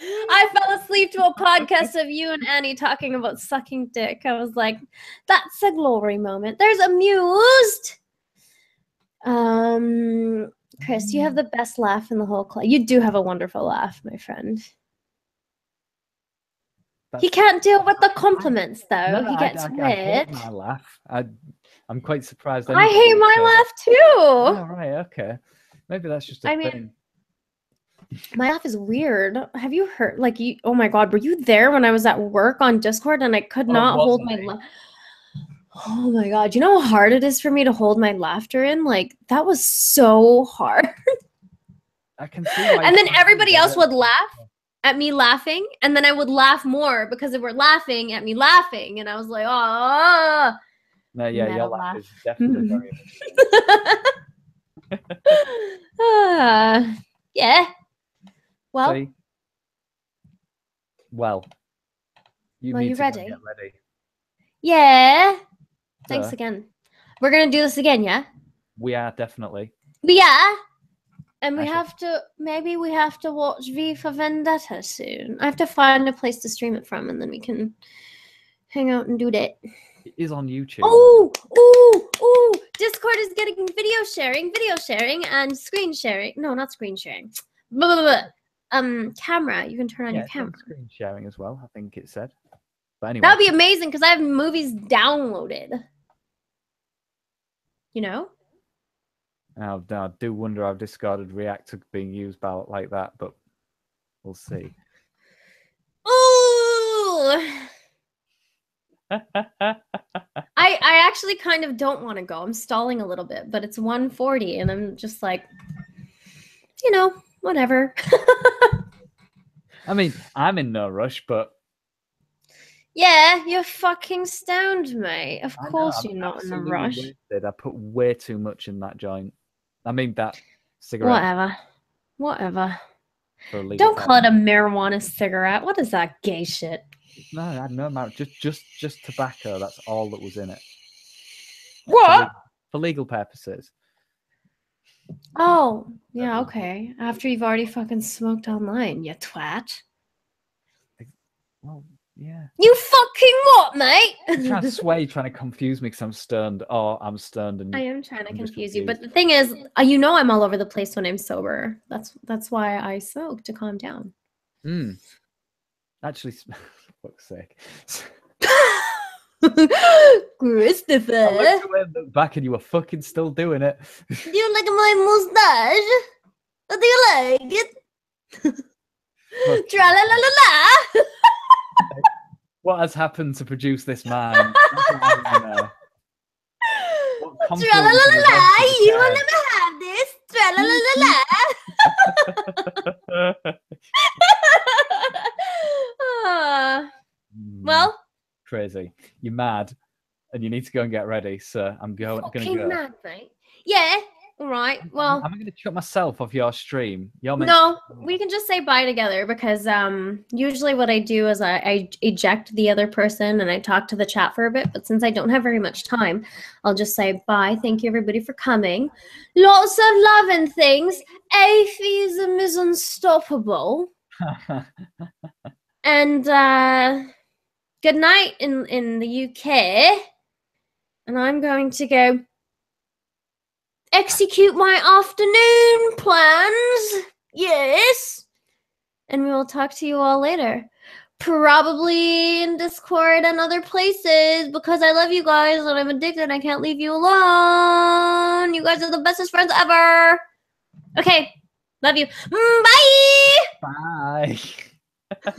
I fell asleep to a podcast of you and Annie talking about sucking dick. I was like, that's a glory moment. There's amused. Kris, you have the best laugh in the whole class. You do have a wonderful laugh, my friend. He can't deal with the compliments, though. He gets red. I hate my laugh. I'm quite surprised. I hate my laugh, too. Oh, right, okay. Maybe that's just a thing. My laugh is weird. Have you heard, like, oh my God, were you there when I was at work on Discord and I could not hold my laugh? Oh my God, you know how hard it is for me to hold my laughter in? Like, that was so hard. I can see why. And then everybody else would laugh at me laughing, and then I would laugh more because they were laughing at me laughing, and I was like, oh. No, yeah, your laugh is definitely very yeah. Well, See? Well, you well, need you to go and ready? get ready. Yeah. Thanks So, again. We're gonna do this again, yeah? we are definitely. But yeah. And we Actually- have to, maybe we have to watch V for Vendetta soon. I have to find a place to stream it from, and then we can hang out and do that. It is on YouTube. Oh, Discord is getting video sharing, and screen sharing. No, not screen sharing. Blah, blah, blah. Camera. You can turn on Yeah, your it's on camera. screen sharing as well, I think it said. But anyway. That would be amazing because I have movies downloaded. You know? Now, I do wonder how discarded React are being used by like that, but we'll see. Ooh! I actually kind of don't want to go. I'm stalling a little bit, but it's 1:40 and I'm just like, you know, whatever. I mean, I'm in no rush, but Yeah, you're fucking stoned, mate. Of I know, course I'm you're not in a absolutely rush. wasted. I put way too much in that joint. I mean, that cigarette. Whatever. For illegal Don't call it a marijuana cigarette. What is that gay shit? No, I had no amount. Just tobacco. That's all that was in it. What? For legal purposes. Oh, yeah, okay. After you've already fucking smoked online, you twat. Well, yeah. You fucking what, mate? You're trying to sway, trying to confuse me because I'm stoned. Oh, I'm stoned, and I am trying to I'm just confuse you, but confused. the thing is, you know I'm all over the place when I'm sober. That's why I smoke, to calm down. Actually, for fuck's sake. Christopher, I looked away and looked back, and you were fucking still doing it. do you like my mustache? Do you like it? Tra-la-la-la-la! What has happened to produce this man? That's what I wanna know. What confluence of Tra-la-la-la-la! events You has will never have this! Tra-la-la-la-la! Well, crazy. You're mad, and you need to go and get ready. So I'm gonna go. mad, mate. Yeah. All right. Well, I'm gonna shut myself off your stream. no, we can just say bye together because usually what I do is I eject the other person and I talk to the chat for a bit. But since I don't have very much time, I'll just say bye. Thank you everybody for coming. Lots of love and things. Atheism is unstoppable. And good night in the UK. And I'm going to go execute my afternoon plans. Yes. And we will talk to you all later. Probably in Discord and other places because I love you guys and I'm addicted. I can't leave you alone. You guys are the bestest friends ever. Okay. Love you. Bye. Bye.